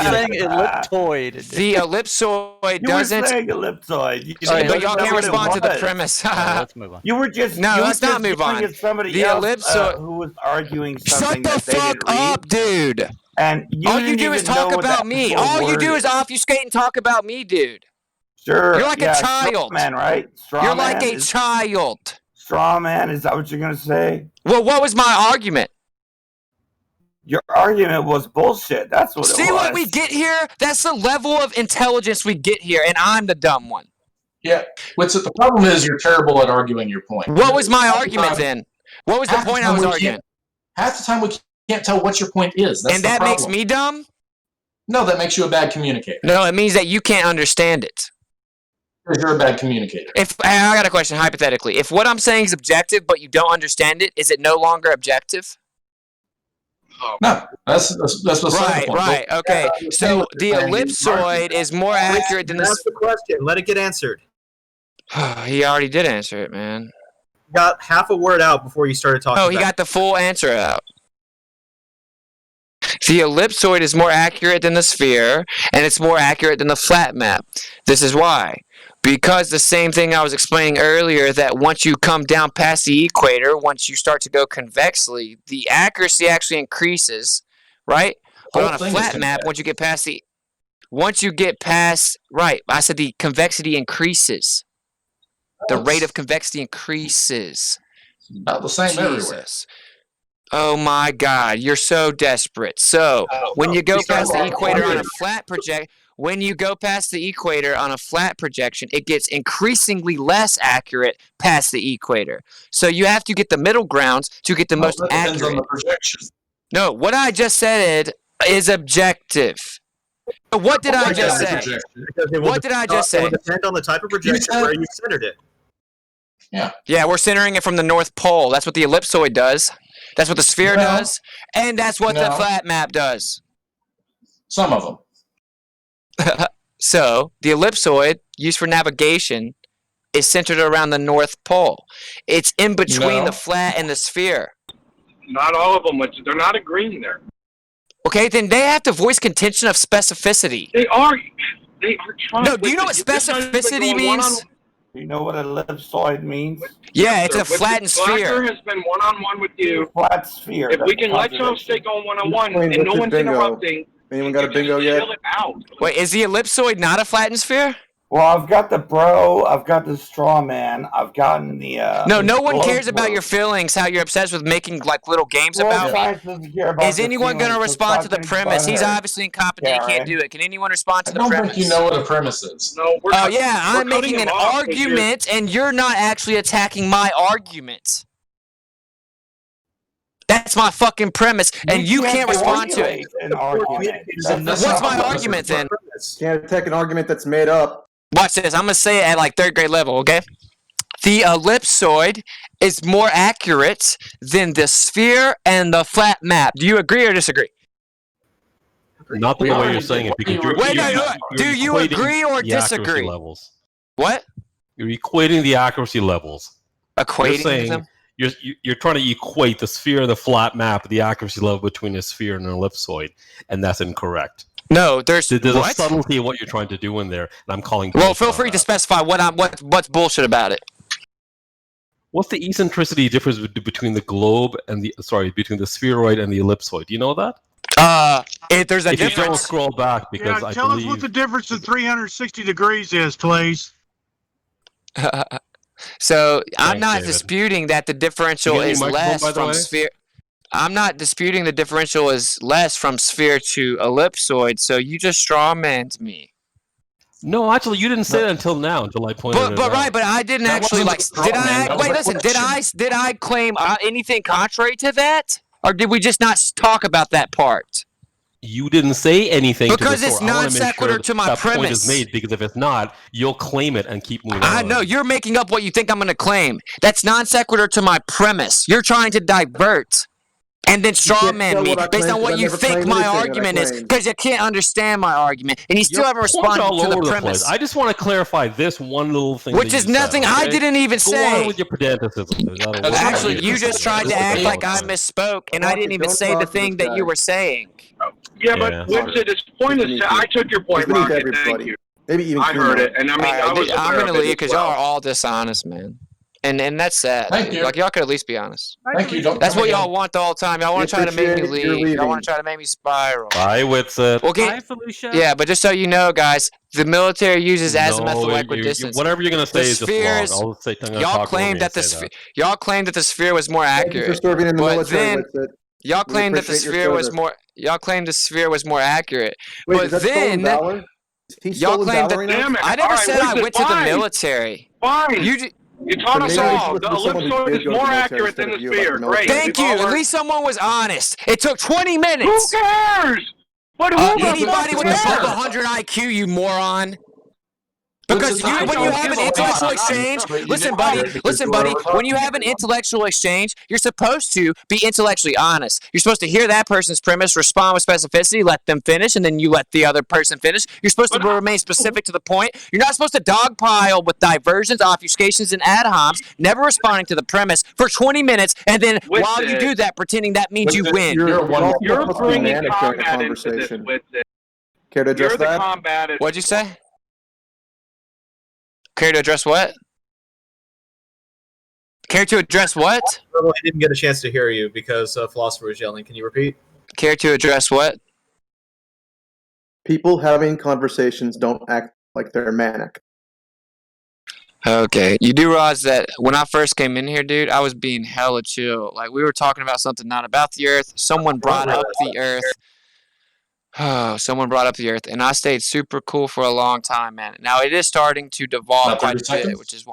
saying elliptoid. The ellipsoid doesn't. You were saying elliptoid. But y'all can't respond to the premise. Let's move on. You were just let's not move on. Somebody the else ellipsoid who was arguing something Shut the that they fuck didn't read. up, dude. And all you do is talk about me. All you do is obfuscate and talk about me, dude. Sure. You're like a child. Straw man, right? You're like a child. Straw man, is that what you're going to say? Well, what was my argument? Your argument was bullshit. That's what it was. See what we get here? That's the level of intelligence we get here, and I'm the dumb one. Yeah. The problem is you're terrible at arguing your point. What was my argument then? What was the point I was arguing? Half the time we can't tell what your point is. That's and that makes me dumb? No, that makes you a bad communicator. No, it means that you can't understand it. You're a bad communicator. I got a question, hypothetically. If what I'm saying is objective, but you don't understand it, is it no longer objective? No, that's what's right. Okay, so the ellipsoid is more accurate than That's the question. Let it get answered. He already did answer it, man. Got half a word out before you started talking. Oh, he got the full answer out. The ellipsoid is more accurate than the sphere, and it's more accurate than the flat map. This is why. Because the same thing I was explaining earlier, that once you come down past the equator, once you start to go convexly, the accuracy actually increases, right? But on a flat map, once you get past right, I said the convexity increases. The rate of convexity increases. About the same everywhere. Oh my God, you're so desperate. So when you go past the equator on a flat projection, it gets increasingly less accurate past the equator. So you have to get the middle grounds to get the most accurate. On the projection. No, what I just said is objective. What did I just say? What did I just say? It will depend on the type of projection where you centered it. Yeah, we're centering it from the North Pole. That's what the ellipsoid does. That's what the sphere does. And that's what the flat map does. Some of them. So, the ellipsoid, used for navigation, is centered around the North Pole. It's in between the flat and the sphere. Not all of them. They're not agreeing there. Okay, then they have to voice contention of specificity. They are trying. No, do you know what specificity means? Do you know what ellipsoid means? Yeah, it's a flattened sphere. Blacker has been one-on-one with you. Flat sphere. If we can let y'all stay going one-on-one and no one's interrupting. Anyone got a bingo yet? Wait, is the ellipsoid not a flattened sphere? Well, I've got the bro, I've got the straw man, I've gotten the no one cares about your feelings, how you're obsessed with making like little games about me. Is anyone going to respond to the premise? He's obviously incompetent, he can't do it. Can anyone respond to the premise? I don't think you know what a premise is. No, I'm making an argument and you're not actually attacking my argument. That's my fucking premise, and you can't respond to it. What's my argument then? Can't attack an argument that's made up. Watch this. I'm going to say it at like third grade level, okay? The ellipsoid is more accurate than the sphere and the flat map. Do you agree or disagree? Not the way you're saying it. Because do you agree or disagree? Levels. What? You're equating the accuracy levels. Equating them? You're trying to equate the sphere and the flat map, the accuracy level between a sphere and an ellipsoid, and that's incorrect. No, there's a subtlety of what you're trying to do in there, and I'm calling. Well, feel free to specify what's bullshit about it. What's the eccentricity difference between the globe and between the spheroid and the ellipsoid? Do you know that? There's a difference. If you don't scroll back, because tell us what the difference in 360 degrees is, please. So I'm not disputing that the differential is less from sphere. I'm not disputing the differential is less from sphere to ellipsoid. So you just strawmanned me. No, actually, you didn't say that until now, until I pointed it out. But I didn't actually like. Did I? Wait, listen. Did I claim anything contrary to that, or did we just not talk about that part? You didn't say anything because it's non sequitur to my premise. Point is made, because if it's not, you'll claim it and keep moving on. I know you're making up what you think I'm going to claim. That's non sequitur to my premise. You're trying to divert and then strawman me based on what you think my argument is, because you can't understand my argument and you still haven't responded to the premise. I just want to clarify this one little thing, which is nothing I didn't even say. Go on with your pedanticism. Actually, you just tried to act like I misspoke, and I didn't even say the thing that you were saying. Yeah, but WITSIT, his point is, I took your point, Rocket. Thank you. Maybe even I heard it, and I mean, I'm going to leave because y'all are all dishonest, man. And that's sad. Thank you. Like y'all could at least be honest. Thank you. Don't That's come what y'all again. want the whole time. Y'all want to try to make me leave. Y'all want to try to make me spiral. Bye, WITSIT. Okay. Felicia. Yeah, but just so you know, guys, the military uses azimuthal No, equidistance. whatever you're gonna say The is just sphere wrong. is- I'll say I'm gonna Y'all talk over claim me that and the say that. y'all claim that the sphere was more Thank you for accurate. serving in the But military, then WITSIT. y'all We claim that the appreciate your sphere was service. more. Y'all claim the sphere was more accurate. Wait, but is that stolen then valor? Is he y'all stolen claim valor that. right now? I never said I went to the fine. military. Fine. You. You taught But us maybe we should all. listen The to someone who ellipsoid did is go to the more military accurate instead than of the you about sphere. the military. Great. Thank you. At least someone was honest. It took 20 minutes. Who cares? But who the fuck Anybody with above cares? 100 IQ, you moron. Because I when you don't have give an a intellectual fuck. exchange, But you listen, didn't buddy, hear it because listen, you were buddy, when you overtalking have an everyone. intellectual exchange, you're supposed to be intellectually honest. You're supposed to hear that person's premise, respond with specificity, let them finish, and then you let the other person finish. You're supposed to remain specific to the point. You're not supposed to dogpile with diversions, obfuscations, and ad homs, never responding to the premise for 20 minutes, and then while you do that, pretending that means you win. You're also You're supposed to be bringing manic during the combat into this conversation. with it. Care to address You're the that? combative. What'd you say? Care to address what? Care to address what? I didn't get a chance to hear you because Philosopher was yelling. Can you repeat? Care to address what? People having conversations don't act like they're manic. Okay, you do realize that when I first came in here, dude, I was being hella chill. Like, we were talking about something not about the Earth. Someone brought up the Earth. Oh, someone brought up the Earth, and I stayed super cool for a long time, man. Now it is starting to devolve About quite 30 a bit, seconds? which is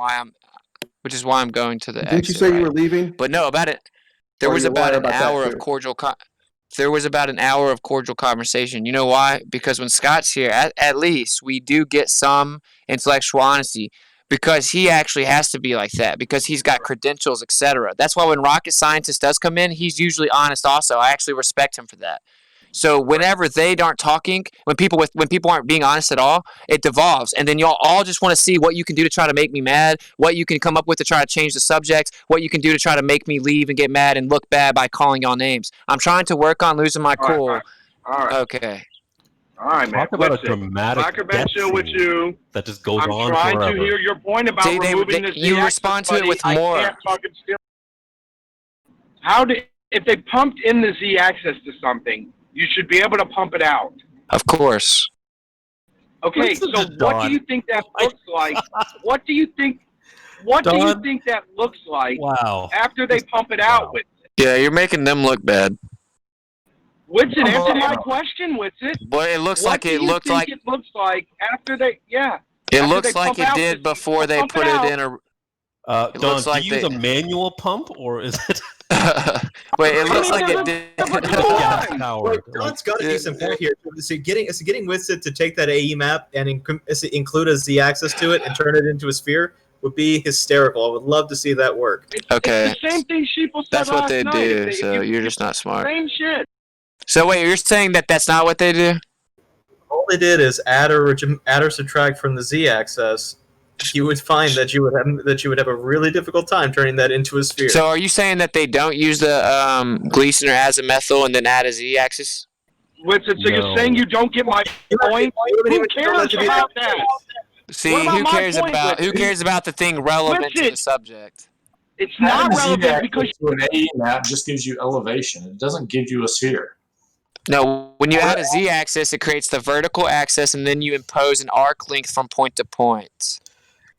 why I'm going to the Didn't you exit. say you Right? were leaving? But no, about it. There Or was you about lied an about that hour of too? cordial. There was about an hour of cordial conversation. You know why? Because when Scott's here, at least we do get some intellectual honesty. Because he actually has to be like that. Because he's got credentials, etc. That's why when rocket scientist does come in, he's usually honest. Also, I actually respect him for that. So whenever they aren't talking, when people aren't being honest at all, it devolves, and then y'all all just want to see what you can do to try to make me mad, what you can come up with to try to change the subject, what you can do to try to make me leave and get mad and look bad by calling y'all names. I'm trying to work on losing my cool. All right. Okay. All right, man. Talk about a Listen, dramatic Black death Convention with scene you. that just goes I'm on trying forever. to hear your point about See, removing the you Z-axis, respond to it buddy. with I more. can't fucking steal. If they pumped in the Z-axis to something, you should be able to pump it out. Of course. Okay, so what do you think that looks like? What do you think? What do you think that looks like? Wow. After they pump it out with Yeah, you're making them look bad. Whitsit, answer my question, Whitsit. But it looks like it looked like it looks like after they it after looks they like pump it out did this- before they pump put out. it in a. Don, looks like do you use they- a manual pump or is it? Wait, it looks like it did. gas powered? Don's got a decent point here. So getting WITSIT to take that AE map and include a Z-axis to it and turn it into a sphere would be hysterical. I would love to see that work. Okay. It's the same thing Sheeple said That's what last they night. do. If So you're just not smart. Same shit. So wait, you're saying that that's not what they do? All they did is add or subtract from the Z-axis. You would find that you would have a really difficult time turning that into a sphere. So are you saying that they don't use the Gleason or azimuthal and then add a z-axis? Whitsit, so you're saying you don't get my point? Who cares about that? See, What about who my cares point, about Whitsit? who cares about the thing relevant to the subject? It's not relevant Z-axis because to an AE map just gives you elevation. It doesn't give you a sphere. No, when you add a z-axis, it creates the vertical axis, and then you impose an arc length from point to point.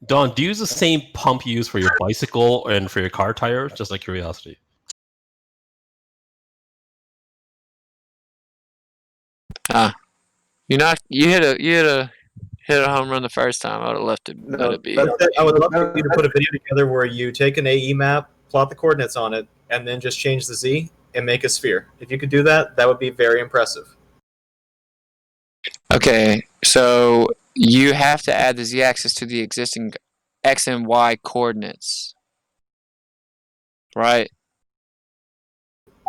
Don, do you use the same pump you use for your bicycle and for your car tires? Just like curiosity. You hit a home run the first time. I would have let it be. I would love for you to put a video together where you take an AE map, plot the coordinates on it, and then just change the Z and make a sphere. If you could do that, that would be very impressive. Okay, so you have to add the z-axis to the existing x and y coordinates, right?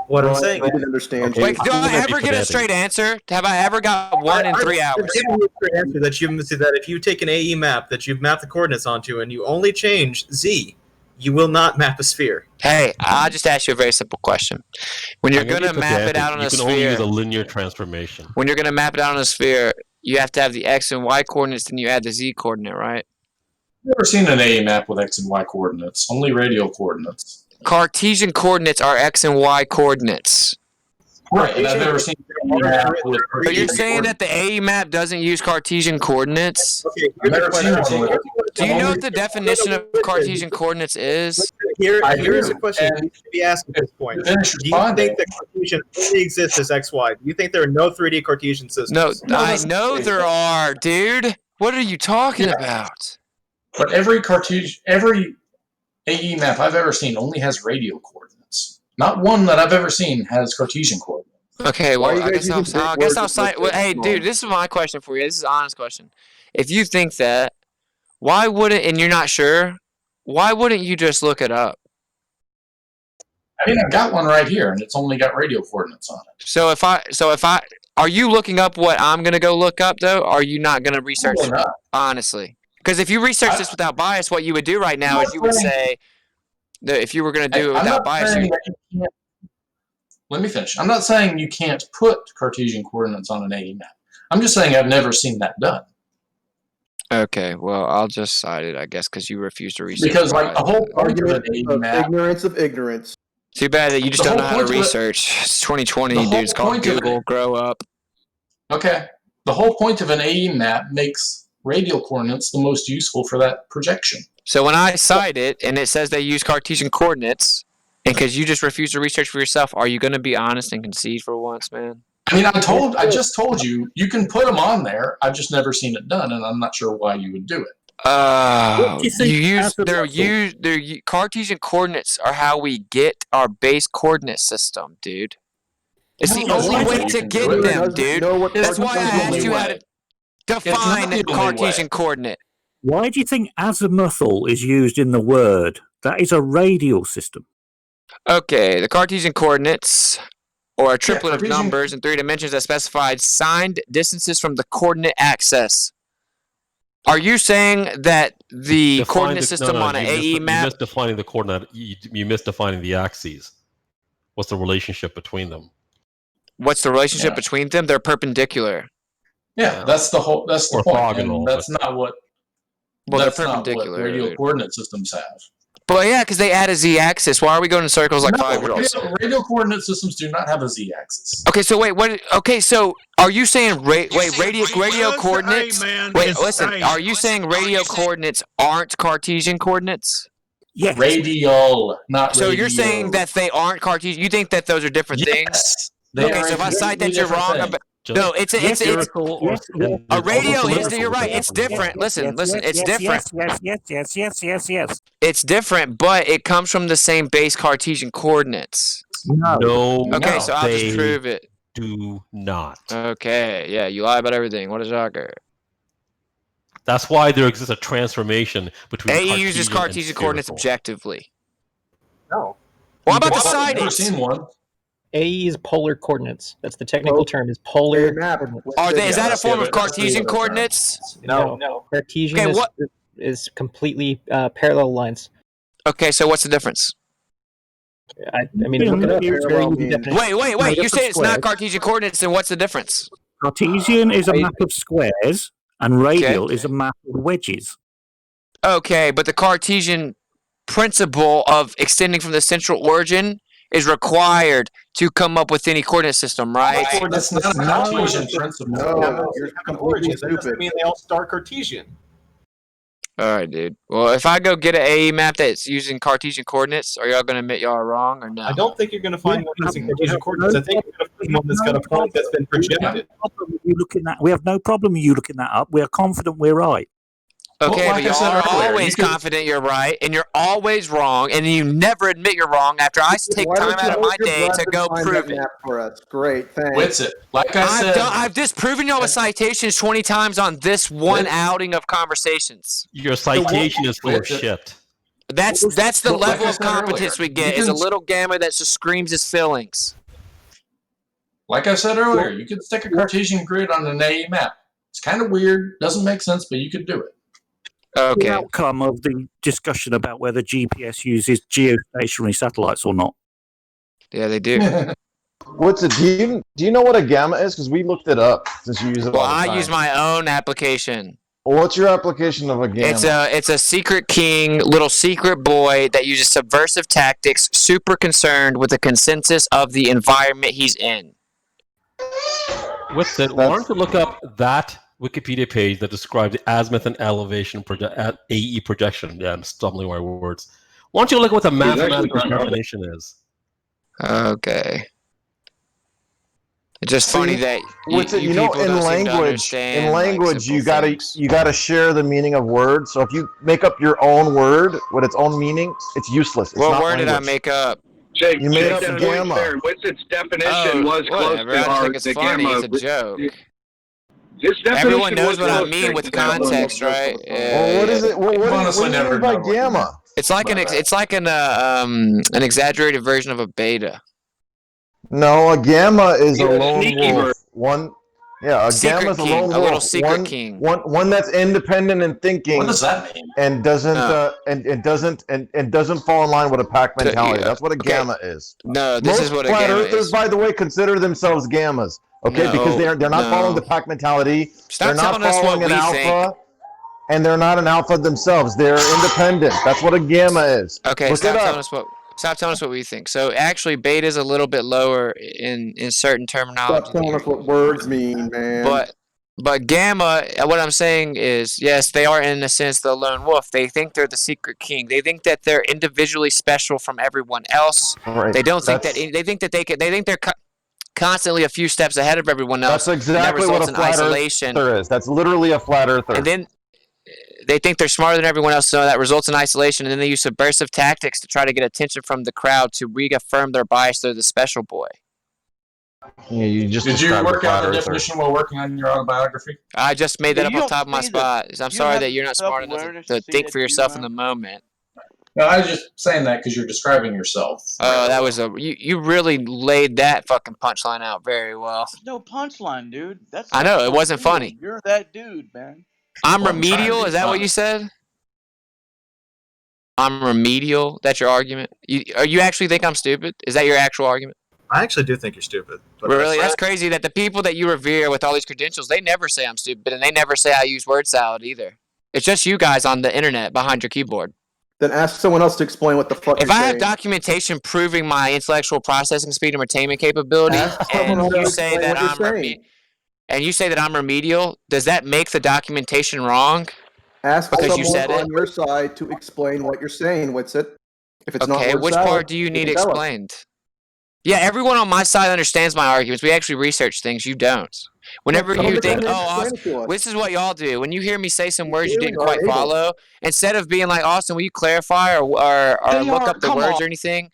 What I'm saying, I didn't understand you. Wait, do I ever get a straight answer? Have I ever got one in 3 hours? I'm giving you a straight answer that if you take an AE map that you've mapped the coordinates onto and you only change Z, you will not map a sphere. Hey, I'll just ask you a very simple question. When you're going to map it out on a you can only use a sphere, linear transformation. when you're going to map it out on a sphere, you have to have the x and y coordinates, then you add the z coordinate, right? never seen an AE map with X and Y coordinates, only radial coordinates. Cartesian coordinates are X and Y coordinates. Right, and I've never seen an AE map with But you're saying that the AE map doesn't use Cartesian coordinates? Okay, I've never seen one with Do you know what the definition of Cartesian coordinates is? Here's a question you should be asking at this point. Do you think that Cartesian only exists as XY? Do you think there are no 3D Cartesian systems? No, I know there are, dude. What are you talking about? But every AE map I've ever seen only has radial coordinates. Not one that I've ever seen has Cartesian coordinates. Okay, well, I guess I'll cite. Well, hey, dude, this is my question for you. This is an honest question. If you think that, why wouldn't, and you're not sure, why wouldn't you just look it up? I mean, I've got one right here, and it's only got radial coordinates on it. So if I, are you looking up what I'm gonna go look up though? Or are you not gonna research honestly? Because if you research this without bias, what you would do right now is you would say that if you were gonna do it without bias, let me finish. I'm not saying you can't put Cartesian coordinates on an AE map. I'm just saying I've never seen that done. Okay, well, I'll just cite it, I guess, because you refuse to research. Because like the whole point of an AE map, ignorance of ignorance. Too bad that you just don't know how to research. It's 2020, dude. It's called Google. Grow up. Okay. The whole point of an AE map makes radial coordinates the most useful for that projection. So when I cite it and it says they use Cartesian coordinates, and because you just refuse to research for yourself, are you going to be honest and concede for once, man? I mean, I just told you can put them on there. I've just never seen it done, and I'm not sure why you would do it. Cartesian coordinates are how we get our base coordinate system, dude. It's the only way to get them, dude. That's why I asked you how to define Cartesian coordinate. Why do you think azimuthal is used in the word? That is a radial system. Okay, the Cartesian coordinates, or a triplet of numbers in 3 dimensions that specified signed distances from the coordinate axis. Are you saying that the coordinate system on an AE map... You missed defining the coordinate. You missed defining the axes. What's the relationship between them? What's the relationship between them? They're perpendicular. Yeah, that's the point. And that's not what... Well, that's they're not perpendicular. what radial coordinate systems have. But yeah, because they add a z-axis. Why are we going in circles like 5-year-olds? Radial coordinate systems do not have a z-axis. Okay, so wait, what? Okay, so are you saying radio coordinates? Wait, listen. Are you saying radio coordinates aren't Cartesian coordinates? Yes. Radial, not so radio. You're saying that they aren't Cartesian? You think that those are different things? Okay, so if I cite that you're wrong about... No, it's a radio. You're right. It's different. Listen. It's different. Yes. It's different, but it comes from the same base Cartesian coordinates. No. Okay, so I'll just prove it. Do not. Okay, yeah, you lie about everything. What a shocker. That's why there exists a transformation between AE uses Cartesian coordinates objectively. No. Well, I'm about to cite it. I've seen one. AE is polar coordinates. That's the technical term. Is polar coordinates. Is that a form of Cartesian coordinates? No. Cartesian is completely parallel lines. Okay, so what's the difference? I mean, look it up. Wait. You say it's not Cartesian coordinates, then what's the difference? Cartesian is a map of squares, and radial is a map of wedges. Okay, but the Cartesian principle of extending from the central origin is required to come up with any coordinate system, right? That's not a Cartesian principle. No, you're completely stupid. That doesn't mean they all start Cartesian. All right, dude. Well, if I go get an AE map that's using Cartesian coordinates, are y'all going to admit y'all are wrong or no? I don't think you're going to find one using Cartesian coordinates. I think you're going to find one that's got a point that's been projected. We have no problem with you looking that up. We are confident we're right. Okay, but y'all are always confident you're right, and you're always wrong, and you never admit you're wrong after I take time out of my day to go prove it. For us. Great, thanks. WITSIT. Like I said, I've disproven y'all with citations 20 times on this one outing of conversations. Your citation is full of shit. That's the level of competence we get, is a little gamma that just screams his feelings. Like I said earlier, you could stick a Cartesian grid on an AE map. It's kind of weird, doesn't make sense, but you could do it. Okay. The outcome of the discussion about whether GPS uses geostationary satellites or not. Yeah, they do. Do you know what a gamma is? Because we looked it up since you use it all the time. I use my own application. What's your application of a gamma? It's a secret king, little secret boy that uses subversive tactics, super concerned with the consensus of the environment he's in. WITSIT, why don't you look up that Wikipedia page that describes the azimuth and elevation AE projection? Yeah, I'm stumbling my words. Why don't you look at what the mathematical definition is? Okay. It's just funny that you people in don't seem to language, understand, in language, like, you gotta share the meaning of words. So if you make up your own word with its own meaning, it's useless. It's what not word did I language. make up? Jake, You made up that gamma. Fair. WITSIT's definition was whatever. close to I just think it's the funny. gamma. It's a joke. This definition Everyone knows what I close mean to with the gamma. context, right? Well, what is it? What do you mean by gamma? It's like an exaggerated version of a beta. No, a gamma is a Yeah, lone sneaky wolf. bird. A Secret gamma is a king, lone a wolf. little secret king. One that's independent in thinking. What does that mean? And doesn't doesn't fall in line with a pack mentality. That's what a okay. gamma is. No, this Most is what a flat gamma earthers, is. by the way, consider themselves gammas. Okay, because they're not following the pack mentality. Stop they're not telling us what following an we alpha. think. And they're not an alpha themselves. They're independent. That's what a gamma is. Okay, Look stop it telling up. us what we think. So actually, beta is a little bit lower in certain terminology. Stop telling us what words mean, man. But gamma, what I'm saying is, yes, they are in a sense the lone wolf. They think they're the secret king. They think that they're individually special from everyone else. Right. They don't think that they think that they're constantly a few steps ahead of everyone else. That's exactly what a flat earther is. That's literally a flat earther. And then they think they're smarter than everyone else, so that results in isolation. And then they use subversive tactics to try to get attention from the crowd to reaffirm their bias. They're the special boy. Yeah, Did you work out the definition while working on your autobiography? I just made that up off the top of my spot. I'm sorry that you're not smart enough to think for yourself in the moment. No, I was just saying that because you're describing yourself. Oh, that was you really laid that fucking punchline out very well. There's no punchline, dude. I know, it wasn't funny. You're that dude, man. I'm remedial. Is that what you said? I'm remedial. That's your argument. You actually think I'm stupid? Is that your actual argument? I actually do think you're stupid. Really? That's crazy that the people that you revere with all these credentials, they never say I'm stupid, and they never say I use word salad either. It's just you guys on the internet behind your keyboard. Then ask someone else to explain what the fuck If you're I have saying. documentation proving my intellectual processing speed and retainment capability, and you say that I'm remedial, does that make the documentation wrong? Ask because you someone said it. on your side to explain what you're saying, WITSIT. If it's not Okay, word which salad, part do you need develop. explained? Yeah, everyone on my side understands my arguments. We actually research things. You don't. Whenever you think, Austin, this is what y'all do. When you hear me say some words you didn't quite follow, instead of being like, Austin, will you clarify or look up the words or anything?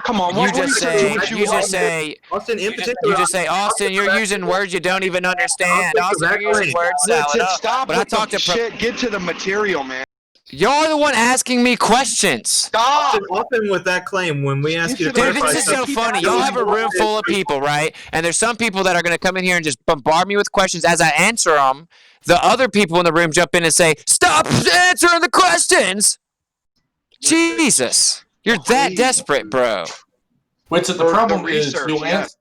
Come on, You just say, Austin, in particular, Austin, you're using words you don't even understand. Austin, you're using word salad. Stop But I with the talked to shit. Get to the material, man. You're the one asking me questions. Stop. Often with that claim, when we ask you to Dude, clarify this is so something, funny. Y'all have a room full of people, right? And there's some people that are going to come in here and just bombard me with questions as I answer them. The other people in the room jump in and say, "Stop answering the questions." Jesus. You're that desperate, bro. WITSIT, the problem is you'll answer.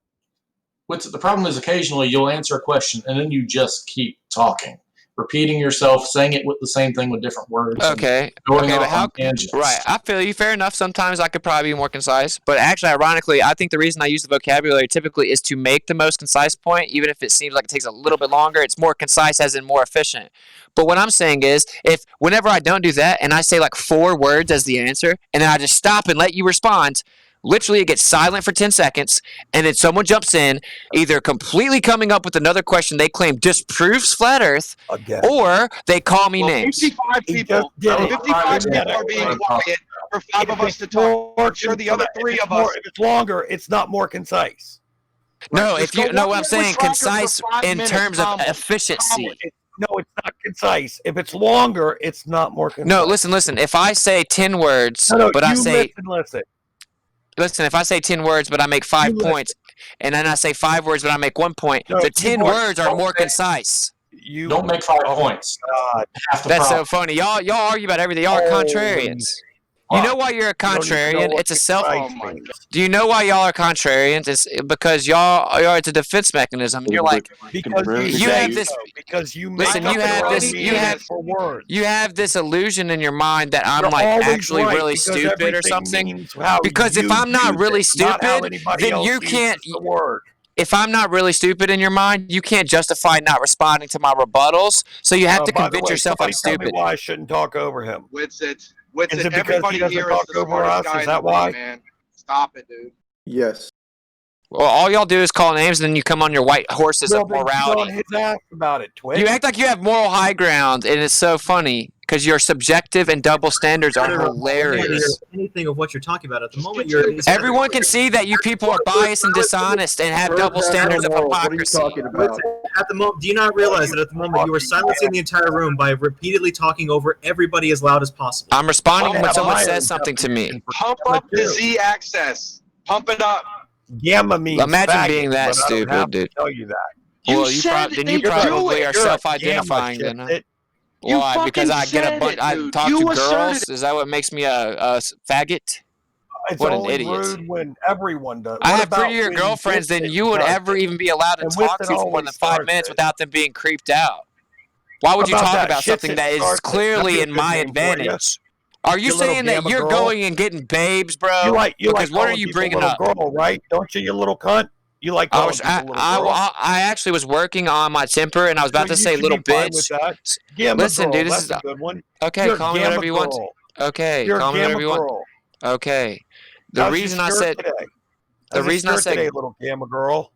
WITSIT, the problem is occasionally you'll answer a question and then you just keep talking, repeating yourself, saying it with the same thing with different words. Okay. Going Okay, off but how? on tangents. Right. I feel you. Fair enough. Sometimes I could probably be more concise, but actually, ironically, I think the reason I use the vocabulary typically is to make the most concise point, even if it seems like it takes a little bit longer. It's more concise, as in more efficient. But what I'm saying is, if whenever I don't do that and I say like 4 words as the answer, and then I just stop and let you respond. Literally, it gets silent for 10 seconds, and then someone jumps in, either completely coming up with another question they claim disproves flat Earth, or they call me names. 55 people. 55 people are being quiet for 5 of us to talk. I'm sure the other 3 of us. If it's longer, it's not more concise. No, Just if you go know what on I'm with saying, Roger for concise 5 in minutes, terms of Tom. efficiency. No, it's not concise. If it's longer, it's not more concise. No, listen. If I say 10 words, but I say listen, if I say 10 words, but I make 5 points, and then I say 5 words, but I make 1 point, the 10 words are more concise. You don't make 5 points. That's so funny. Y'all argue about everything. Y'all are contrarians. fuck. You know why you're a You don't even know contrarian? what It's a the self. Christ means. Do you know why y'all are contrarians? It's because y'all are. It's a defense mechanism. And you're like, Because you have this. because you Listen, make you up have your this. own You have. meanings for words. You have this illusion in your mind that I'm You're like always actually right, really because stupid or everything something. means how Because if you I'm not use really it, not how stupid, anybody then else you uses can't. the word. If I'm not really stupid in your mind, you can't justify not responding to my rebuttals. So you have to By the convince way, yourself I'm somebody tell me stupid. why I shouldn't talk over him. WITSIT, Is it because everybody he doesn't here is talk the over smartest us? guy Is in the that why? room, man. Stop it, dude. Yes. Well, all y'all do is call names, and then you come on your white horses Well, of then get on morality. his ass about it, Twitch. You act like you have moral high ground, and it's so funny because your subjective and double standards are hilarious. Anything of what you're talking about at the moment, you're. Everyone can see that you people are biased and dishonest and have double standards of hypocrisy. At the moment, do you not realize that at the moment you are silencing the entire room by repeatedly talking over everybody as loud as possible? I'm responding when someone says something to me. Pump up the Z-axis. Pump it up. Gamma means Imagine faggot, being that but I don't have stupid, dude. to tell you that. Well, you probably are self-identifying then, huh? Why? Because I get a bunch. I talk to girls. Is that what makes me a faggot? It's What an only idiot! rude when everyone does. I What have about prettier when girlfriends than WITSIT you would does ever it? even be allowed to And talk WITSIT to for more always than 5 starts minutes it. without them being creeped out. Why would you About talk that? about something Shitsit that is starts it. clearly That'd in be a good my name for you. advantage? Are you You little saying that gamma you're girl. going and getting babes, bro? You like Because what are calling you people bringing little up? girl, right? Don't you, you little cunt? You like calling people little girl? I actually was working on my temper, and I was about to you say should little be fine with bitch. that. Gamma Listen, girl, dude, this that's is a good one. okay. You're Call a me whatever gamma you want. girl. Okay, You're a call me whatever gamma you want. girl. Okay. The How's reason your I skirt said today? the How's your reason I skirt said today, little gamma girl.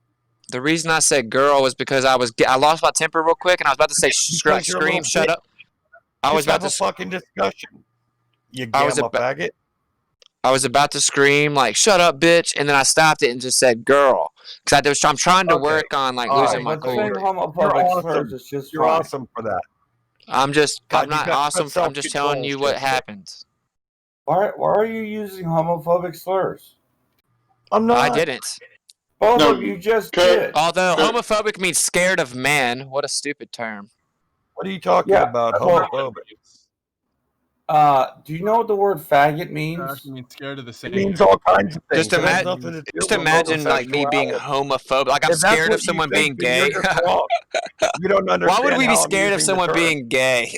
the reason I said girl was because I lost my temper real quick, and I was about to say Because you're a scream, little shut bitch. up. I was Just about have a to fucking discussion. You I was gamma about faggot. I was about to scream like "shut up, bitch," and then I stopped it and just said "girl" because I'm trying to work on like All losing right. my But cool. saying You're homophobic slurs awesome. is just You're fine. awesome for that. I'm God, not you got awesome. good I'm just telling you what self-control, happened. Why are you using homophobic slurs? I'm not. I didn't. Both of you just did. Although homophobic means scared of man. What a stupid term. What are you talking Yeah, about? well, Homophobic. Do you know what the word faggot means? Actually means scared of the same. It means all kinds of things. Just It has imagine, nothing to do just with imagine like me being homosexuality. homophobic. Like I'm If that's scared what of you someone think, being then you're gay. just wrong. You don't understand. Why would we be how I'm scared of using the someone term. being gay?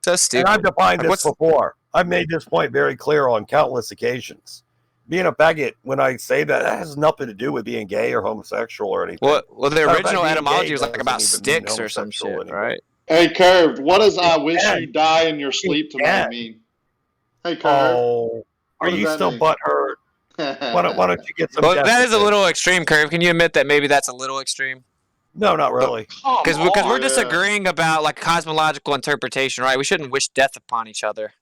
So stupid. And I've defined Like, this before. I've made this point very clear on countless occasions. Being a faggot, when I say that, that has nothing to do with being gay or homosexual or anything. Well, the Matter of fact, original being etymology gay was like doesn't about even mean sticks or some homosexual shit, anymore. right? Hey, Curve, what does I wish can. you die in your sleep tonight mean? Hey, Curve. Oh, are What does you that still mean? butthurt? Why don't you get some Well, that is a justice? little extreme, Curve. Can you admit that maybe that's a little extreme? No, not really. Because we're Yeah. disagreeing about like cosmological interpretation, right? We shouldn't wish death upon each other.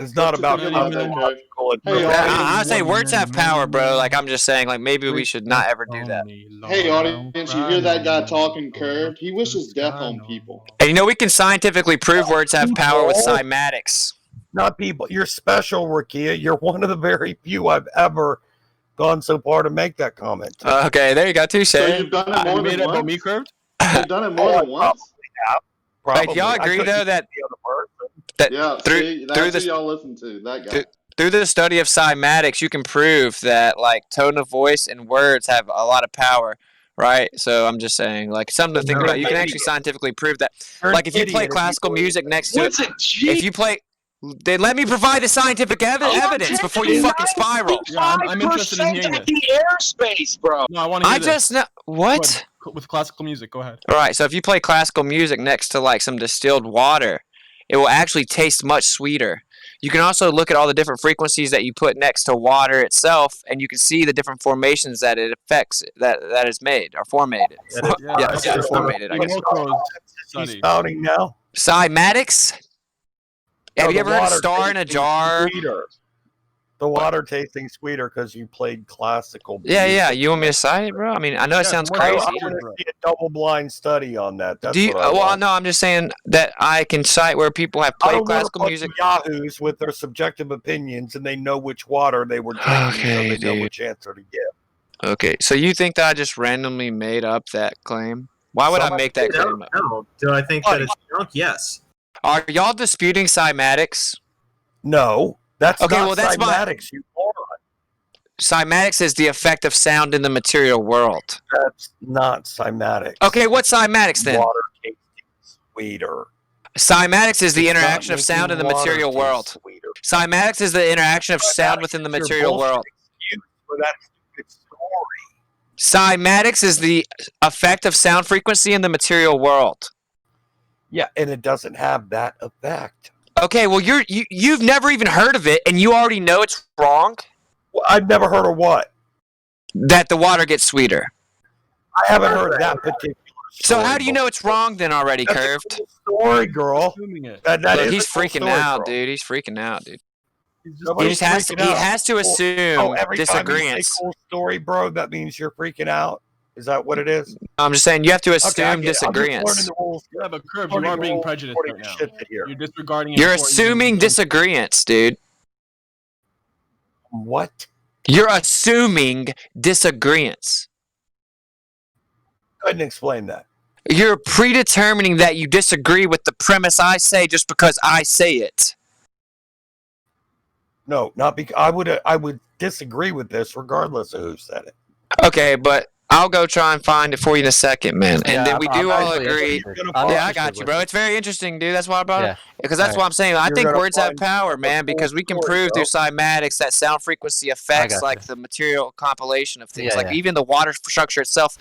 It's not What you about think about that, Curve? Hey, I audience. say words have power, bro. Like I'm just saying, like maybe we should not ever do that. Hey, audience, you hear that guy talking, Curve? He wishes death on people. And you know we can scientifically prove words have power with People. cymatics. Not people. You're special, Rakia. You're one of the very few I've ever gone so far to make that comment. Okay, there you go. Touche. So you've done it more than once? me, Curved? You've done it more than once? Probably. Like, y'all agree though that Yeah, see, that's who y'all listen to, that guy. Through the study of cymatics, you can prove that like tone of voice and words have a lot of power, right? So I'm just saying, like something to think about. You can actually scientifically prove that. Like if you play classical music next to it, if you play, then let me provide the scientific evidence before you fucking spiral. Yeah, I'm interested in hearing this. The airspace, bro. No, I want to hear I just know what. Go ahead. With classical music, go ahead. All right, so if you play classical music next to like some distilled water, it will actually taste much sweeter. You can also look at all the different frequencies that you put next to water itself, and you can see the different formations that it affects that is made or formated. Formated, I guess. He's spouting now. Cymatics? Have you ever heard of star in a jar? The water tasting sweeter because you played classical music. Yeah. You want me to cite it, bro? I mean, I know it sounds crazy. I want to see a double-blind study on that. That's Do you? what I Well, want. no, I'm just saying that I can cite where people have I played don't want a classical bunch music. of yahoos with their subjective opinions, and they know which water they were drinking, so they know which answer to give. Okay, so you think that I just randomly made up that claim? Why would I make that claim up? No. Do I think that it's junk? Yes. Are y'all disputing cymatics? No. That's okay. not Well, that's cymatics, you moron. Cymatics is the effect of sound in the material world. That's not cymatics. Okay, what's cymatics then? Water tasting sweeter. Cymatics is the It's interaction not of sound in the making water material taste world. sweeter. Cymatics is the interaction of sound within the material world. For that stupid story. Cymatics is the effect of sound frequency in the material world. Yeah, and it doesn't have that effect. Okay, well you've never even heard of it, and you already know it's wrong. Well, I've never heard of what? That the water gets sweeter. I haven't heard of that particular story. So how do you know it's wrong then already, That's Curved? a cool story, girl. That Look, is he's a cool freaking story, out, girl. dude. He's freaking out, dude. Nobody's He freaking out. has to assume every time you disagreeance. say cool story, bro, that means you're freaking out. Is that what it is? I'm just saying you have to assume Okay, I get it. I'm just disagreeance. learning the rules. Yeah, but Curb, you are being prejudiced right now. You're disregarding it. You're before assuming even- disagreeance, dude. What? You're assuming disagreeance. Go ahead and explain that. You're predetermining that you disagree with the premise I say just because I say it. No, not because I would disagree with this regardless of who said it. Okay, but I'll go try and find it for you in a second, man. And then we do all agree. Yeah, I got you, bro. It's very interesting, dude. That's why I brought it. Because that's what I'm saying. I think words have power, man, because we can prove through cymatics that sound frequency affects like the material compilation of things. Like even the water structure itself.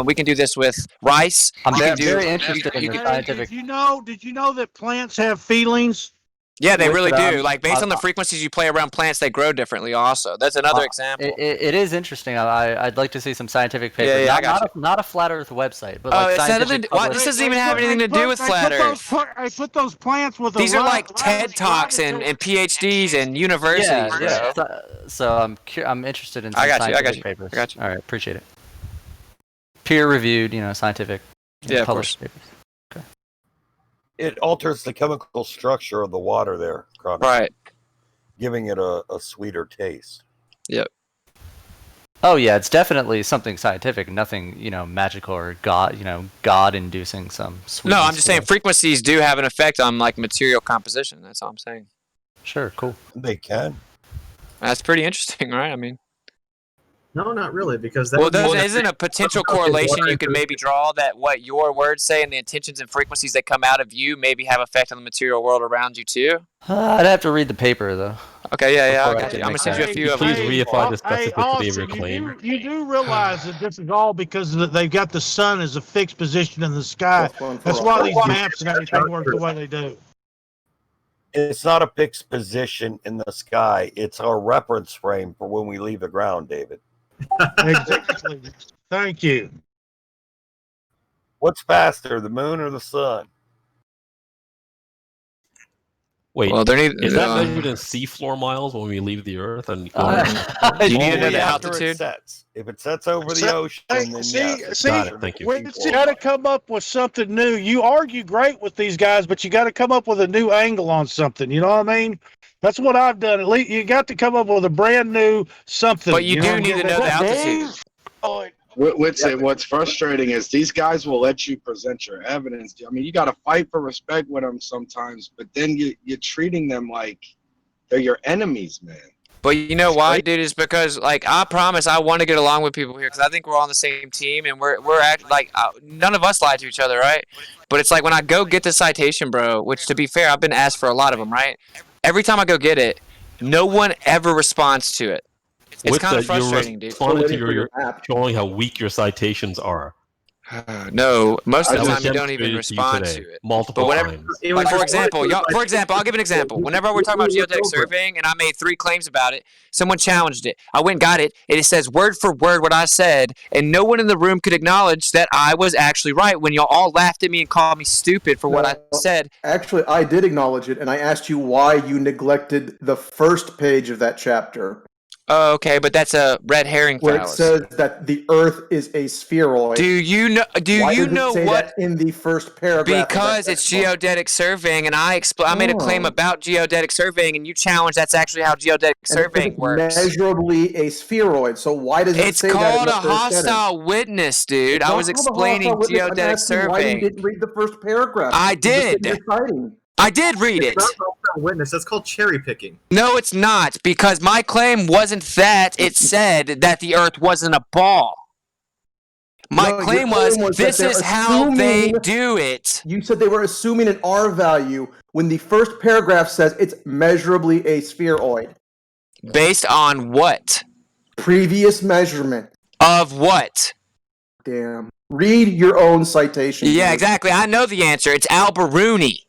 We can do this with rice. I'm very interested in the Hey, scientific. Did you know that plants have feelings? Yeah, they really do. Like based on the frequencies you play around plants, they grow differently. Also, that's another example. It is interesting. I'd like to see some scientific papers. Yeah, I got not a flat Earth website, but Oh, like it's scientific. this doesn't even have anything to do with flat Earth. I put those plants with These are like TED Talks and PhDs and universities. Yeah. So I'm interested in some scientific papers. I got you. All right, appreciate it. Peer-reviewed, scientific. Yeah, of published course. papers. It alters the chemical structure of the water there, Chronic, right? Giving it a sweeter taste. Yep. Oh yeah, it's definitely something scientific. Nothing, magical or God-inducing some. No, I'm just saying frequencies do have an effect on like material composition. That's all I'm saying. Sure, cool. They can. That's pretty interesting, right? I mean. No, not really, because that isn't a potential correlation you could maybe draw that what your words say and the intentions and frequencies that come out of you maybe have effect on the material world around you too? I'd have to read the paper though. Okay, yeah, I got you. I'm gonna send you a few of them. Please reify the specificity of your Austin, claim. You do realize that this is all because they've got the sun as a fixed position in the sky. That's why these maps and everything work the way they do. It's not a fixed position in the sky. It's our reference frame for when we leave the ground, David. Exactly. Thank you. What's faster, the moon or the sun? Wait, well, is that measured in seafloor miles when we leave the Earth? And you need to know the altitude. If it sets over the ocean, then yes. Got it. Thank you. You got to come up with something new. You argue great with these guys, but you got to come up with a new angle on something. You know what I mean? That's what I've done. At least you got to come up with a brand new something. But you do need to know the altitude. What's frustrating is these guys will let you present your evidence. I mean, you got to fight for respect with them sometimes, but then you're treating them like they're your enemies, man. But you know why, dude? Is because like I promise I want to get along with people here because I think we're all on the same team and we're like none of us lie to each other, right? But it's like when I go get the citation, bro. Which to be fair, I've been asked for a lot of them, right? Every time I go get it, no one ever responds to it. It's kind of frustrating, dude. Responding to your showing how weak your citations are. No, most of the time you don't even respond to it. Multiple times. Like for example, I'll give an example. Whenever we're talking about geodetic surveying and I made 3 claims about it, someone challenged it. I went and got it, and it says word for word what I said, and no one in the room could acknowledge that I was actually right when y'all all laughed at me and called me stupid for what I said. Actually, I did acknowledge it, and I asked you why you neglected the first page of that chapter. Oh, okay, but that's a red herring where fallacy. it says that the Earth is a spheroid. Do you know? Why does it say that in the first paragraph? Because it's geodetic surveying, and I made a claim about geodetic surveying, and you challenged that's actually how geodetic surveying works. Measurably a spheroid. So why does it say that? It's called a hostile witness, dude. I was explaining geodetic surveying. Why you didn't read the first paragraph? I did. I did read it. It's not witness. That's called cherry picking. No, it's not, because my claim wasn't that it said that the Earth wasn't a ball. My claim was this is how they do it. You said they were assuming an R value when the first paragraph says it's measurably a spheroid. Based on what? Previous measurement. Of what? Damn. Read your own citation. Yeah, exactly. I know the answer. It's Alberuni.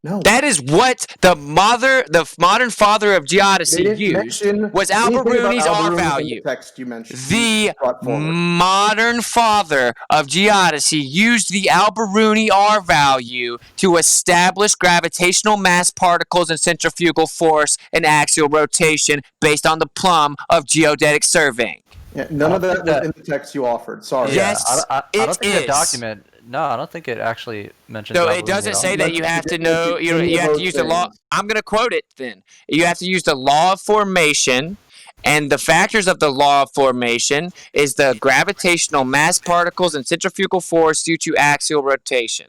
No. That is what the modern father of geodesy used was Alberuni's R value. The text you mentioned. The modern father of geodesy used the Alberuni R value to establish gravitational mass particles and centrifugal force and axial rotation based on the plumb of geodetic surveying. Yeah, none of that was in the text you offered. Sorry. Yes, I don't think the document. No, I don't think it actually mentions. No, it doesn't say that you have to know. You have to use the law. I'm going to quote it. Then you have to use the law of formation, and the factors of the law of formation is the gravitational mass particles and centrifugal force due to axial rotation.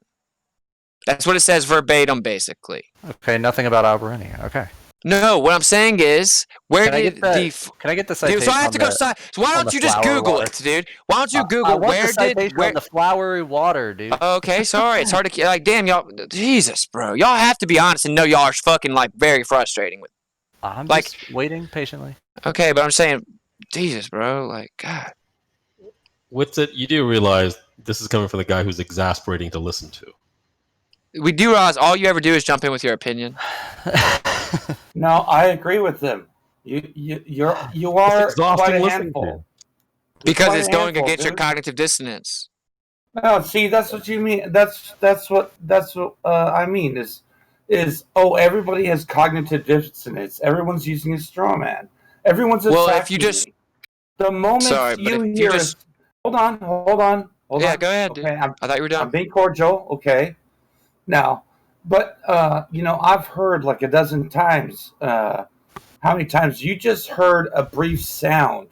That's what it says verbatim, basically. Okay, nothing about Alberuni. Okay. No, what I'm saying is, Can I get the citation? Dude, so I have to go. So why don't you just Google it, dude? Why don't you Google on the flowery water, dude? Okay, sorry, it's hard to damn y'all. Jesus, bro, y'all have to be honest and know y'all are fucking very frustrating with. I'm just waiting patiently. Okay, but I'm saying, Jesus, bro, God. WITSIT, you do realize this is coming from the guy who's exasperating to listen to. We do realize all you ever do is jump in with your opinion. No, I agree with them. You are quite a handful. Because it's going against your cognitive dissonance. No, see, that's what you mean. That's what I mean is everybody has cognitive dissonance. Everyone's using a straw man. Everyone's attacking if you just me. The moment you hear hold on. Yeah, go ahead, dude. Okay, I thought you were done. I'm being cordial, okay. Now, but I've heard like a dozen times. How many times you just heard a brief sound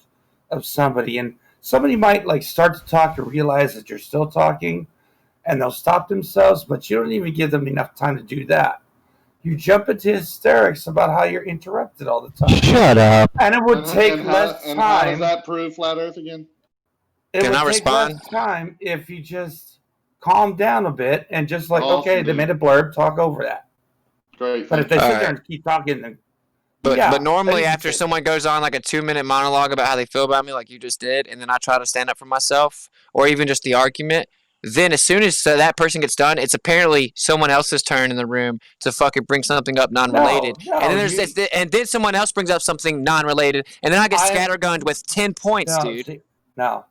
of somebody, and somebody might start to talk and realize that you're still talking, and they'll stop themselves, but you don't even give them enough time to do that. You jump into hysterics about how you're interrupted all the time. Shut up. And it would take less time. And how does that prove flat Earth again? It would take less time if you just calm down a bit and just okay, they made a blurb, talk over that. Great. But if they sit there and keep talking, then But normally after someone goes on a 2-minute monologue about how they feel about me like you just did, and then I try to stand up for myself, or even just the argument, then as soon as that person gets done, it's apparently someone else's turn in the room to fucking bring something up non-related. And then someone else brings up something non-related, and then I get scattergunned with 10 points, dude. No,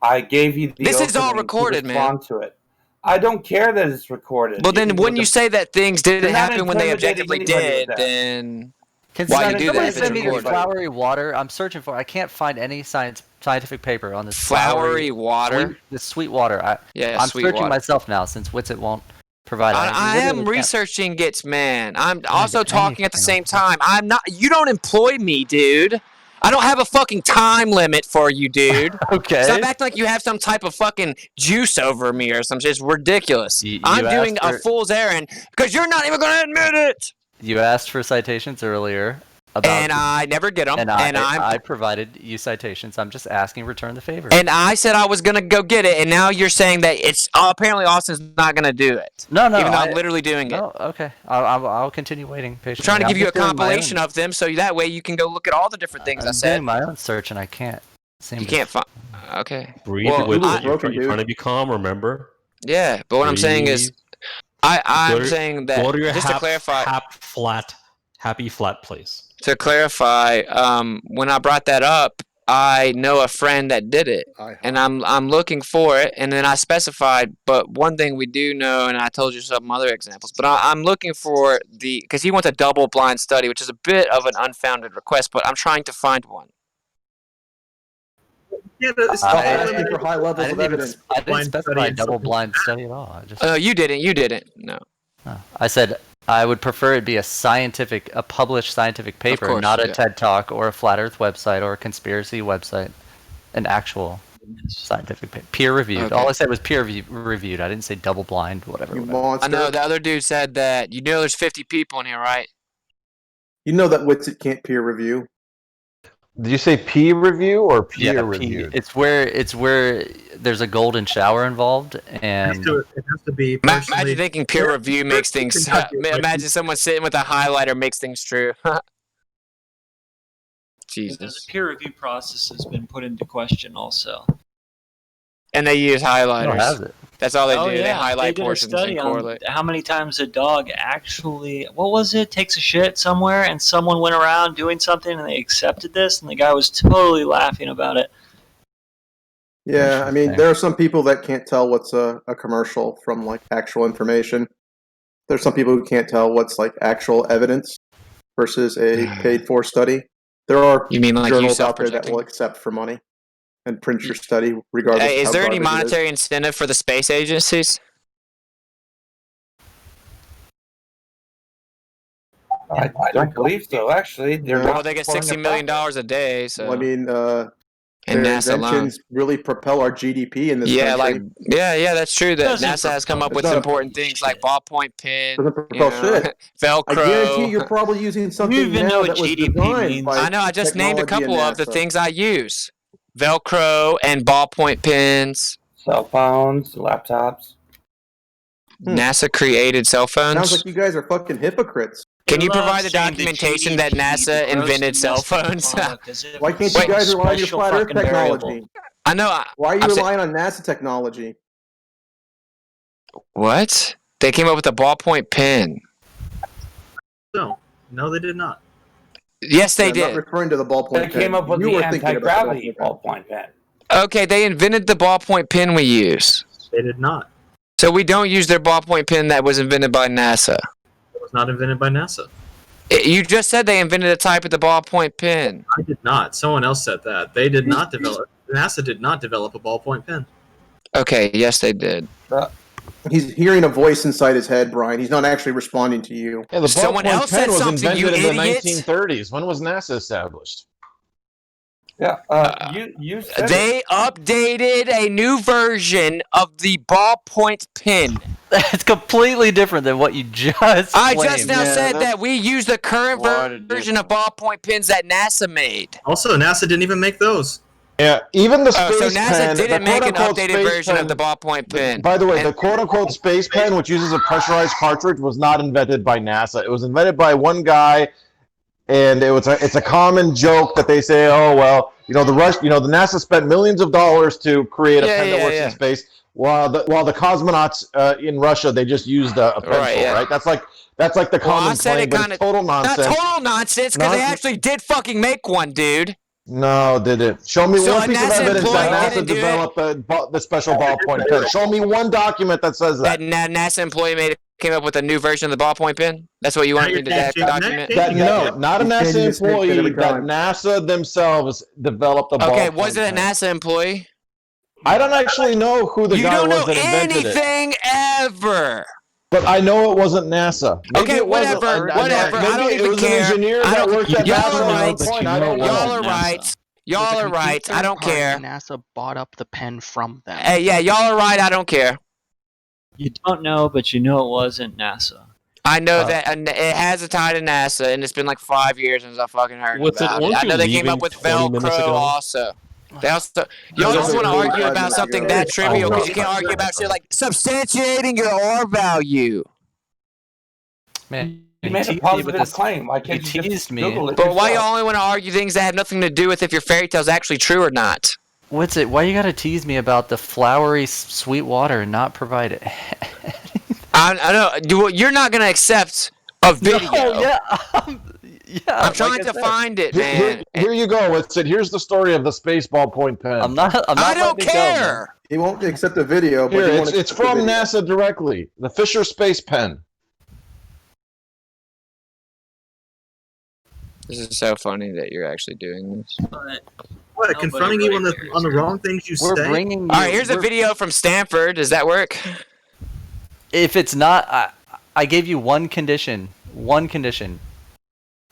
I gave you the This is all recorded, man. To it. I don't care that it's recorded. Well, then when you say that things didn't happen when they objectively did, then... Can somebody send me the flowery water? I'm searching for. I can't find any scientific paper on this flowery water. This sweet water. I'm searching myself now since WITSIT won't provide. I am researching it, man. I'm also talking at the same time. I'm not. You don't employ me, dude. I don't have a fucking time limit for you, dude. Okay. Stop acting like you have some type of fucking juice over me or something. It's ridiculous. I'm doing a fool's errand because you're not even going to admit it. You asked for citations earlier. And I never get them. And I provided you citations. I'm just asking return the favor. And I said I was going to go get it, and now you're saying that it's apparently Austin's not going to do it. No. Even though I'm literally doing it. No, okay. I'll continue waiting patiently. I'm trying to give you a compilation of them, so that way you can go look at all the different things I said. I'm doing my own search, and I can't. You can't find... Okay. Breathe with it. You're trying to be calm, remember? Yeah, but what I'm saying is... I'm saying that, just to clarify... happy flat place. To clarify, when I brought that up, I know a friend that did it, and I'm looking for it, and then I specified, but one thing we do know, and I told you some other examples, but I'm looking for because he wants a double-blind study, which is a bit of an unfounded request, but I'm trying to find one. Yeah, for high levels of evidence. I didn't specify a double-blind study at all. You didn't. No. I said I would prefer it be a published scientific paper, not a TED Talk or a Flat Earth website or a conspiracy website. An actual. Scientific peer reviewed. Okay. All I said was peer reviewed. I didn't say double blind, whatever. I know the other dude said that. There's 50 people in here, right? You know that WITSIT can't peer review. Did you say peer review or peer review? It's where there's a golden shower involved, and It has to be. Imagine thinking peer review makes things. Imagine someone sitting with a highlighter makes things true. Jesus. The peer review process has been put into question also. And they use highlighters. That's all they do. Yeah. They highlight did portions a study and correlate. on how many times a dog actually, what was it, takes a shit somewhere, and someone went around doing something and they accepted this, and the guy was totally laughing about it. Yeah, I mean, there are some people that can't tell what's a commercial from like actual information. There's some people who can't tell what's like actual evidence versus a paid-for study. There are journals out there that will accept for money and print your study regardless. Hey, of is how there any garbage it monetary incentive for the space agencies? I don't believe so. Actually, Well, they get $60 million a day. So Well, I mean, and their NASA alone. inventions really propel our GDP in this country. Yeah, that's true. That Doesn't NASA has come up with It's not important things like ballpoint pen, Doesn't propel shit. Velcro. I guarantee you're probably using something now that was designed by I know. I just named a technology couple and of the NASA. things I use: Velcro and ballpoint pens. Cell phones, laptops. NASA created cell phones. Sounds like you guys are fucking hypocrites. Can you provide the documentation that NASA invented cell phones? Why can't you guys rely on your flat Earth technology? I know. Why are you relying on NASA technology? What? They came up with a ballpoint pen. No, they did not. Yes, they I'm did. not referring to the ballpoint They pen. came up with You the were thinking about the anti-gravity ballpoint pen. Okay, they invented the ballpoint pen we use. They did not. So we don't use their ballpoint pen that was invented by NASA. It was not invented by NASA. You just said they invented a type of the ballpoint pen. I did not. Someone else said that. They did not develop. NASA did not develop a ballpoint pen. Okay, yes, they did. He's hearing a voice inside his head, Brian. He's not actually responding to you. Yeah, the Someone ballpoint else said pen was something, invented you in the idiot. 1930s. When was NASA established? Yeah, you said They updated a new version of the ballpoint pen. That's completely different than what you just I claimed. just now said that we use the current version of ballpoint pens that NASA made. Also, NASA didn't even make those. Yeah, even the space So NASA pen, didn't the make an quote-unquote updated space version pen, of the ballpoint pen. By the way, the quote-unquote space pen, which uses a pressurized cartridge, was not invented by NASA. It was invented by one guy, and it's a common joke that they say, oh well, the NASA spent millions of dollars to create a pen that works in space, while the cosmonauts in Russia, they just used a pencil, right? That's like the common claim, but it's total nonsense. Not total nonsense, because they actually did fucking make one, dude. No, didn't. Show me So one a piece of NASA evidence employee that NASA didn't do developed the special ballpoint pen. Show me one document that says that. That NASA employee came up with a new version of the ballpoint pen? That's what you want me to document? No, not a NASA employee. That NASA themselves developed the ballpoint Okay, was it a pen. NASA employee? I don't actually know who the guy was that invented it. You don't know anything ever. But I know it wasn't NASA. Maybe Okay, it wasn't. whatever. I don't even it was care. an engineer that worked at Y'all NASA. are at right. one point. I don't know. Y'all are right. Y'all are right. I don't care. NASA bought up the pen from them. Hey, yeah, y'all are right. I don't care. You don't know, but you know it wasn't NASA. I know that and it has a tie to NASA, and it's been like 5 years since I fucking heard about it. I know they came up with Velcro also. Y'all just want to argue about something that trivial because you can't argue about shit like substantiating your R value. Man, You made a positive claim. Why can't you teased just me. Google it But why you yourself? only want to argue things that have nothing to do with if your fairy tale's actually true or not? What's it? Why you gotta tease me about the flowery sweet water and not provide it? I know. You're not going to accept a video. No, yeah, I'm trying to find it, man. Here you go. Here's the story of the space ballpoint pen. I'm not I don't care. He won't accept a video, but Here, he won't it's accept the from video. NASA directly. The Fisher Space Pen. This is so funny that you're actually doing this. What? Confronting you on the wrong things you We're say? bringing you. All right, here's a video from Stanford. Does that work? If it's not, I gave you one condition. One condition.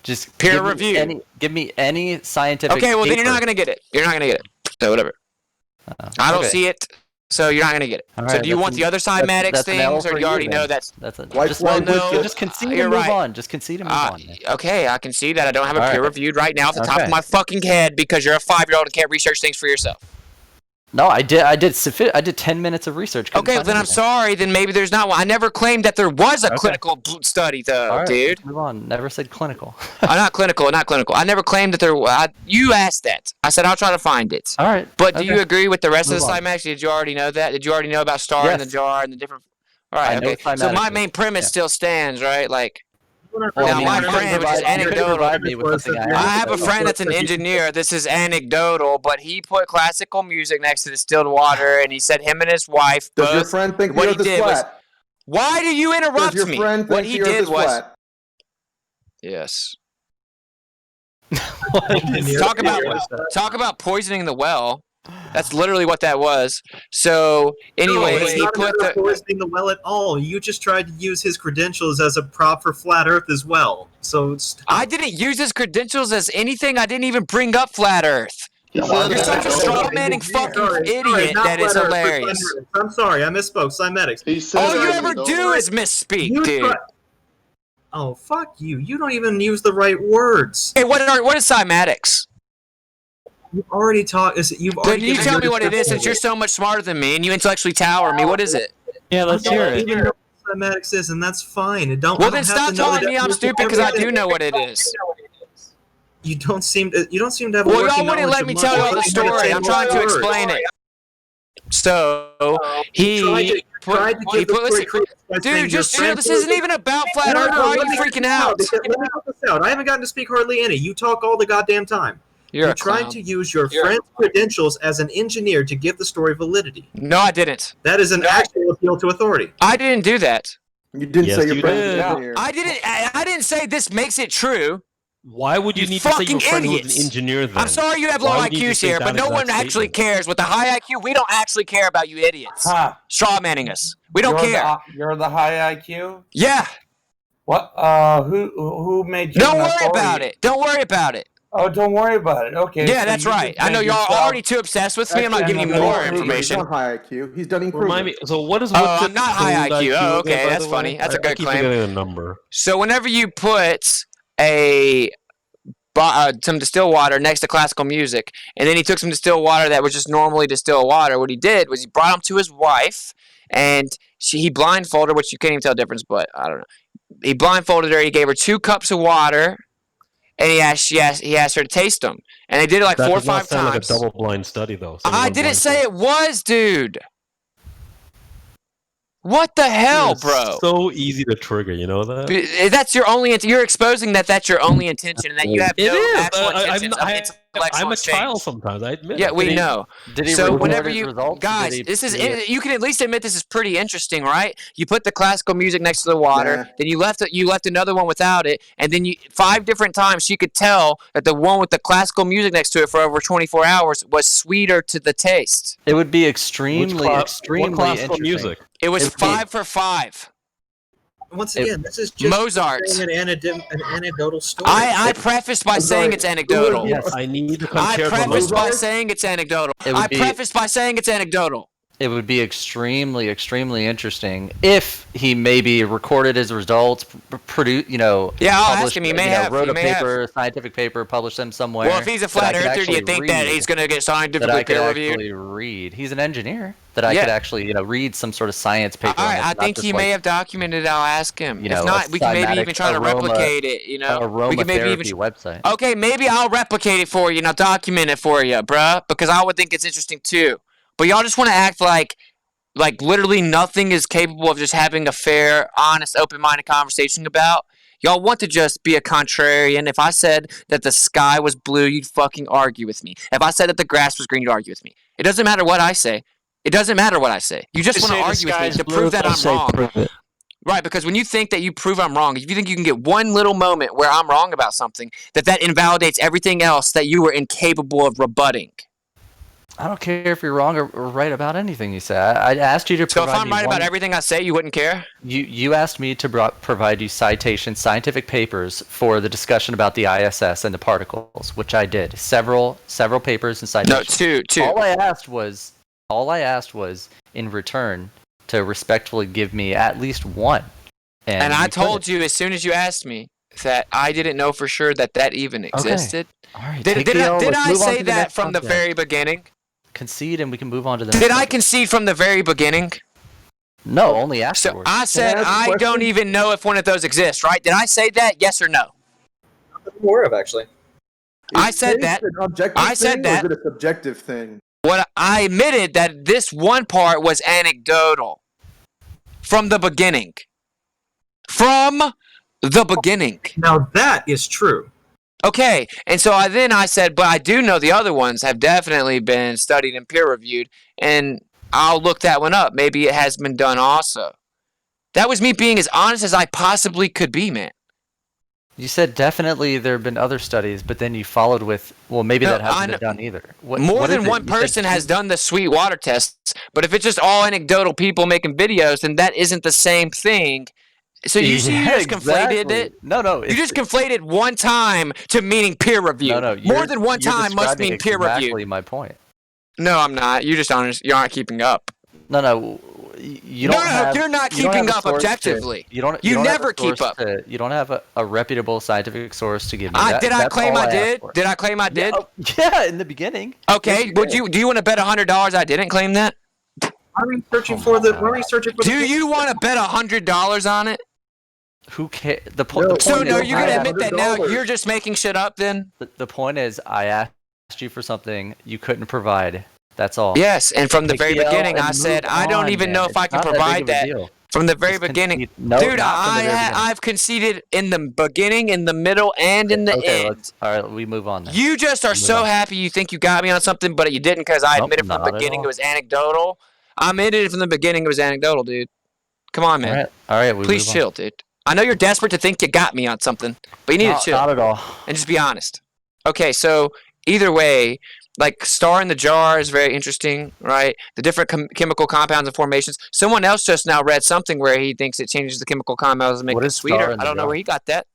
Just peer review. Give me any scientific. Okay, well then you're paper. not gonna get it. You're not gonna get it. So whatever. I don't see it, so you're not gonna get it. All So right, do you want the other cymatics things, or do you already know that's? Just concede and move on. Just concede and move on. Okay, I can see that I don't have a All right. peer-reviewed right now off the top Okay. of my fucking head because you're a 5-year-old and can't research things for yourself. No, I did 10 minutes of research. Couldn't Okay, find then I'm anything. sorry. Then maybe there's not one. I never claimed that there was a clinical study, though, All right, dude. let's move on. Never said clinical. Not clinical. I never claimed that there. You asked that. I said I'll try to find it. All right. But do you agree with the rest of Move the on. cymatics? Did you already know that? Did you already know about star in the Yes. jar and the different? All right. I know Okay. what So my cymatics main is. premise still stands, right? Like. Well, Now, I mean, my you couldn't friend, which is provide- you couldn't anecdotal. provide me with something I have a friend that's an engineer. This is anecdotal, but he put classical music next to distilled water, and he said him and his wife Does both. your friend think the what he Earth is did was. flat? Why do you interrupt Does your me? friend What think he the Earth did is was. flat? Yes. Talk about poisoning the well. That's literally what that was. So anyway, it's he not put about poisoning the well at all. You just tried to use his credentials as a prop for flat Earth as well. So I didn't use his credentials as anything. I didn't even bring up flat Earth. You're such a straw-manning fucking idiot not that is flat Earth, but hilarious. cymatics. I'm sorry, I misspoke. Cymatics. All you ever do is misspeak, dude. Oh, fuck you. You don't even use the right words. Hey, what is cymatics? You've already talked. You've Then already you given tell your me what it is, description. since you're so much smarter than me and you intellectually tower me. What is it? Yeah, let's I hear don't it. even know what cymatics is, and that's fine. It don't. Well, I then don't have stop to know the telling me I'm definition stupid of because I everything. do know what it is. You don't seem to. You don't seem to have. Well, a y'all working wouldn't knowledge let of me much. tell you all the You story. say I'm trying to words. explain it. So he dude, just chill. This isn't even about flat Earth. Why are you freaking out? Let me put this out. I haven't gotten to speak hardly any. You talk all the goddamn time. You're You a tried clown. to use your friend's credentials as an engineer to give the story validity. No, I didn't. That is an actual appeal to authority. I didn't do that. You didn't Yes, say your you friend was did. an engineer. I didn't say this makes it true. Why would you need to say fucking your friend was idiots. an engineer then? I'm sorry you have low Why would you IQs just say here, that but no exact one actually statement? cares. With the high IQ, we don't actually care about you idiots. Straw-manning us. We don't care. You're the high IQ. Yeah. What? Who made you? Don't an worry authority? about it. Don't worry about it. Oh, don't worry about it. Okay. Yeah, so that's you right. just I know made y'all are yourself- already too obsessed with me. I'm not giving you more information. He's not high IQ. He's done Remind me. So what is Oh, WITSIT I'm not high code IQ. Oh, again, okay, by that's the way? funny. That's a I good keep claim. forgetting the number. So whenever you put some distilled water next to classical music, and then he took some distilled water that was just normally distilled water, what he did was he brought him to his wife, and he blindfolded her, which you can't even tell the difference, but I don't know. He blindfolded her. He gave her 2 cups of water, and he asked her to taste them. And they did it like That 4 or does not 5 sound like a times. double-blind study, though. I didn't say it was, dude. What the hell, It's bro? so easy to trigger, you know that? That's your only. You're exposing that that's your only intention, and that you have It no is. actual intentions of intellectual I'm a exchange. child sometimes. I admit. Yeah, it. we know. Did he So record whenever his you results? guys, Did he- this is did he- you can at least admit this is pretty interesting, right? You put the classical music next to the water, Nah. then you left another one without it, and then 5 different times she could tell that the one with the classical music next to it for over 24 hours was sweeter to the taste. It would be extremely what interesting. classical music? It was It would be- 5 for 5. Once again, this is just Mozart. saying an anecdotal story. I prefaced by saying it's anecdotal. Yes. I need to I compare prefaced the by saying it's anecdotal. It would I be- prefaced by saying it's anecdotal. It would be extremely, extremely interesting if he maybe recorded his results, produced, Yeah, I'll ask published, him. He may have. wrote He a may have. paper, a scientific paper, published them somewhere. Well, if he's a that flat I could earther, do you actually think that read, he's going to get that scientifically I could peer reviewed? actually read? He's an engineer. That I Yeah. could actually, read some sort of science paper. All on right, it, I not think just he may have documented it. I'll ask him. If a not, we can maybe cymatic even try to replicate it. We can maybe even. website. Okay, maybe I'll replicate it for you and I'll document it for you, bruh, because I would think it's interesting too. But y'all just want to act like literally nothing is capable of just having a fair, honest, open-minded conversation about. Y'all want to just be a contrarian. If I said that the sky was blue, you'd fucking argue with me. If I said that the grass was green, you'd argue with me. It doesn't matter what I say. It doesn't matter what I say. You just want to argue with me to prove that I'm wrong. Right, because when you think that you prove I'm wrong, if you think you can get one little moment where I'm wrong about something, that invalidates everything else that you were incapable of rebutting. I don't care if you're wrong or right about anything you say. I asked you to So provide if I'm me right one- about everything I say, you wouldn't care? You asked me to provide you citations, scientific papers for the discussion about the ISS and the particles, which I did. Several papers and citations. No, two. All I asked was All I asked was, in return, to respectfully give me at least one. And I told you as soon as you asked me that I didn't know for sure that even existed. All right. Did I say that from the very beginning? Concede, and we can move on to the. Did I concede from the very beginning? No, only afterwards. So I said I don't even know if one of those exists, right? Did I say that? Yes or no? I'm aware of actually. I said that. An objective I said thing, that. Or is it a subjective thing? What I admitted that this one part was anecdotal from the beginning. From the beginning. Now that is true. Okay, and so I said, but I do know the other ones have definitely been studied and peer-reviewed, and I'll look that one up. Maybe it has been done also. That was me being as honest as I possibly could be, man. You said definitely there have been other studies, but then you followed with, well, maybe that hasn't been done either. More than one person has done the sweet water tests, but if it's just all anecdotal people making videos, then that isn't the same thing. So you just conflated it? No. You just conflated one time to meaning peer review. No. More than one time must mean peer review. Exactly my point. No, I'm not. You're just honest. You aren't keeping up. No. You don't. You're not keeping up objectively. You never keep up. You don't have a reputable scientific source to give me. Did I claim I did? Did I claim I did? Yeah, in the beginning. Okay. Do you want to bet $100 I didn't claim that? Why are you searching for the? Do you want to bet $100 on it? Who cares? The point. So no, you're gonna admit that now. You're just making shit up. Then the point is, I asked you for something you couldn't provide. That's all. Yes, and from the very beginning, I said I don't even know if I can provide that. From the very beginning, dude, I've conceded in the beginning, in the middle, and in the end. All right, we move on. Then. You just are so happy you think you got me on something, but you didn't because I admitted from the beginning it was anecdotal. I admitted from the beginning it was anecdotal, dude. Come on, man. All right. Please chill, dude. I know you're desperate to think you got me on something, but you need to chill. Not at all. And just be honest. Okay, so either way, like star in the jar is very interesting, right? The different chemical compounds and formations. Someone else just now read something where he thinks it changes the chemical compounds and makes it sweeter. I don't know where he got that.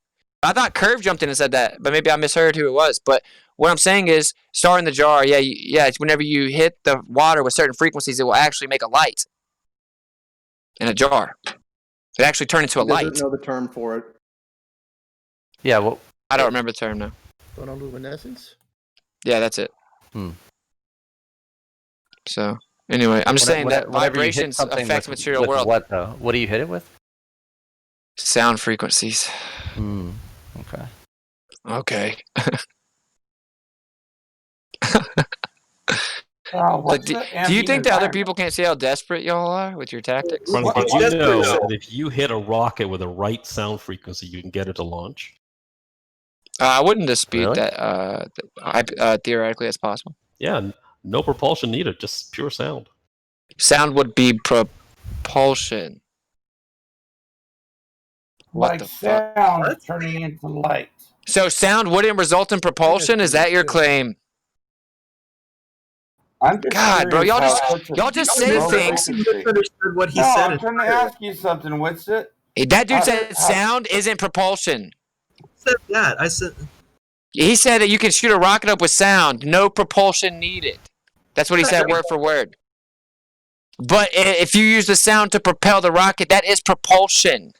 I thought Curve jumped in and said that, but maybe I misheard who it was. But what I'm saying is, star in the jar, it's whenever you hit the water with certain frequencies, it will actually make a light in a jar. It actually turned into a light. I don't know the term for it. Yeah, well, I don't remember the term now. Photoluminescence? Yeah, that's it. So, anyway, I'm just saying that vibrations affect material world. What though? What do you hit it with? Sound frequencies. Okay. Okay. Do you think that other people can't see how desperate y'all are with your tactics? Did you know that if you hit a rocket with the right sound frequency, you can get it to launch? I wouldn't dispute that. Theoretically, it's possible. Yeah, no propulsion needed, just pure sound. Sound would be propulsion. Like sound turning into light. So sound wouldn't result in propulsion? Is that your claim? God, bro, y'all just say things. What he said. said. I'm trying to ask you something, WITSIT. That dude said sound isn't propulsion. Said that. I said. He said that you can shoot a rocket up with sound, no propulsion needed. That's what he said, word for word. But if you use the sound to propel the rocket, that is propulsion.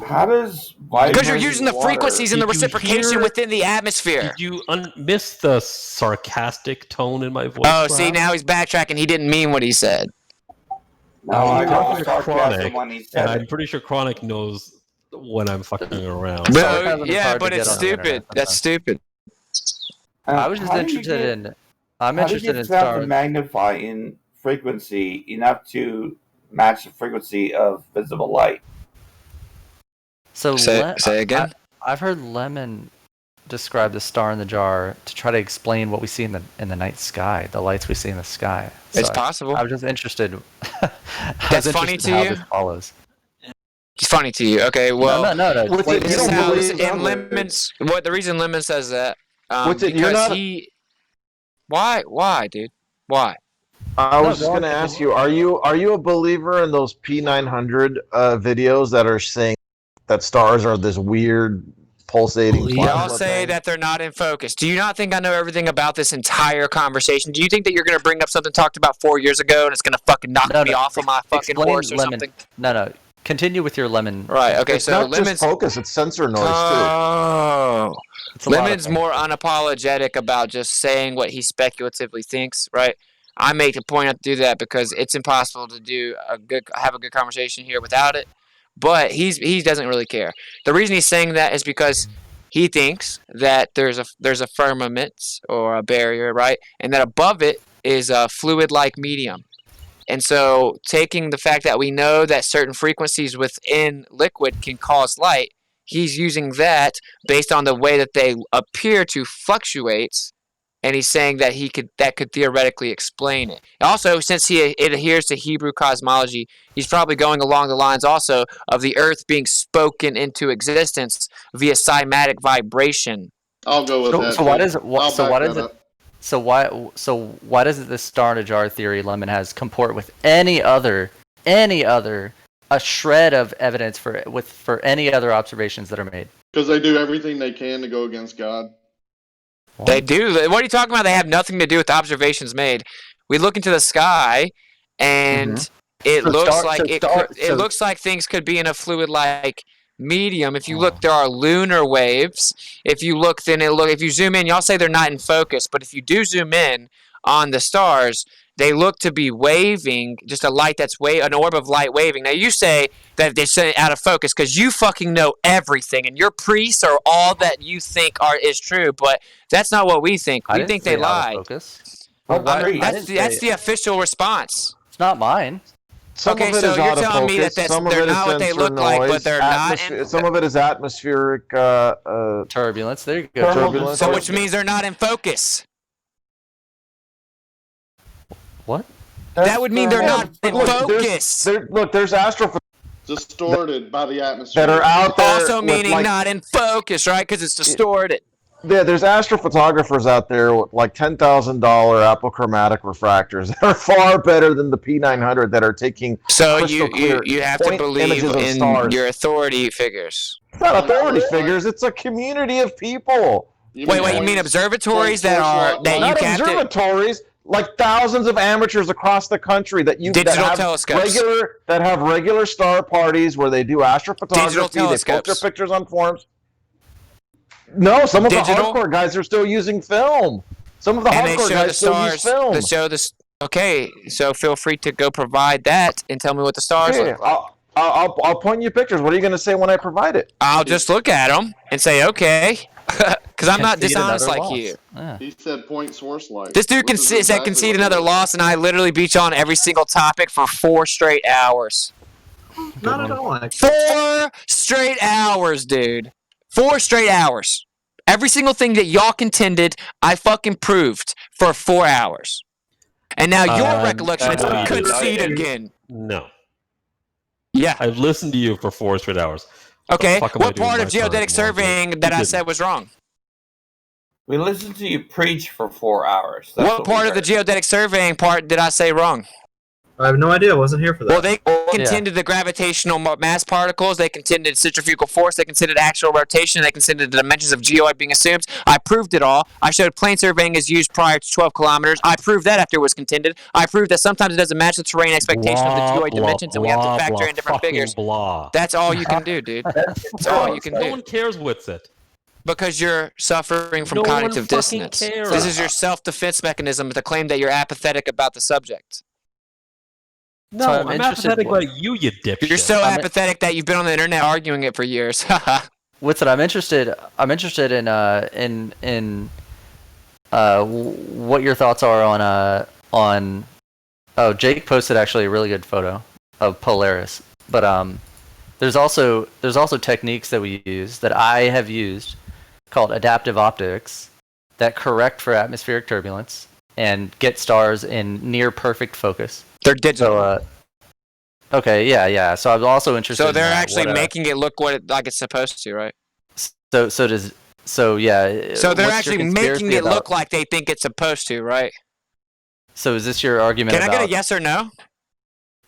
How does because you're using the frequencies and the reciprocation within the atmosphere. Did you miss the sarcastic tone in my voice? Oh, see, now he's backtracking. He didn't mean what he said. No, I got sarcasm when he said and I'm pretty sure Chronic knows when I'm fucking around. No, yeah, but it's stupid. That's stupid. I was just interested in. I'm interested in stars. To magnify in frequency enough to match the frequency of visible light. So say again. I've heard Lemon describe the star in the jar to try to explain what we see in the night sky, the lights we see in the sky. So it's possible. I was just interested. That's funny to you. This follows. It's funny to you. Okay, well, no. In Lemon's, what the reason Lemon says that? Why, dude? Why? I was just gonna ask you: Are you a believer in those P900 videos that are saying that stars are this weird pulsating Y'all plasma say thing. that they're not in focus. Do you not think I know everything about this entire conversation? Do you think that you're going to bring up something talked about 4 years ago and it's going to fucking knock me off of my fucking horse or something? No. Continue with your lemon. Right. Okay. It's so not Lemon's just focus; it's sensor noise Oh. a lot of Lemon's more unapologetic about just saying what he speculatively thinks. Right. I make a point not to do that because it's impossible to have a good conversation here without it. But he doesn't really care. The reason he's saying that is because he thinks that there's a firmament or a barrier, right, and that above it is a fluid-like medium. And so, taking the fact that we know that certain frequencies within liquid can cause light, he's using that based on the way that they appear to fluctuate. And he's saying that that could theoretically explain it. Also, since it adheres to Hebrew cosmology, he's probably going along the lines also of the Earth being spoken into existence via cymatic vibration. I'll go with that. So why does it? Why doesn't this star in a jar theory Lemon has comport with any other a shred of evidence for any other observations that are made? Because they do everything they can to go against God. They do. What are you talking about? They have nothing to do with observations made. We look into the sky, and it looks like things could be in a fluid-like medium. If you look, there are lunar waves. If you look, if you zoom in, y'all say they're not in focus, but if you do zoom in on the stars, they look to be waving, just a light that's an orb of light waving. Now you say that they're out of focus because you fucking know everything, and your priests are all that you think is true, but that's not what we think. We think they lied. That's the official response. It's not mine. Some of it is out of focus. Some of it is sensor noise. Some of it is atmospheric turbulence. There you go. Turbulence. So which means they're not in focus. What? That would mean they're not in focus. There's astrophotographers distorted by the atmosphere that are out there. Also meaning not in focus, right? Because it's distorted. Yeah, there's astrophotographers out there with like $10,000 apochromatic refractors that are far better than the P900 that are taking. So you have to believe in your authority figures. It's not authority figures. It's a community of people. Wait, you mean observatories that you can't observatories? Like thousands of amateurs across the country that have regular star parties where they do astrophotography. They post their pictures on forums. No, some of the hardcore guys are still using film. Some of the hardcore guys still use film. They show this. Okay, so feel free to go provide that and tell me what the stars look like. I'll point you pictures. What are you going to say when I provide it? I'll just look at them and say okay, because I'm not dishonest like you. Yeah. He said point source light. This dude concede another loss, and I literally beat you on every single topic for 4 straight hours. Not at all. 4 straight hours, dude. 4 straight hours. Every single thing that y'all contended, I fucking proved for 4 hours. And now your recollection is concede again. No. Yeah. I've listened to you for 4 straight hours. Okay. What part of geodetic surveying that I said was wrong? We listened to you preach for 4 hours. What part of the geodetic surveying part did I say wrong? I have no idea. I wasn't here for that. Well, they contended the gravitational mass particles. They contended centrifugal force. They considered actual rotation. They considered the dimensions of geoid being assumed. I proved it all. I showed plane surveying is used prior to 12 kilometers. I proved that after it was contended. I proved that sometimes it doesn't match the terrain expectation of the geoid dimensions, and we have to factor in different figures. That's all you can do, dude. That's all you can do. No one cares WITSIT. Because you're suffering from cognitive dissonance. Cares. This is your self-defense mechanism to claim that you're apathetic about the subject. No, I'm apathetic about you dipshit. You're so apathetic that you've been on the internet arguing it for years. WITSIT, I'm interested in what your thoughts are on. Oh, Jake posted actually a really good photo of Polaris, but there's also techniques that we use that I have used called adaptive optics that correct for atmospheric turbulence and get stars in near perfect focus. They're digital. So, okay, yeah. So I'm also interested. So they're actually making it look like it's supposed to, right? So yeah. So they're actually making it look like they think it's supposed to, right? So is this your argument? Can I get a yes or no?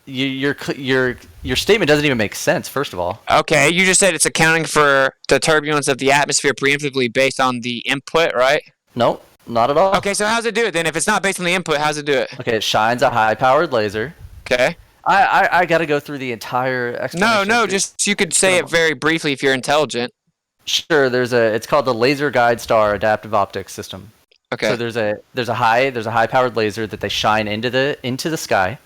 your statement doesn't even make sense. First of all. Okay, you just said it's accounting for the turbulence of the atmosphere preemptively based on the input, right? Nope, not at all. Okay, so how's it do it then? If it's not based on the input, how's it do it? Okay, it shines a high-powered laser. Okay. I got to go through the entire explanation. No, just you could say it very briefly if you're intelligent. Sure, it's called the Laser Guide Star Adaptive Optics System. Okay. So there's a high-powered laser that they shine into the sky,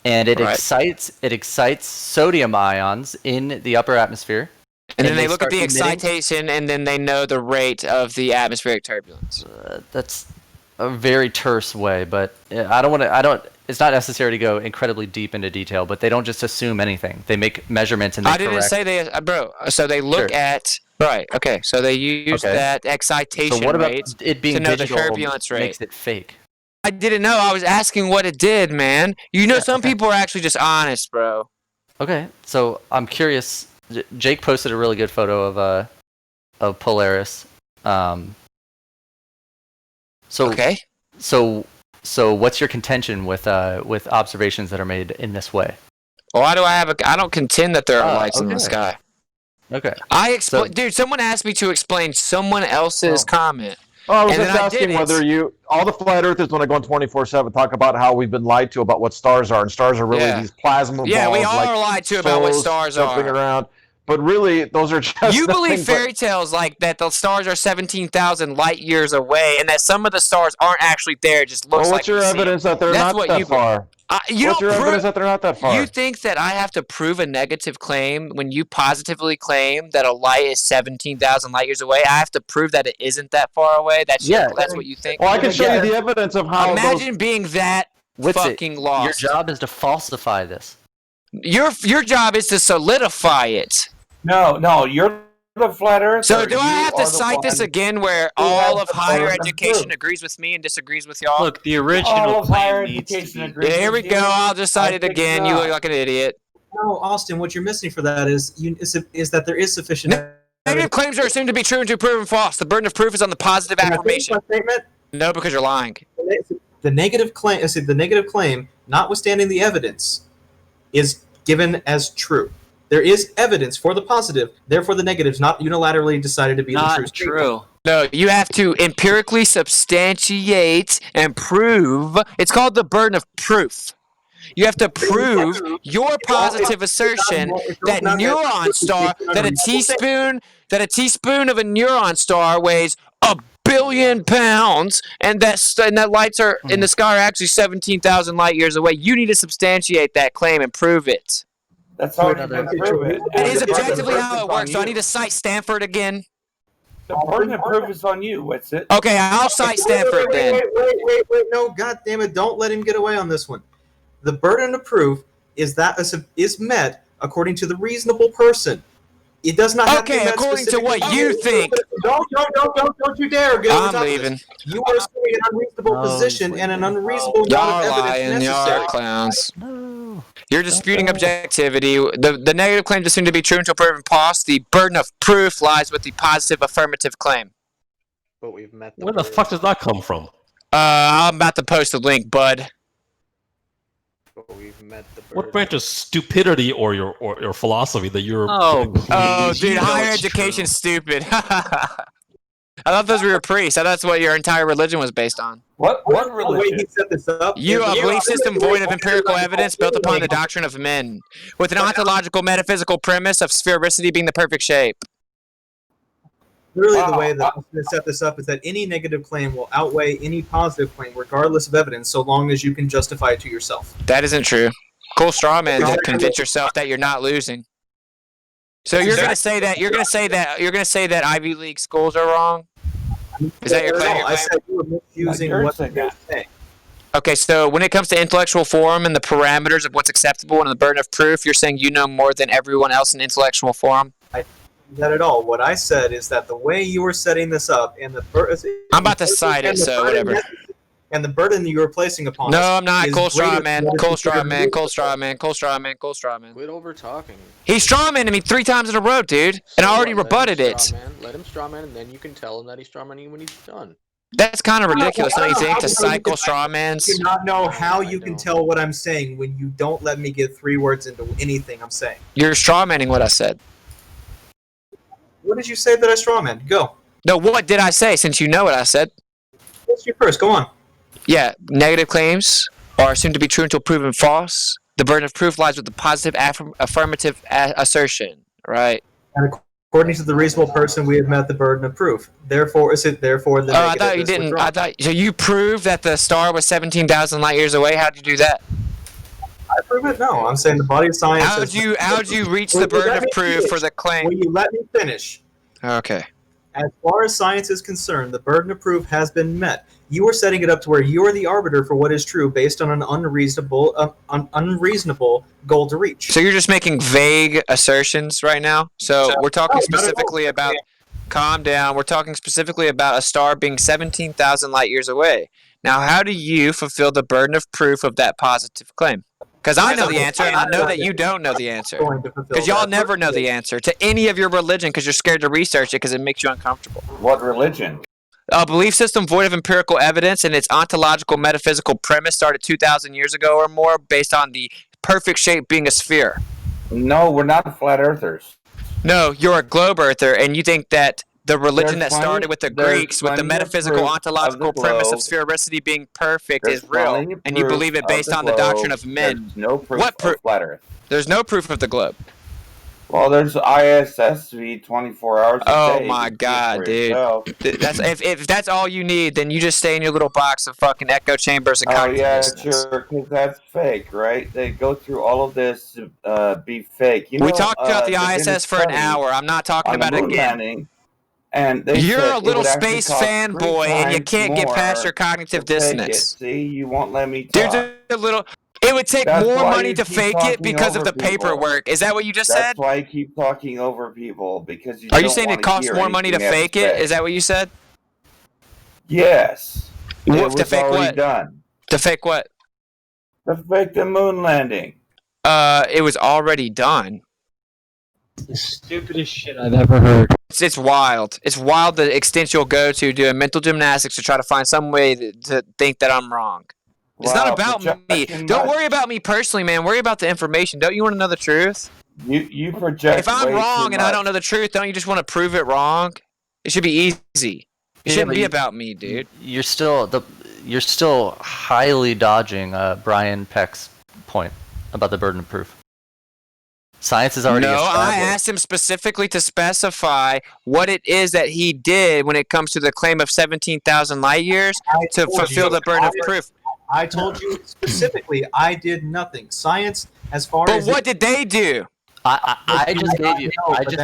and it excites sodium ions in the upper atmosphere. And then they look at the excitation, and then they know the rate of the atmospheric turbulence. That's a very terse way, but it's not necessary to go incredibly deep into detail, but they don't just assume anything. They make measurements and they correct. I didn't say they, bro. So they look at, right, okay, so they use that excitation rate to know the turbulence rate. Makes it fake. I didn't know. I was asking what it did, man. You know, some people are actually just honest, bro. Okay, so I'm curious. Jake posted a really good photo of Polaris. So what's your contention with observations that are made in this way? Well, why do I don't contend that there are lights in the sky. Okay. Dude, someone asked me to explain someone else's comment. Oh, I was just asking whether all the flat earthers when I go on 24/7 talk about how we've been lied to about what stars are, and stars are really these plasma balls. Yeah, we are lied to about what stars are. Around. But really, those are just you believe fairy tales like that the stars are 17,000 light years away, and that some of the stars aren't actually there. It just looks like. What's your evidence that they're not that far? What's your evidence that they're not that far? You think that I have to prove a negative claim when you positively claim that a light is 17,000 light years away? I have to prove that it isn't that far away. That's what you think. Well, I can show you the evidence of how. Imagine being that fucking lost. Your job is to falsify this. Your job is to solidify it. No, you're the flat earther. So do I have to cite this again where all of higher education agrees with me and disagrees with y'all? Look, the original claim needs to be... Here we go. I'll just cite it again. You look like an idiot. No, Austin, what you're missing for that is that there is sufficient... Negative claims are assumed to be true until proven false. The burden of proof is on the positive affirmation. No, because you're lying. The negative claim, notwithstanding the evidence, is given as true. There is evidence for the positive, therefore the negative is not unilaterally decided to be the true. Not true. No, you have to empirically substantiate and prove. It's called the burden of proof. You have to prove your positive assertion that a teaspoon of a neuron star weighs 1 billion pounds, and that lights are in the sky are actually 17,000 light years away. You need to substantiate that claim and prove it. That's already been proven. It is objectively how it works. So I need to cite Stanford again. The burden of proof is on you. What's it? Okay, I'll cite Stanford then. Wait! No, God damn it! Don't let him get away on this one. The burden of proof is met according to the reasonable person. It does not have to be met according to what you think. Don't you dare go on top leaving. of this. You are assuming an unreasonable position and an unreasonable amount of evidence necessary. Y'all clowns. You're disputing objectivity. The negative claim is assumed to be true until proven false. The burden of proof lies with the positive affirmative claim. But we've met. Where the fuck does that come from? I'm about to post a link, bud. But we've met the burden. What branch of stupidity or your philosophy that you're? Oh, dude, higher education's stupid. I thought those were priests. I thought that's what your entire religion was based on. What religion? He set this up. A belief system void of empirical evidence built upon the doctrine of men, with an ontological metaphysical premise of sphericity being the perfect shape. Literally, the way that I'm going to set this up is that any negative claim will outweigh any positive claim, regardless of evidence, so long as you can justify it to yourself. That isn't true. Cool straw man to convince yourself that you're not losing. So you're going to say that Ivy League schools are wrong? Is that your claim? No, I said you were misusing what they're saying. Okay, so when it comes to intellectual forum and the parameters of what's acceptable and the burden of proof, you're saying you know more than everyone else in intellectual forum? I didn't do that at all. What I said is that the way you were setting this up and I'm about to cite it, so whatever. And the burden that you were placing upon No, us I'm not. is Cool straw man. greater Cool straw than man. Cool straw man. Cool straw man. Cool straw man. Quit over talking. He strawmanned me 3 times in a row, dude, and I already rebutted it. Let him strawman, and then you can tell him that he's strawmanning you when he's done. That's kind of ridiculous, don't you think, to cycle straw mans? Do not know how you can tell what I'm saying when you don't let me get 3 words into anything I'm saying. You're straw manning what I said. What did you say that I strawman? Go. No, what did I say, since you know what I said? What's your first? Go on. Yeah, negative claims are assumed to be true until proven false. The burden of proof lies with the positive affirmative assertion, right? And according to the reasonable person, we have met the burden of proof. Therefore, is it therefore the negative? I thought you didn't. I thought so. You proved that the star was 17,000 light years away. How'd you do that? I prove it. No, I'm saying the body of science. How'd you reach the burden of proof for the claim? Will you let me finish? Okay. As far as science is concerned, the burden of proof has been met. You are setting it up to where you are the arbiter for what is true based on an unreasonable goal to reach. So you're just making vague assertions right now? So we're talking specifically about... Calm down. We're talking specifically about a star being 17,000 light years away. Now, how do you fulfill the burden of proof of that positive claim? Because I know the answer, and I know that you don't know the answer. Because y'all never know the answer to any of your religion because you're scared to research it because it makes you uncomfortable. What religion? A belief system void of empirical evidence and its ontological metaphysical premise started 2,000 years ago or more based on the perfect shape being a sphere. No, we're not flat earthers. No, you're a globe earther, and you think that the religion that started with the Greeks, with the metaphysical ontological premise of sphericity being perfect, is real, and you believe it based on the doctrine of men. There's no proof of flat Earth. There's no proof of the globe. Well, there's ISS feed 24 hours a day. Oh my god, dude! That's if that's all you need, then you just stay in your little box of fucking echo chambers and cognitive dissonance. Sure, because that's fake, right? They go through all of this to be fake. You know, we talked about the ISS for an hour. I'm not talking about it again. Landing, and they You're a little space fanboy, and you can't get past your cognitive dissonance. See, you won't let me talk. There's a little. It would take more money to fake it because of the paperwork. Is that what you just said? That's why you keep talking over people, because you Are you saying it costs more money to fake it? Is that what you said? Yes. To fake what? Done. To fake what? To fake the moon landing. It was already done. The stupidest shit I've ever heard. It's wild. It's wild the extent you'll go to doing mental gymnastics to try to find some way to think that I'm wrong. It's not about me. Don't worry about me personally, man. Worry about the information. Don't you want to know the truth? You project. If I'm wrong and I don't know the truth, don't you just want to prove it wrong? It should be easy. It shouldn't be about me, dude. You're still highly dodging Brian Peck's point about the burden of proof. Science is already established. I asked him specifically to specify what it is that he did when it comes to the claim of 17,000 light years to fulfill the burden of proof. I told you specifically I did nothing. Science, as far But as... what did they do? I just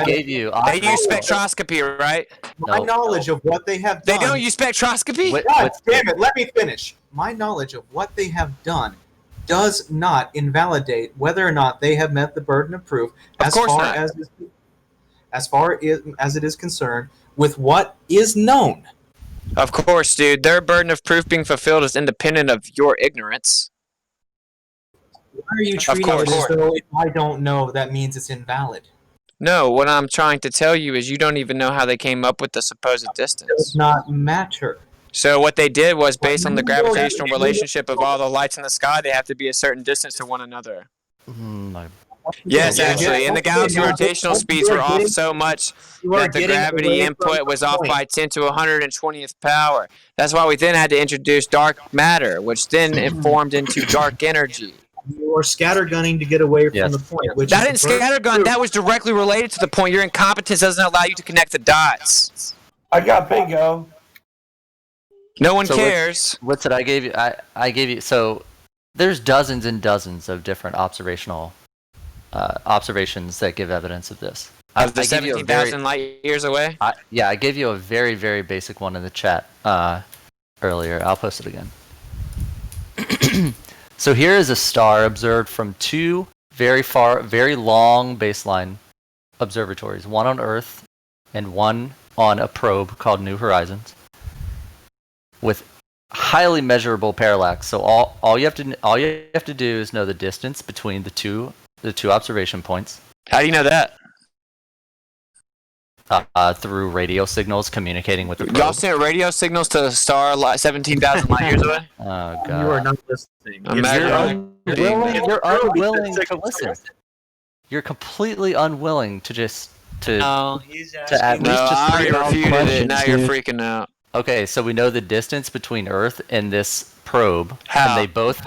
gave you. They use spectroscopy, right? My knowledge of what they have done... They don't use spectroscopy? God damn it, let me finish. My knowledge of what they have done does not invalidate whether or not they have met the burden of proof as far as it is concerned with what is known. Of course, dude. Their burden of proof being fulfilled is independent of your ignorance. Why are you treating it as though if I don't know, that means it's invalid? No, what I'm trying to tell you is you don't even know how they came up with the supposed distance. It does not matter. So what they did was based on the gravitational relationship of all the lights in the sky, they have to be a certain distance to one another. Yes, actually, and the galaxy rotational speeds were off so much that the gravity input was off by 10 to 120th power. That's why we then had to introduce dark matter, which then informed into dark energy. You are scattergunning to get away from the point. Which that didn't scattergun. That was directly related to the point. Your incompetence doesn't allow you to connect the dots. I got bingo. No one cares. What's that I gave you? I gave you. So there's dozens and dozens of different observations that give evidence of this. Of the 17,000 light years away? I gave you a very, very basic one in the chat earlier. I'll post it again. So here is a star observed from two very long baseline observatories, one on Earth and one on a probe called New Horizons, with highly measurable parallax. So all you have to do is know the distance between the two observation points. How do you know that? through radio signals communicating with the probe. Y'all sent radio signals to the star 17,000 light years away? Oh god. You are not listening. You're unwilling to listen. You're completely unwilling to just to No, he's to at asking. least No, just I already figure out refuted it. questions, Now you're dude. freaking out. Okay, so we know the distance between Earth and this probe, How? and they both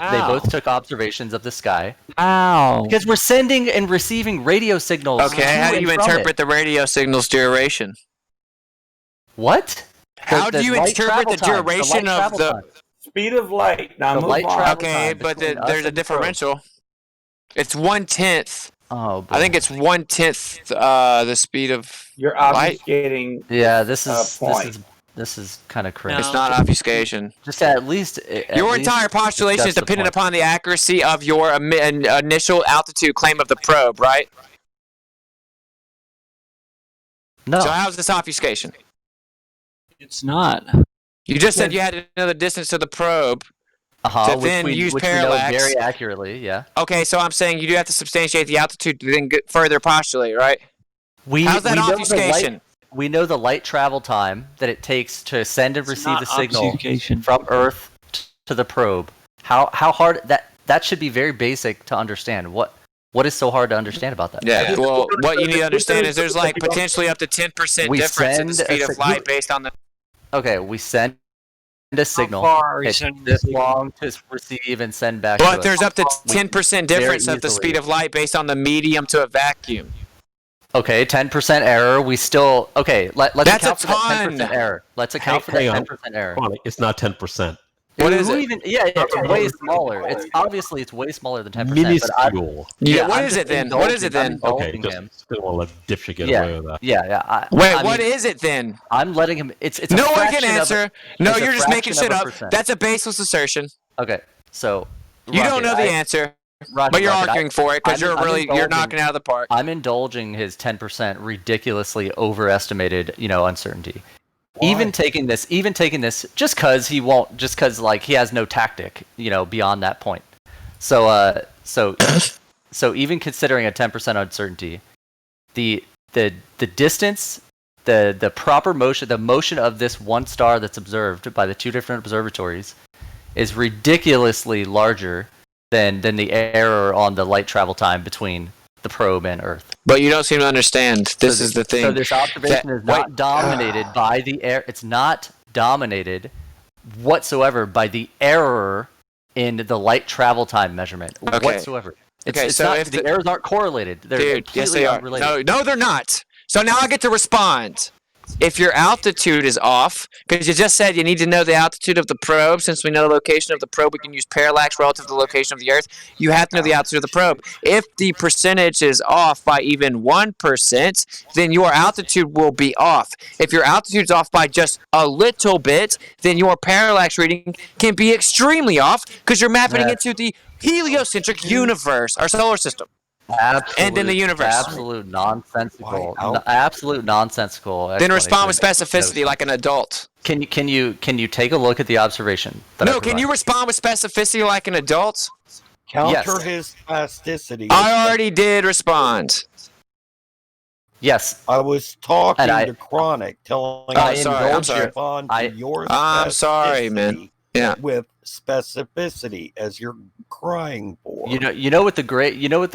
took observations of the sky. How? Because we're sending and receiving radio signals. Okay, how do you interpret the radio signal's duration? What? How do you interpret the duration of the speed of light? Now The move light on. travel Okay, time but between us there's a and the probe. differential. It's 1/10. Oh, boy. I think it's 1/10 the speed of You're light. obfuscating. Yeah, this is point. this is kind of crazy. It's not obfuscation. Just at least Your entire postulation is dependent upon the accuracy of your initial altitude claim of the probe, right? No. So how's this obfuscation? It's not. You just said you had to know the distance to the probe to which then we, use which we know parallax. very accurately. Yeah. Okay, so I'm saying you do have to substantiate the altitude to then get further postulate, right? How's that obfuscation? We know the light travel time that it takes to send and receive not the signal obfuscation. from Earth to the probe. How hard that should be very basic to understand. What is so hard to understand about that? Yeah, well, what you need to understand is there's like potentially up to 10% We difference in the send a speed of signal- light based on the... Okay, we send a signal. far are we It's sending the this signal? long to receive and send back. But to there's us. up to We 10% very difference of the easily- speed of light based on the medium to a vacuum. Okay, 10% error. We still let's That's account a for that ton. 10% error. Let's account for that Hang on. 10% error. Chronic, it's not 10%. What is Who it? Even, yeah, it's way smaller. It's obviously way smaller than 10%. Minuscule. Yeah, what I'm is just it then? What is it then? indulging Okay, him. just don't want to let dipshit get Yeah, away with that. yeah. Wait, I what mean, is it then? I'm letting him. It's a No one fraction can of answer. No, it's a you're just making fraction shit of a up. percent. That's a baseless assertion. Okay, so You don't know the answer, but you're arguing for it because you're knocking it out of the park. I'm indulging his 10% ridiculously overestimated, uncertainty. Even taking this, just because he won't, just because like he has no tactic, beyond that point. So even considering a 10% uncertainty, the distance, the proper motion, the motion of this one star that's observed by the two different observatories, is ridiculously larger than the error on the light travel time between the probe and Earth. But you don't seem to understand. This is the thing. So this observation is not dominated by the error. It's not dominated whatsoever by the error in the light travel time measurement whatsoever. It's not, the errors aren't correlated. They're completely yes, they are. unrelated. No, they're not. So now I get to respond. If your altitude is off, because you just said you need to know the altitude of the probe, since we know the location of the probe, we can use parallax relative to the location of the Earth. You have to know the altitude of the probe. If the percentage is off by even 1%, then your altitude will be off. If your altitude is off by just a little bit, then your parallax reading can be extremely off because you're mapping into the heliocentric universe, our solar system. And in the universe. Absolute nonsensical. Absolute nonsensical. Then respond with specificity like an adult. Can you take a look at the observation? No, can you respond with specificity like an adult? Counter his plasticity. I already did respond. Yes. I was talking to Chronic, telling I'm him sorry. I'm sorry. respond to your I'm sorry, man. Yeah. With specificity as you're crying for. You know what the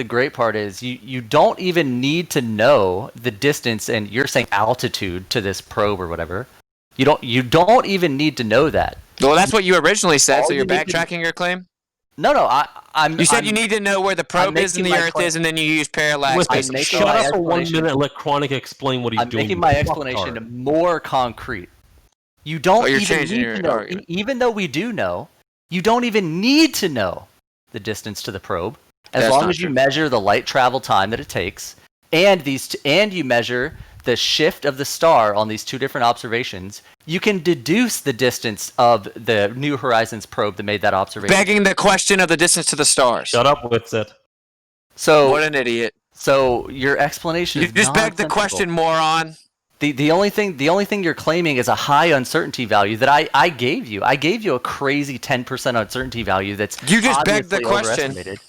great part is? You don't even need to know the distance, and you're saying altitude to this probe or whatever. You don't even need to know that. Well, that's what you originally said, so you're backtracking your claim? No, I'm. You said you need to know where the probe is and the Earth is, and then you use parallax. Shut up for 1 minute and let Chronic explain what he's doing. I'm making my explanation more concrete. You don't even need to know. Argument. Even though we do know, you don't even need to know the distance to the probe, as long as you measure the light travel time that it takes, and you measure the shift of the star on these two different observations. You can deduce the distance of the New Horizons probe that made that observation. Begging the question of the distance to the stars. Shut up, WITSIT. So what an idiot. So your explanation is you just begged the question, moron. The only thing you're claiming is a high uncertainty value that I gave you. I gave you a crazy 10% uncertainty value that's you just begged the obviously question. overestimated.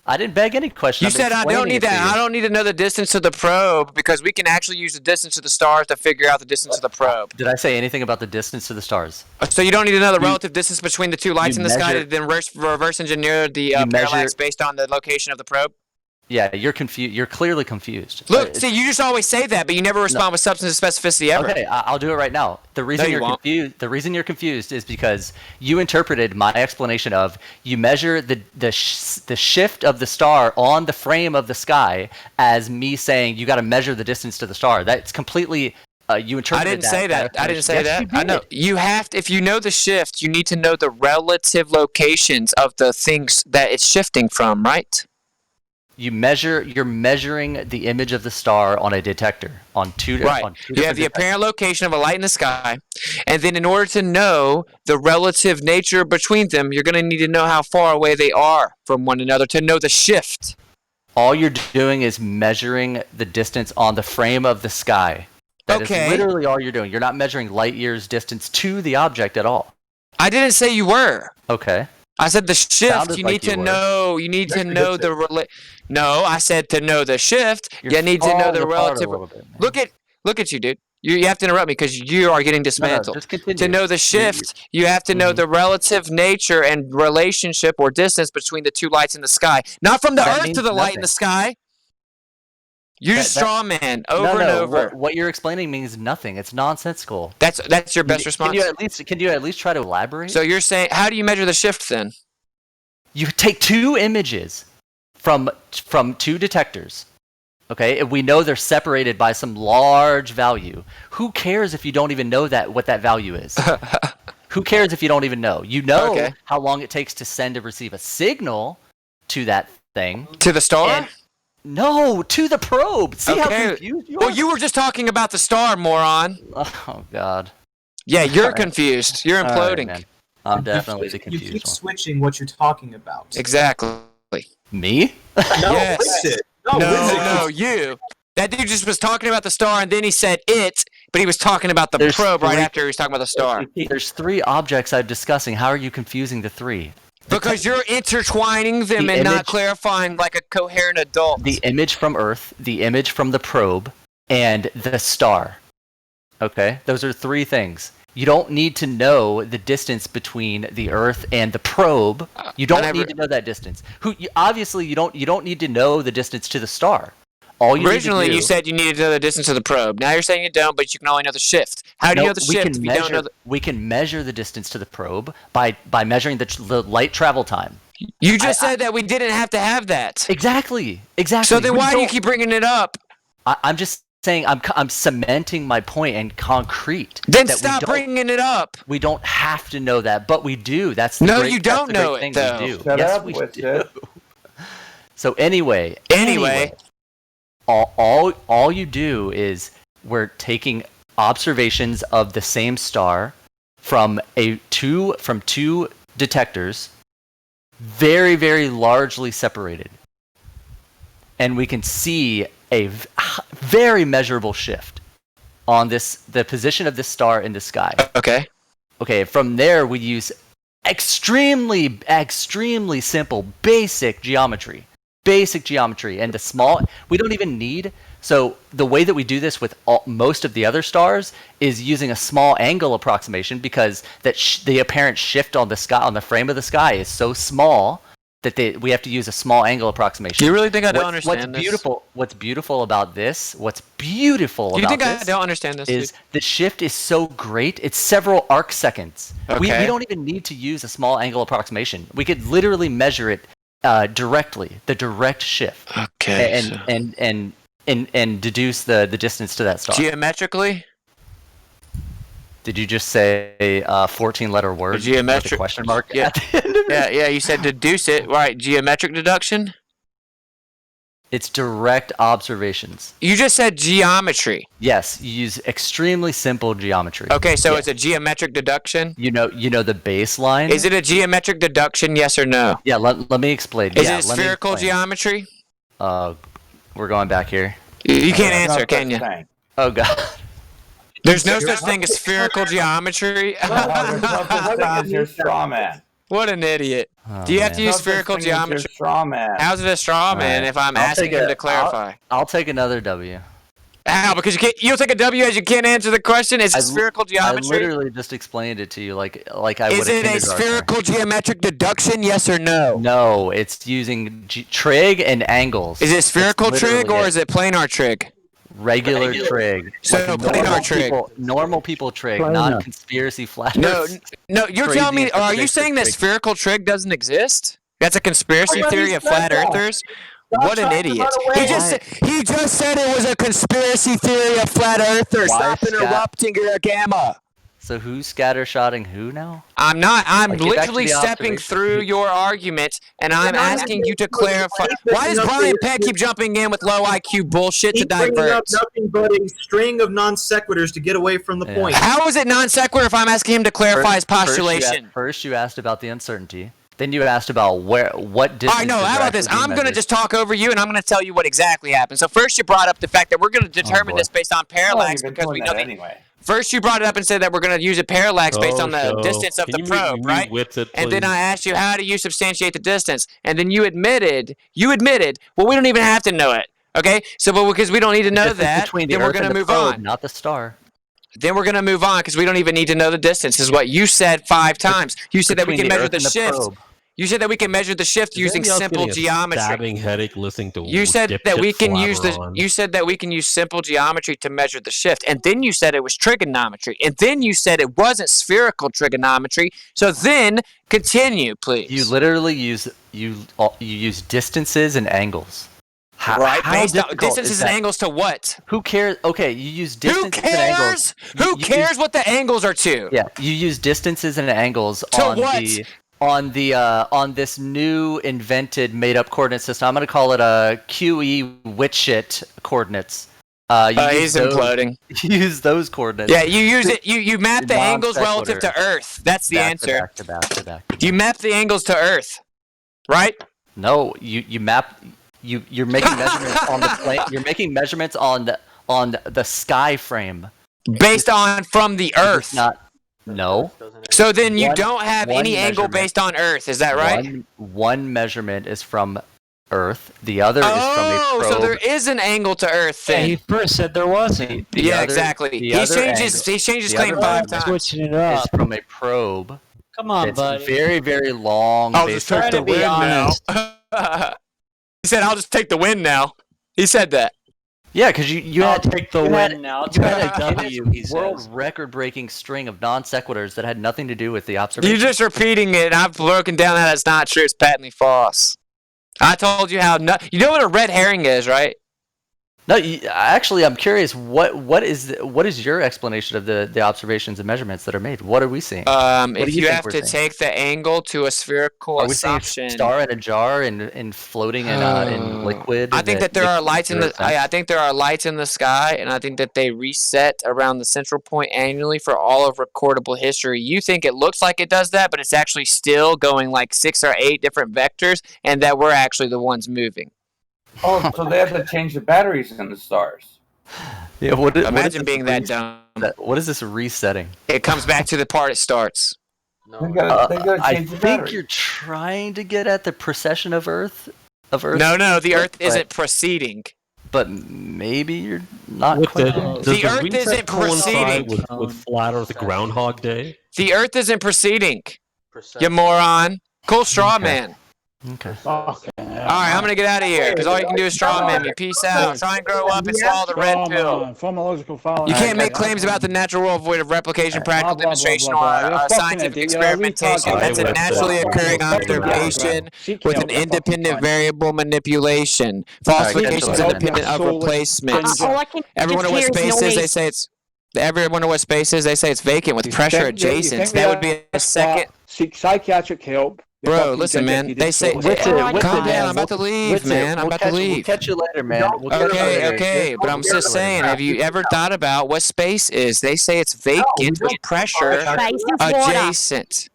I didn't beg any question. You said I don't need that. I don't need to know the distance to the probe because we can actually use the distance to the stars to figure out the distance of the probe. Did I say anything about the distance to the stars? So you don't need to know the relative distance between the two lights in the sky to then reverse engineer the parallax based on the location of the probe? Yeah, you're confused. You're clearly confused. Look, see, you just always say that, but you never respond with substance and specificity ever. Okay, I'll do it right now. The reason you're confused is because you interpreted my explanation of you measure the shift of the star on the frame of the sky as me saying you got to measure the distance to the star. That's completely you interpreted. I didn't say that. I didn't say that. I know you have to. If you know the shift, you need to know the relative locations of the things that it's shifting from, right? You're measuring the image of the star on a detector on two. Right. You have the apparent location of a light in the sky, and then in order to know the relative nature between them, you're going to need to know how far away they are from one another to know the shift. All you're doing is measuring the distance on the frame of the sky. That is literally all you're doing. You're not measuring light years distance to the object at all. I didn't say you were. Okay. I said the shift. You need to know. You need to know the No, I said to know the shift. You need to know the relative. Look at you, dude. You have to interrupt me because you are getting dismantled. To know the shift, you have to know the relative nature and relationship or distance between the two lights in the sky. Not from the Earth to the light in the sky. You're just straw man over and over. What you're explaining means nothing. It's nonsensical. That's your best response. Can you at least try to elaborate? So you're saying, how do you measure the shift then? You take two images from two detectors. Okay, we know they're separated by some large value. Who cares if you don't even know what that value is? Who cares if you don't even know? You know how long it takes to send and receive a signal to that thing. To the star? No, to the probe. See how confused you are? Well, you were just talking about the star, moron. Oh, God. Yeah, you're confused. You're imploding. Right, I'm definitely the confused You keep one. switching what you're talking about. Exactly. Me? No, yes. WITSIT. No, you. That dude just was talking about the star, and then he said it, but he was talking about the probe right after he was talking about the star. There's three objects I'm discussing. How are you confusing the three? Because you're intertwining them and not clarifying like a coherent adult. The image from Earth, the image from the probe, and the star. Okay? Those are three things. You don't need to know the distance between the Earth and the probe. You don't need to know that distance. Obviously, you don't need to know the distance to the star. Originally, you said you needed to know the distance of the probe. Now you're saying you don't, but you can only know the shift. How do you know the shift if you don't know We can measure the distance to the probe by measuring the light travel time. You just said that we didn't have to have that. Exactly. So then why do you keep bringing it up? I'm just saying I'm cementing my point in concrete. Then stop bringing it up. We don't have to know that, but we do. That's the you don't know it though. We do. Yes, we do. So anyway. All you do is we're taking observations of the same star from two detectors, very, very largely separated. And we can see a very measurable shift on the position of this star in the sky. Okay, from there we use extremely simple basic geometry. And we don't even need. So the way that we do this with most of the other stars is using a small angle approximation, because the apparent shift on the sky, on the frame of the sky, is so small that we have to use a small angle approximation. Do you really think I don't understand this? What's beautiful about this? I don't understand this? Is the shift is so great? It's several arc seconds. We don't even need to use a small angle approximation. We could literally measure it directly, the direct shift. And deduce the distance to that star. Geometrically? Did you just say a 14-letter word? With a question mark? Yeah. Yeah, you said deduce it. Right, geometric deduction? It's direct observations. You just said geometry. Yes, you use extremely simple geometry. Okay, so it's a geometric deduction? You know the baseline? Is it a geometric deduction, yes or no? Yeah, let me explain. Is it spherical geometry? We're going back here. You can't answer, can you? Oh, God. There's no such thing as spherical geometry. You're straw man. What an idiot. Oh, Do you have to man. use No such spherical thing as your geometry? straw man. How's it a straw man Alright. if I'm I'll asking take him a- to clarify? I'll take another W. How? Because you'll take a W as you can't answer the question. Is it spherical I geometry? literally just explained it to you like I would. Is it a spherical geometric deduction? Yes or no? No, it's using trig and angles. Is it spherical That's trig literally or is it planar trig? regular trig? So planar trig. Normal people trig, Planar. not conspiracy flat No, Earth. no. You're Crazy telling me? Are you interpretation saying that trig. spherical trig doesn't exist? That's a conspiracy I already theory of said flat that. earthers. Stop What an trying to idiot! run away. He just said it was a conspiracy theory of flat earthers. Why Stop interrupting your gamma. So who's scattershotting who now? I'm not. I'm Like, get back to literally the stepping observation. through your argument, and I'm not asking you to even- clarify. Why does Brian Peck keep jumping in with low IQ bullshit to Keep bringing divert? up nothing but a string of non sequiturs to get away from the point. How is it non sequitur if I'm asking him to clarify his postulation? First you asked about the uncertainty. Then you asked about what distance. All right, no, how about this? I'm going to just talk over you, and I'm going to tell you what exactly happened. So first you brought up the fact that we're going to determine this based on parallax because we know anyway. First you brought it up and said that we're going to use a parallax based on the Show. distance of Can the you probe, mute right? WITSIT, And then please? I asked you, how do you substantiate the distance? And then you admitted, well, we don't even have to know it. Okay? So, but because we don't need to know that, between the then we're Earth going and to the move probe, on. not the star. Then we're going to move on because we don't even need to know the distance, is what you said 5 times. You said that we Between can the measure Earth the and the shift. probe. You said that we can measure the shift Is using anybody else simple getting a geometry. stabbing headache listening to You said that we dipshit can use the. flabber on? You said that we can use simple geometry to measure the shift, and then you said it was trigonometry, and then you said it wasn't spherical trigonometry. So then continue, please. You literally use you use distances and angles. Right, based on difficult distances is and that? angles to what? Who cares? Okay, you use Who distances and angles. cares? Who cares what the angles are to? Yeah, you use distances and angles To on what? on this new invented made up coordinate system. I'm gonna call it a QE WITSIT coordinates. He's imploding. Use those coordinates. Yeah, you use it. You map the angles relative to Non-sequitur. Earth. That's the answer. Back to back to back. You map the angles to Earth, right? No, you map. You're making measurements on the plane. You're making measurements on the sky frame. Based on from the Earth. No. So then you One- don't have one any angle measurement. based on Earth. Is that right? One measurement is from Earth. The other is from a probe. So there is an angle to Earth Yeah, then. he first said there wasn't. Yeah, exactly. He's changed his claim 5 times. Switching it Is up. from a probe. Come on, It's buddy. very, very long. I'll just take the win now. He said, "I'll just take the win now." He said that. Yeah, because you I'll had take the you win had- now. You had Take a the W, he world says. record-breaking string of non sequiturs that had nothing to do with the observation. You're just repeating it, and I've broken down that it's not true. It's patently false. I told you how. You know what a red herring is, right? No, actually, I'm curious. What is your explanation of the observations and measurements that are made? What are we seeing? What do If you think have we're to seeing? take the angle to a spherical Are we seeing assumption. a star in a jar and floating in liquid? I think that there are lights in the. makes zero I think there are lights in the sky, and I think that they reset around the central point annually for all of recordable history. You think it looks like it does that, but it's actually still going like 6 or 8 different vectors, and that we're actually the ones moving. Oh, so they have to change the batteries in the stars. Yeah, what is Imagine this being that dumb. What is this resetting? It comes back to the part it starts. They gotta I change the think batteries. you're trying to get at the precession of Earth. No, the Earth but- isn't proceeding. But maybe you're not With quite the, there. does The Earth reset isn't coincide proceeding. with Flat Earth Groundhog Day? The Earth isn't proceeding. You moron. Cool straw man. Okay. All right, I'm gonna get out of here because all you can do is straw man me. Peace out. Try and grow up and swallow the red pill. Formological fallacy. You can't make claims about the natural world void of replication, practical demonstration, or scientific experimentation. That's a naturally occurring observation with an independent variable manipulation. Falsification is independent of replacement. Everyone know what space is? They say it's. Everyone know what space is? They say it's vacant with pressure adjacent. That would be a second. Seek psychiatric help. Bro, listen, man. They say, calm down. I'm about to leave, man. I'm about to leave. We'll catch you later, man. We'll catch you later. Okay. But I'm just saying, have you ever thought about what space is? They say it's vacant with pressure Space is water. adjacent.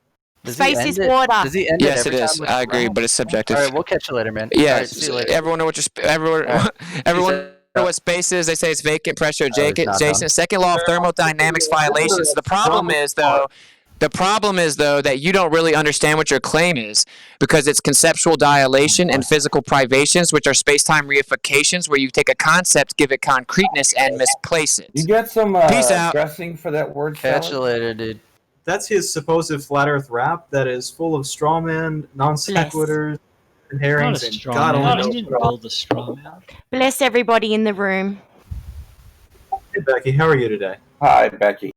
Space is water. Does he end it Yes, it every is. time with I a agree, round? but it's subjective. All right, we'll catch you later, man. Yeah, All right, see you later. everyone know what everyone know what space is. They say it's vacant, pressure adjacent. Second law of thermodynamics violations. The problem is though The problem is, though, that you don't really understand what your claim is, because it's conceptual dilation and physical privations, which are space-time reifications, where you take a concept, give it concreteness, and misplace it. You get some Peace out. dressing for that word Catch you salad? later, dude. That's his supposed flat Earth rap that is full of straw man, non sequiturs, and herrings, Not a and straw God man. only He knows didn't what build the straw man. Bless everybody in the room. Hey, Becky, how are you today? Hi, Becky.